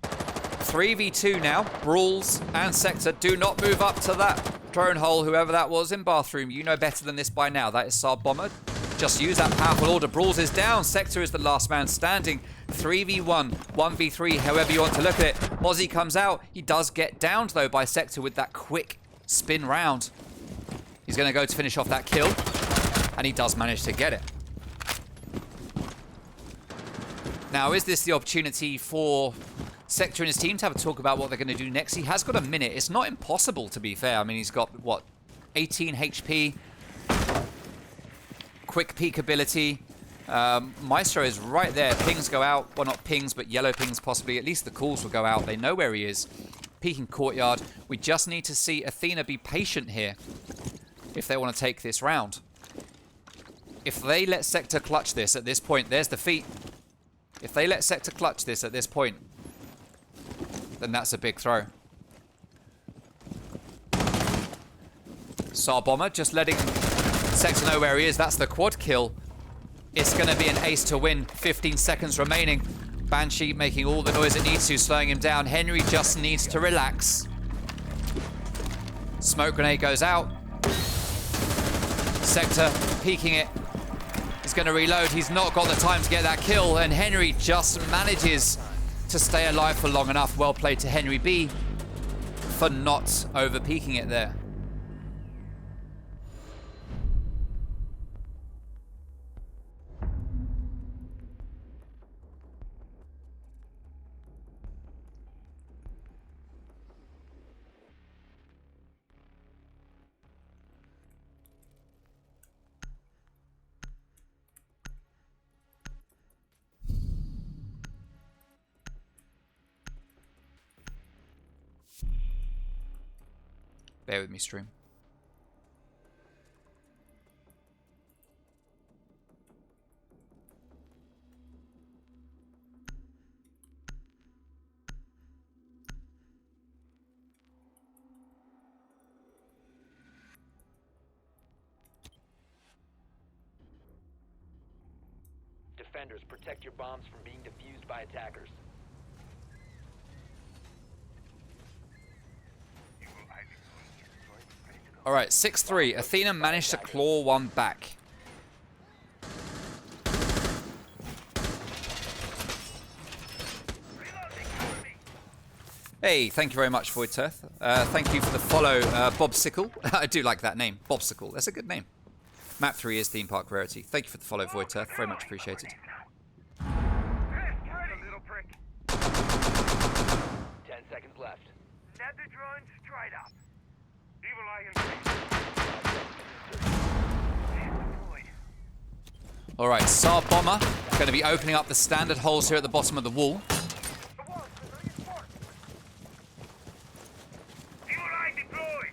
3v2 now. Brawls and Sector do not move up to that drone hole, whoever that was in bathroom. You know better than this by now. That is Saab Bomber. Just use that powerful order. Brawls is down. Sector is the last man standing. 3v1, 1v3, however you want to look at it. Mozzie comes out. He does get downed, though, by Sector with that quick spin round. He's going to go to finish off that kill. And he does manage to get it. Now, is this the opportunity for Sector and his team to have a talk about what they're going to do next? He has got a minute. It's not impossible, to be fair. I mean, he's got, what, 18 HP. Quick peek ability. Maestro is right there. Pings go out. Well, not pings, but yellow pings possibly. At least the calls will go out. They know where he is. Peeking courtyard. We just need to see Athena be patient here if they want to take this round. If they let Sector clutch this at this point, there's the feat. If they let Sector clutch this at this point, then that's a big throw. Saab Bomber just letting Sector know where he is. That's the quad kill. It's going to be an ace to win. 15 seconds remaining. Banshee making all the noise it needs to, slowing him down. Henry just needs to relax. Smoke grenade goes out. Sector peeking it. He's going to reload. He's not got the time to get that kill, and Henry just manages to stay alive for long enough. Well played to Henry B for not over-peaking it there. Bear with me, stream. Defenders, protect your bombs from being defused by attackers. All right, 6-3. Athena managed to claw one back. Hey, thank you very much, Voidturf. Thank you for the follow, Bobsicle. I do like that name, Bobsicle. That's a good name. Map 3 is Theme Park Rarity. Thank you for the follow, Voidturf. Very much appreciated. 10 seconds left. Let the drones straight up. Evil Eye in place. Deployed. All right, Saab Bomber going to be opening up the standard holes here at the bottom of the wall. UiU deployed.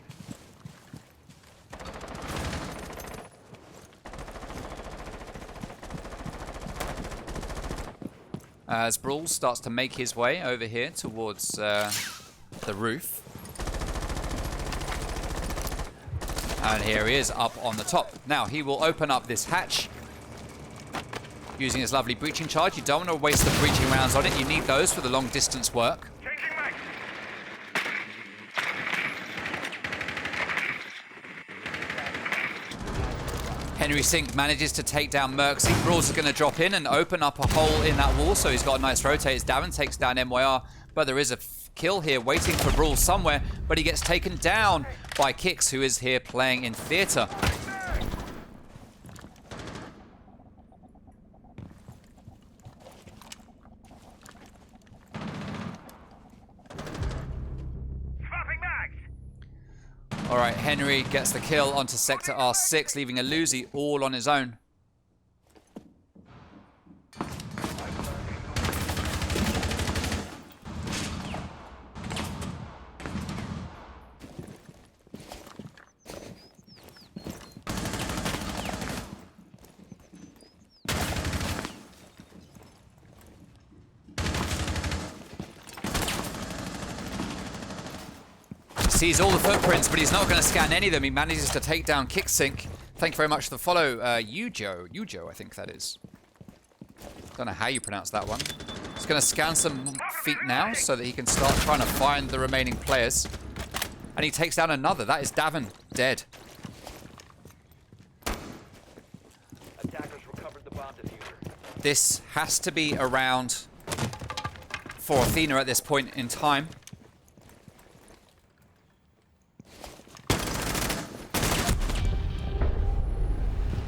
As Brawl starts to make his way over here towards the roof. And here he is up on the top. Now he will open up this hatch using his lovely breaching charge. You don't want to waste the breaching rounds on it. You need those for the long distance work. Changing mag. Henry Sink manages to take down Merksy. Brawls is going to drop in and open up a hole in that wall, so he's got a nice rotate. As Davin takes down MYR, but there is a kill here waiting for Brawl somewhere, but he gets taken down by Kix, who is here playing in theater. Swapping mags. All right, Henry gets the kill onto Sector R6, leaving a Luzi all on his own. Sees all the footprints, but he's not going to scan any of them. He manages to take down Kicksink. Thank you very much for the follow, Ujo, I think that is. Don't know how you pronounce that one. He's going to scan some feet now so that he can start trying to find the remaining players. And he takes down another. That is Davin, dead. Attackers recovered the bomb diffuser. This has to be around for Athena at this point in time.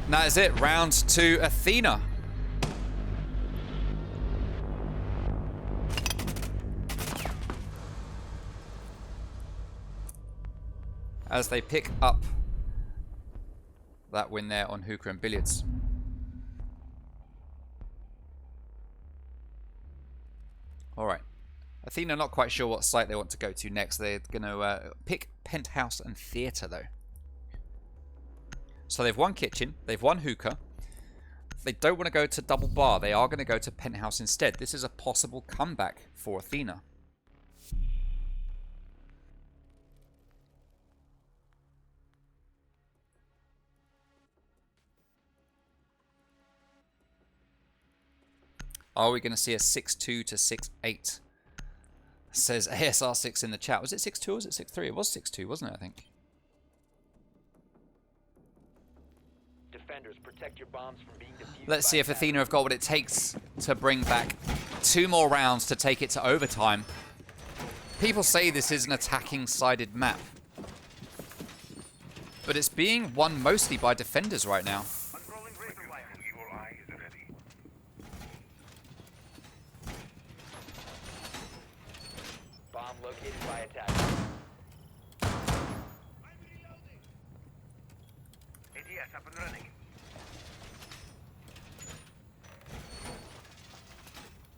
And that is it, round to Athena. As they pick up that win there on Hookah and Billiards. All right. Athena not quite sure what site they want to go to next. They're going to pick Penthouse and Theatre, though. So they've won Kitchen, they've won Hookah. They don't want to go to Double Bar. They are going to go to Penthouse instead. This is a possible comeback for Athena. Are we going to see a 6-2 to 6-8? Says ASR6 in the chat. Was it 6-2 or was it 6-3? It was 6-2, wasn't it, I think? Defenders, protect your bombs from being defused. Let's by see if attackers. Athena have got what it takes to bring back 2 more rounds to take it to overtime. People say this is an attacking-sided map. But it's being won mostly by defenders right now. Unrolling razor wire. UiU is ready. Bomb located by attackers. ADS up and running.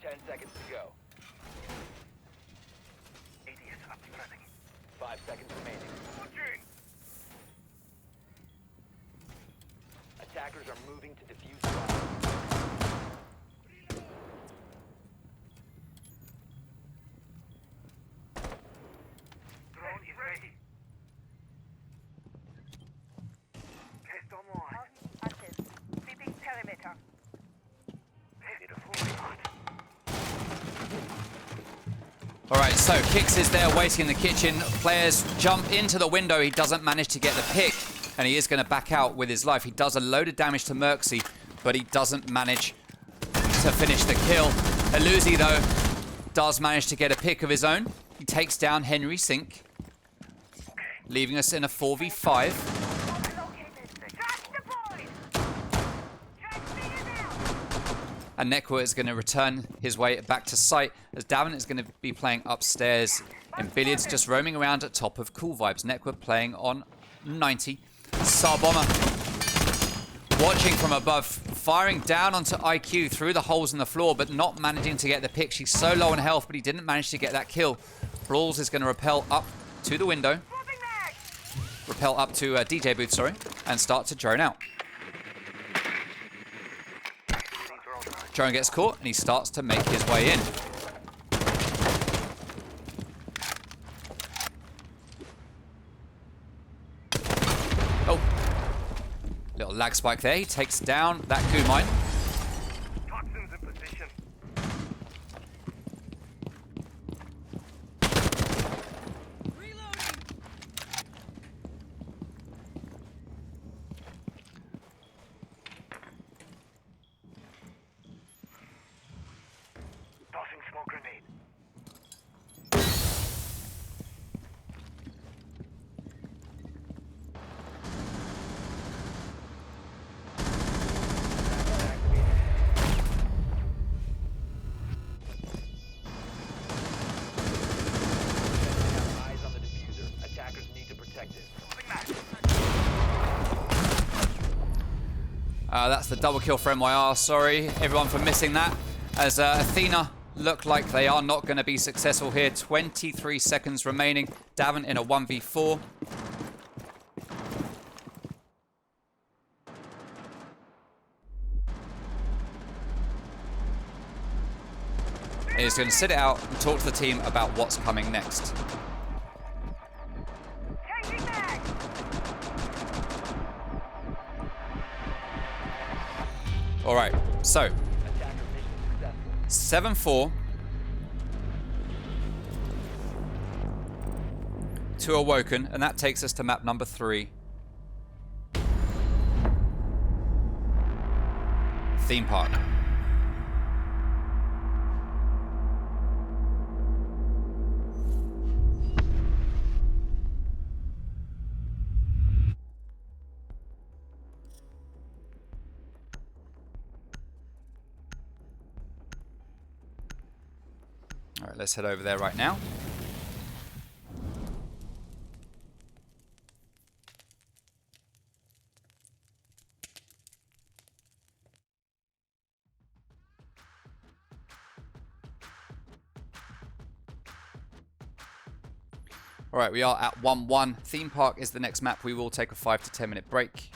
10 seconds to go. ADS up and running. 5 seconds remaining. Launching. Attackers are moving to defuse the bomb. Drone is ready. Test online. Active. Sweeping perimeter. Ready to fully hot. Alright, so Kix is there waiting in the kitchen. Players jump into the window. He doesn't manage to get the pick. And he is going to back out with his life. He does a load of damage to Merksy, but he doesn't manage to finish the kill. Eluzi, though, does manage to get a pick of his own. He takes down Henry Sink, leaving us in a 4v5. Located. Track deployed. Transmitting now. And Nekwa is going to return his way back to site, as Davin is going to be playing upstairs in Billiards, just roaming around at top of Cool Vibes. Nekwa playing on 90. Sarbomber watching from above, firing down onto IQ through the holes in the floor, but not managing to get the pick. She's so low on health, but he didn't manage to get that kill. Brawls is going to rappel up to the window. Rappel up to DJ booth, sorry, and start to drone out. Drone gets caught, and he starts to make his way in. Oh. Little lag spike there. He takes down that goo mine. Toxins in position. Tossing smoke grenade. Eyes on the diffuser. Attackers need to protect it. That's the double kill for MYR. Sorry, everyone, for missing that. As Athena look like they are not going to be successful here. 23 seconds remaining. Davin in a 1v4. He's going to sit it out and talk to the team about what's coming next. Changing mag. All right, so Attacker mission successful. 7-4 to Awoken, and that takes us to map number 3. Theme park. All right, let's head over there right now. All right, we are at 1-1. Theme park is the next map. We will take a 5 to 10 minute break.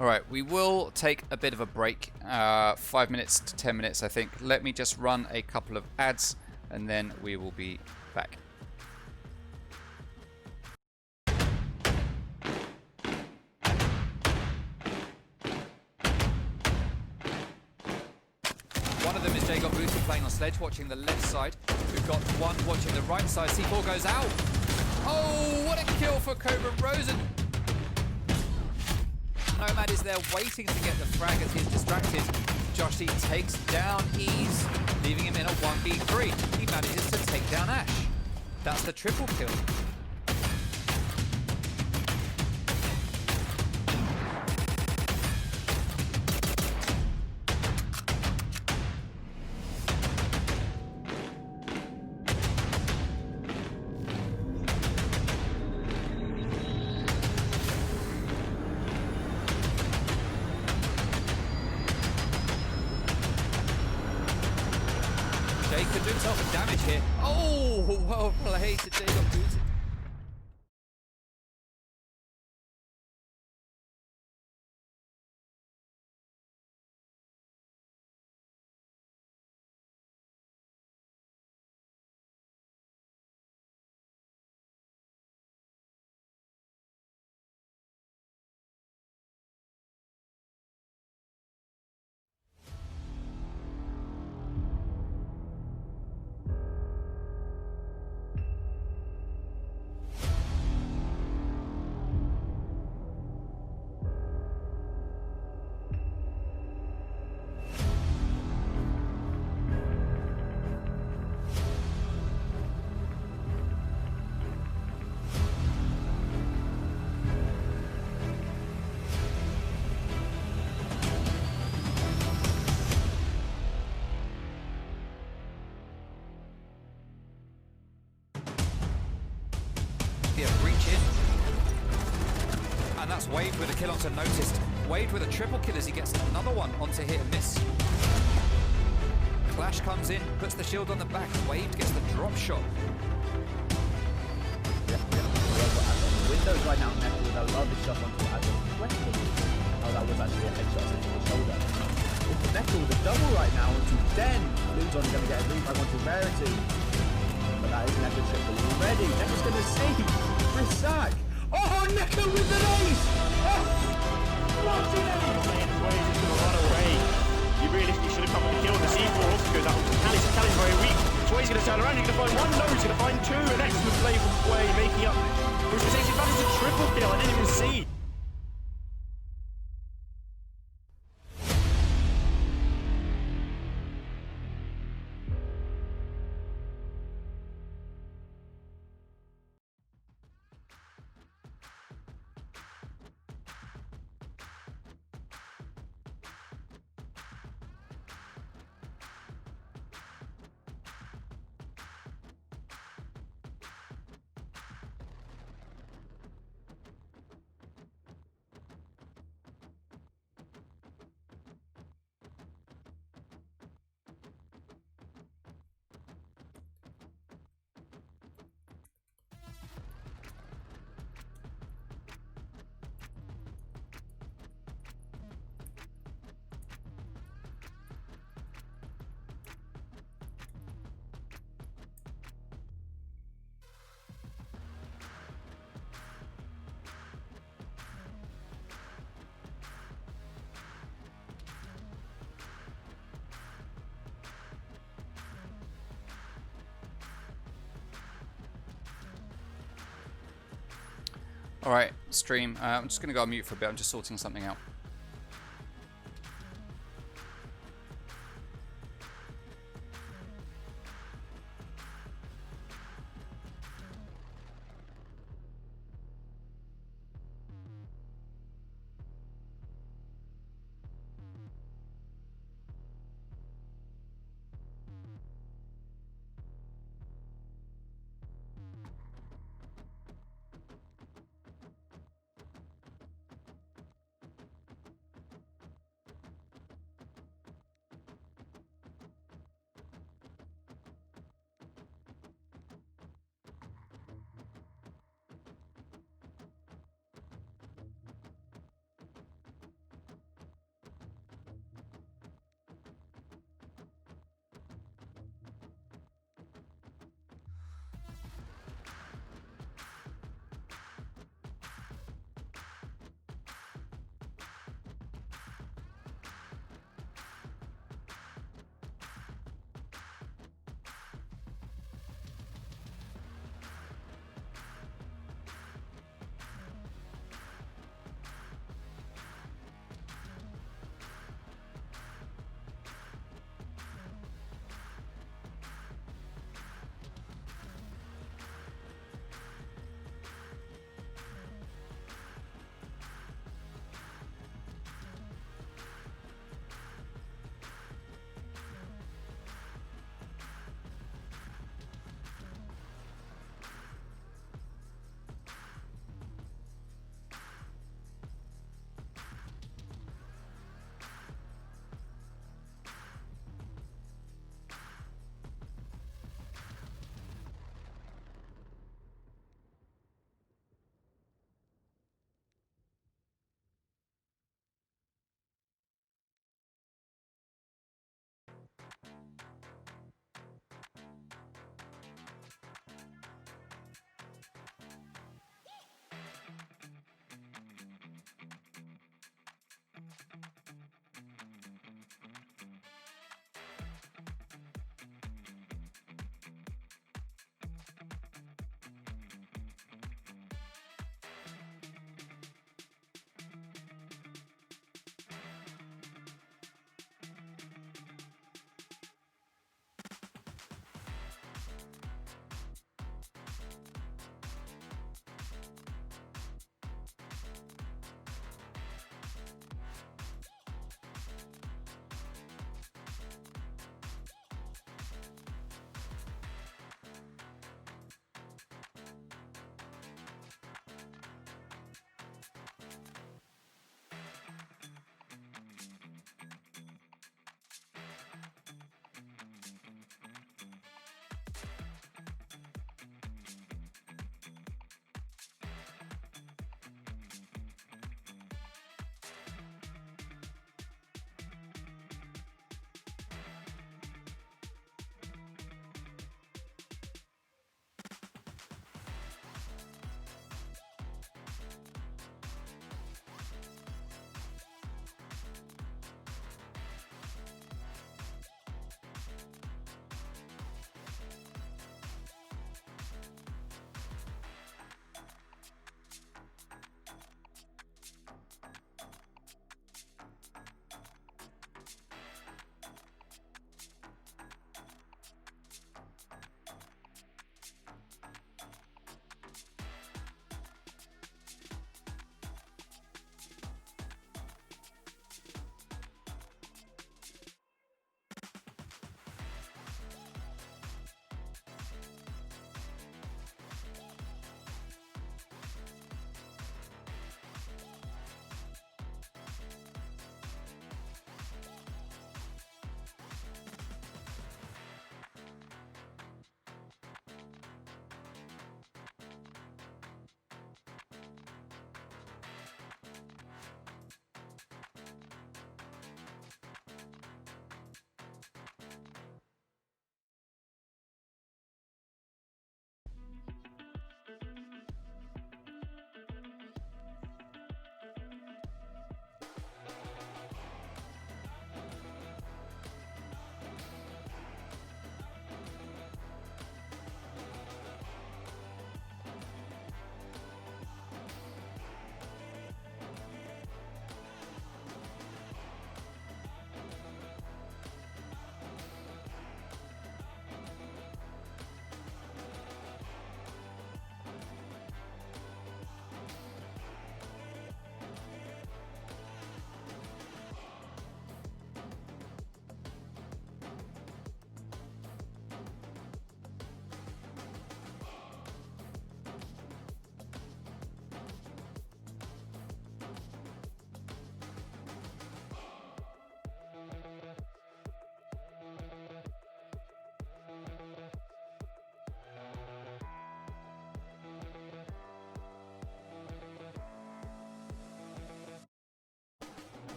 All right, we will take a bit of a break, 5 minutes to 10 minutes, I think. Let me just run a couple of ads, and then we will be back. One of them is Jacob Booty playing on Sledge, watching the left side. We've got one watching the right side. C4 goes out. Oh, what a kill for Cobra Rosen. Nomad is there waiting to get the frag as he's distracted. Josh E takes down Ease, leaving him in a 1v3. He manages to take down Ash. That's the triple kill. Jay could do himself some damage here. Oh, well played to Jacob Booty. kill onto Noticed. Wade with a triple kill as he gets another one onto Hit and Miss. Clash comes in, puts the shield on the back. Wade gets the drop shot. Windows right now, Necker with a lovely shot onto Adam. Oh, that was actually a headshot into the shoulder. It's Necker with a double right now onto Den. Blue's only going to get a revive onto Rarity. But that is Necker triple already. Necker's going to save for a sack. Oh, Necker with an ace! Oh, what an ace! Ways is going to run away. He realistically should have come with the kill. The C4 also goes out. Callie's very weak. Sway's going to turn around. He's going to find one. No, he's going to find two. An excellent play from Sway, making up. Which was actually that is a triple kill. I didn't even see. Alright, stream. I'm just going to go on mute for a bit. I'm just sorting something out.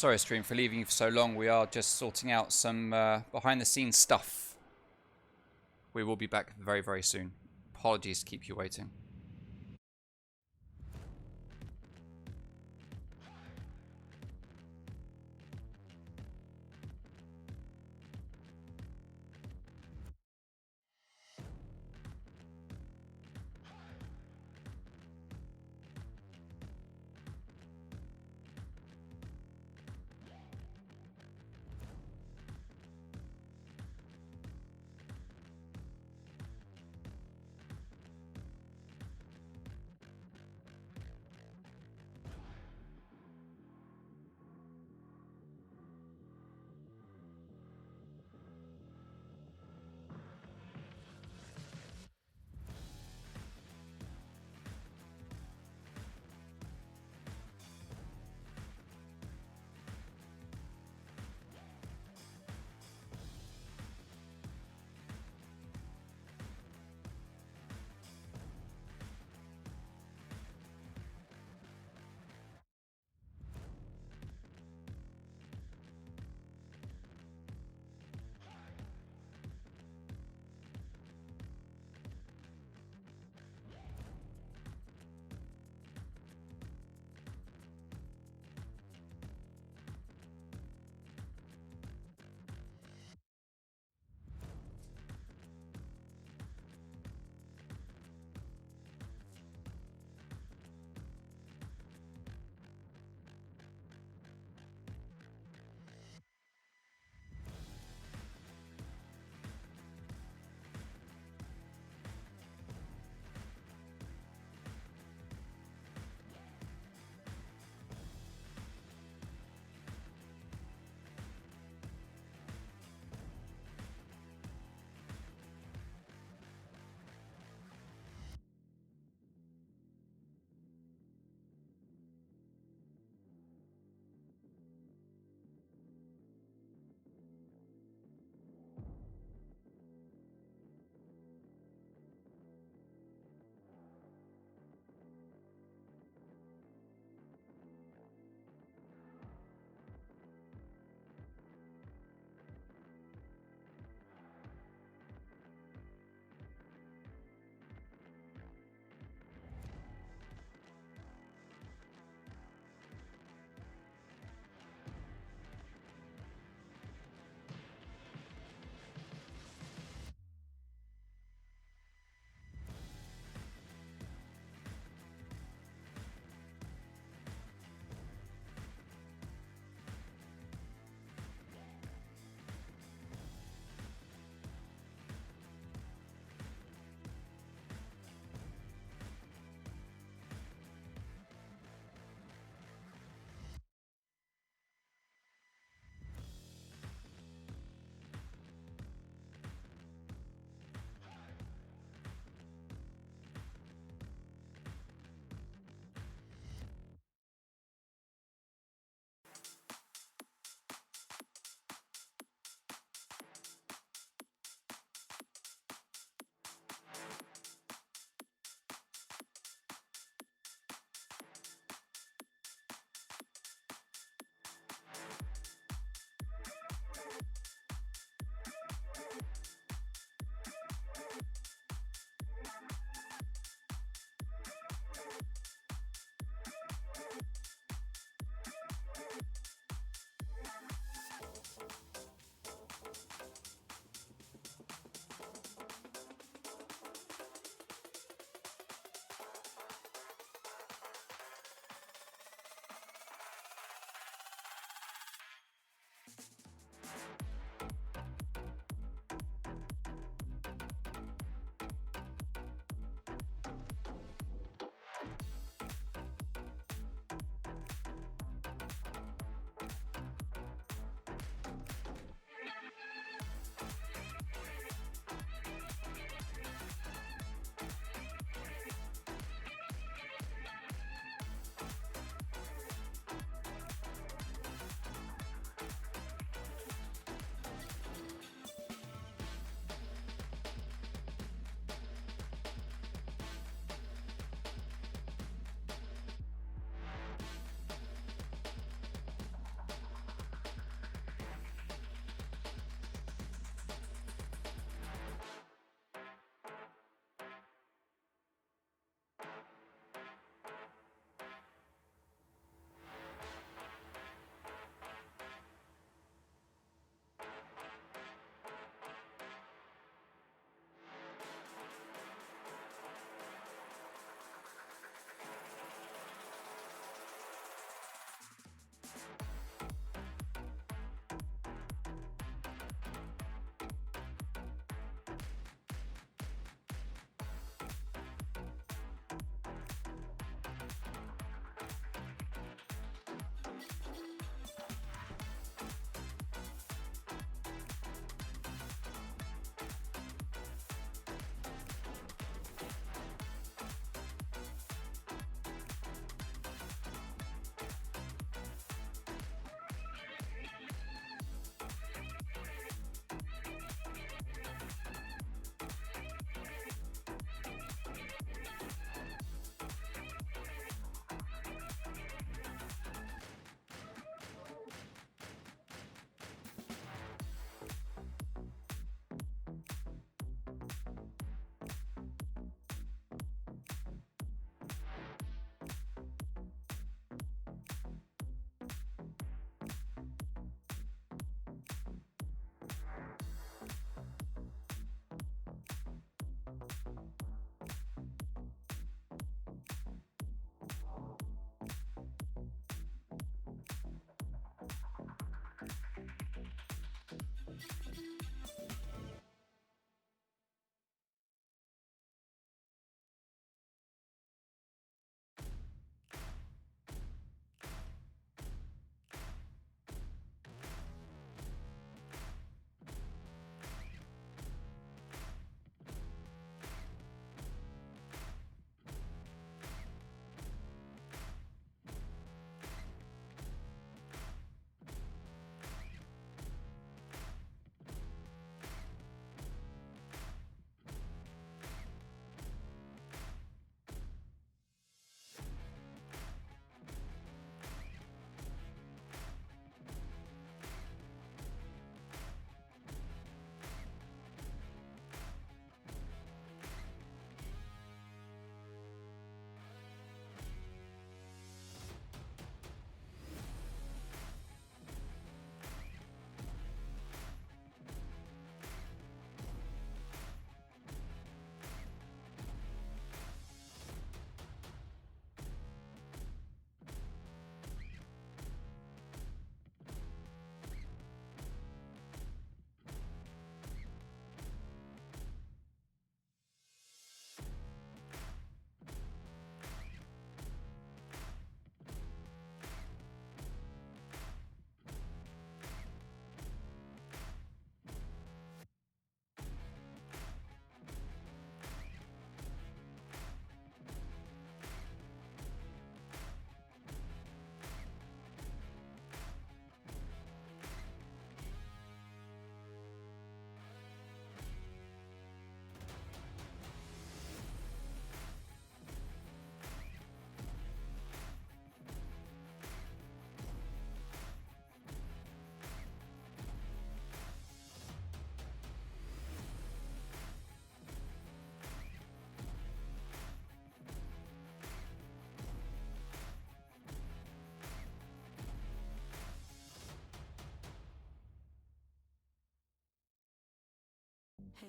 Sorry, stream, for leaving you for so long. We are just sorting out some behind-the-scenes stuff. We will be back very, very soon. Apologies to keep you waiting.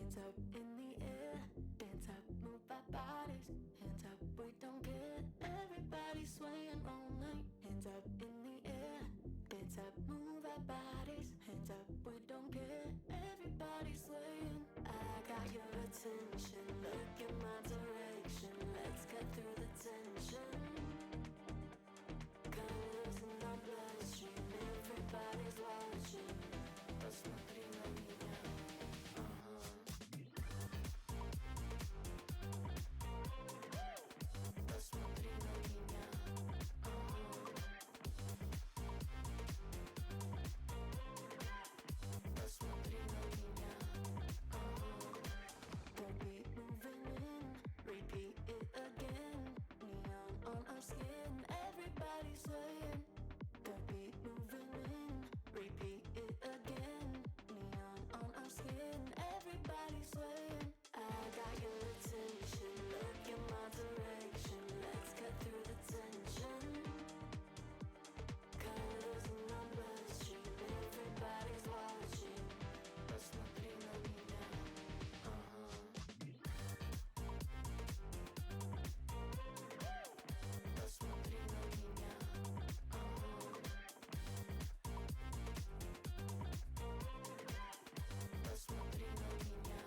Hands up in the air, hands up, move our bodies. Hands up, we don't care. Everybody swaying all night. Hands up in the air, hands up, move our bodies. Hands up, we don't care. Everybody swaying. I got your attention, look in my direction. Let's cut through the tension. Colors in our bloodstream, everybody's watching. Посмотри на меня. Посмотри на меня. Посмотри на меня. The beat moving in, repeat it again. Neon on our skin, everybody swaying. The beat moving in, repeat it again. Neon on our skin, everybody swaying. I got your attention, look in my direction. Let's cut through the tension. Colors in my bloodstream, everybody's watching. Посмотри на меня. Посмотри на меня. Посмотри на меня.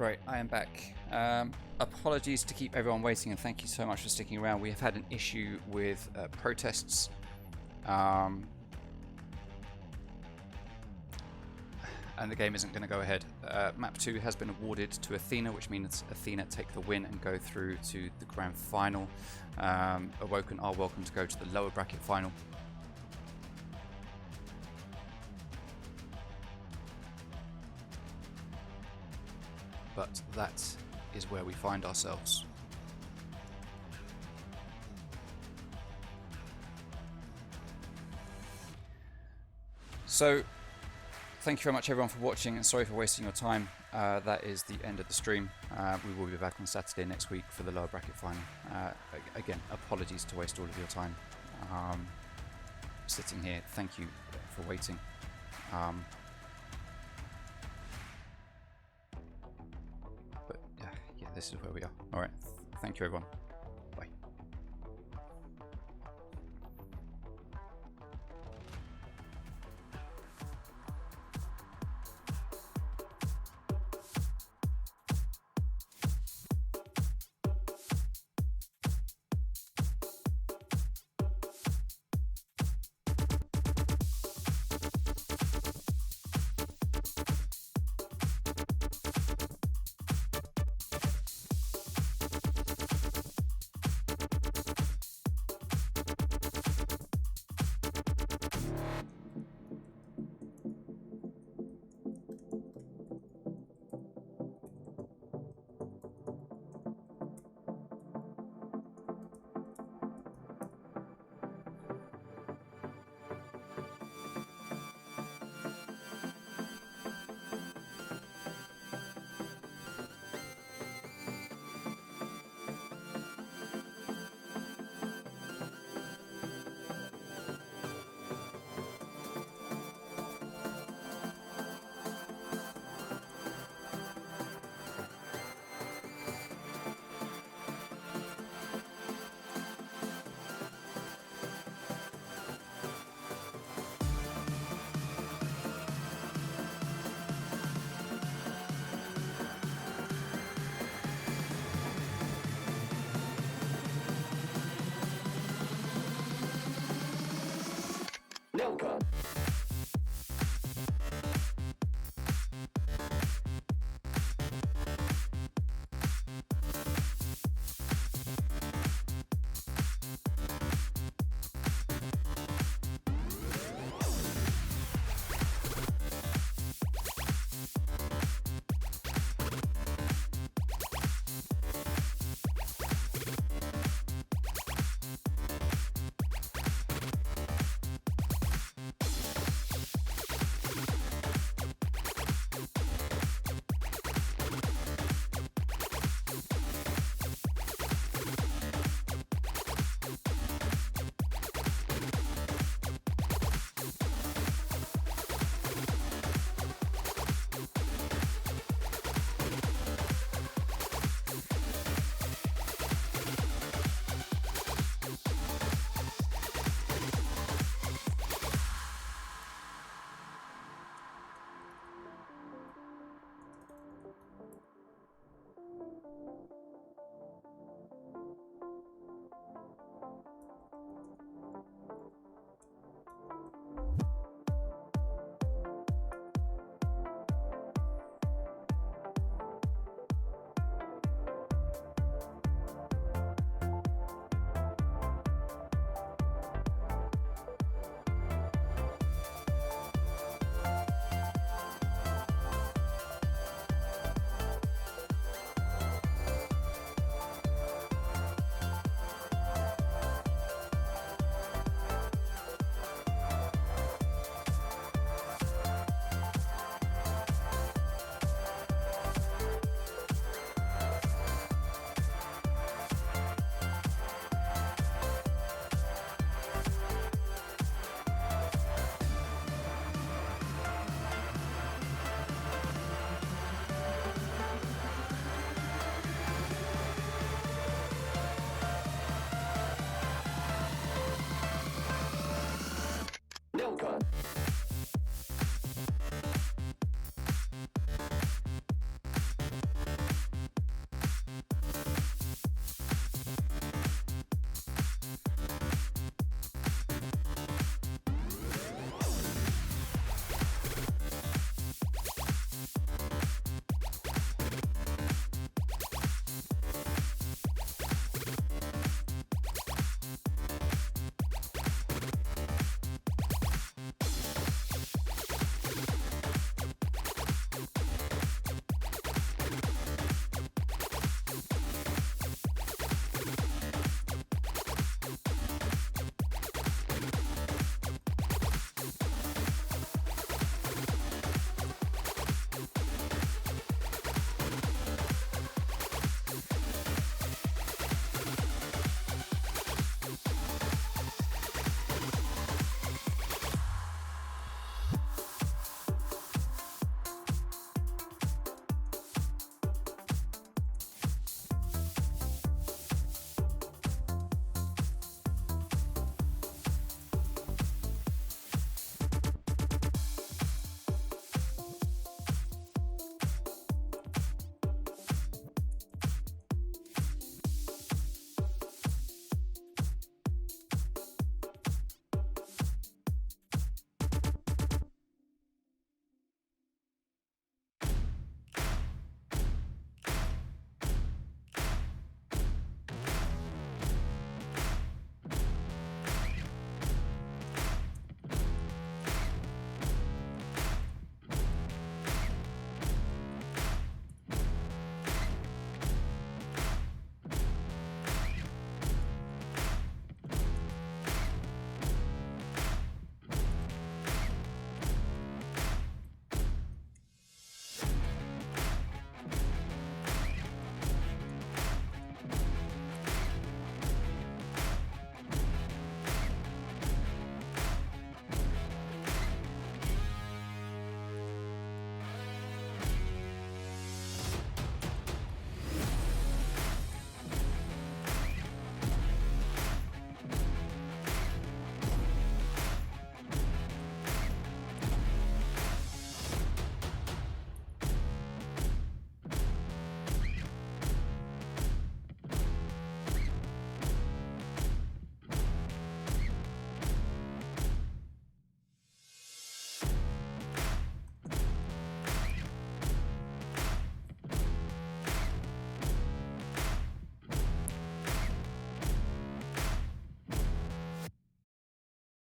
Right, I am back. Apologies to keep everyone waiting, and thank you so much for sticking around. We have had an issue with protests. And the game isn't going to go ahead. Map 2 has been awarded to Athena, which means Athena take the win and go through to the grand final. Awoken are welcome to go to the lower bracket final. But that is where we find ourselves. So, thank you very much everyone for watching, and sorry for wasting your time. That is the end of the stream. We will be back on Saturday next week for the lower bracket final. Again, apologies to waste all of your time sitting here. Thank you for waiting. But yeah, this is where we are. Alright, thank you everyone. Bye. Nelka.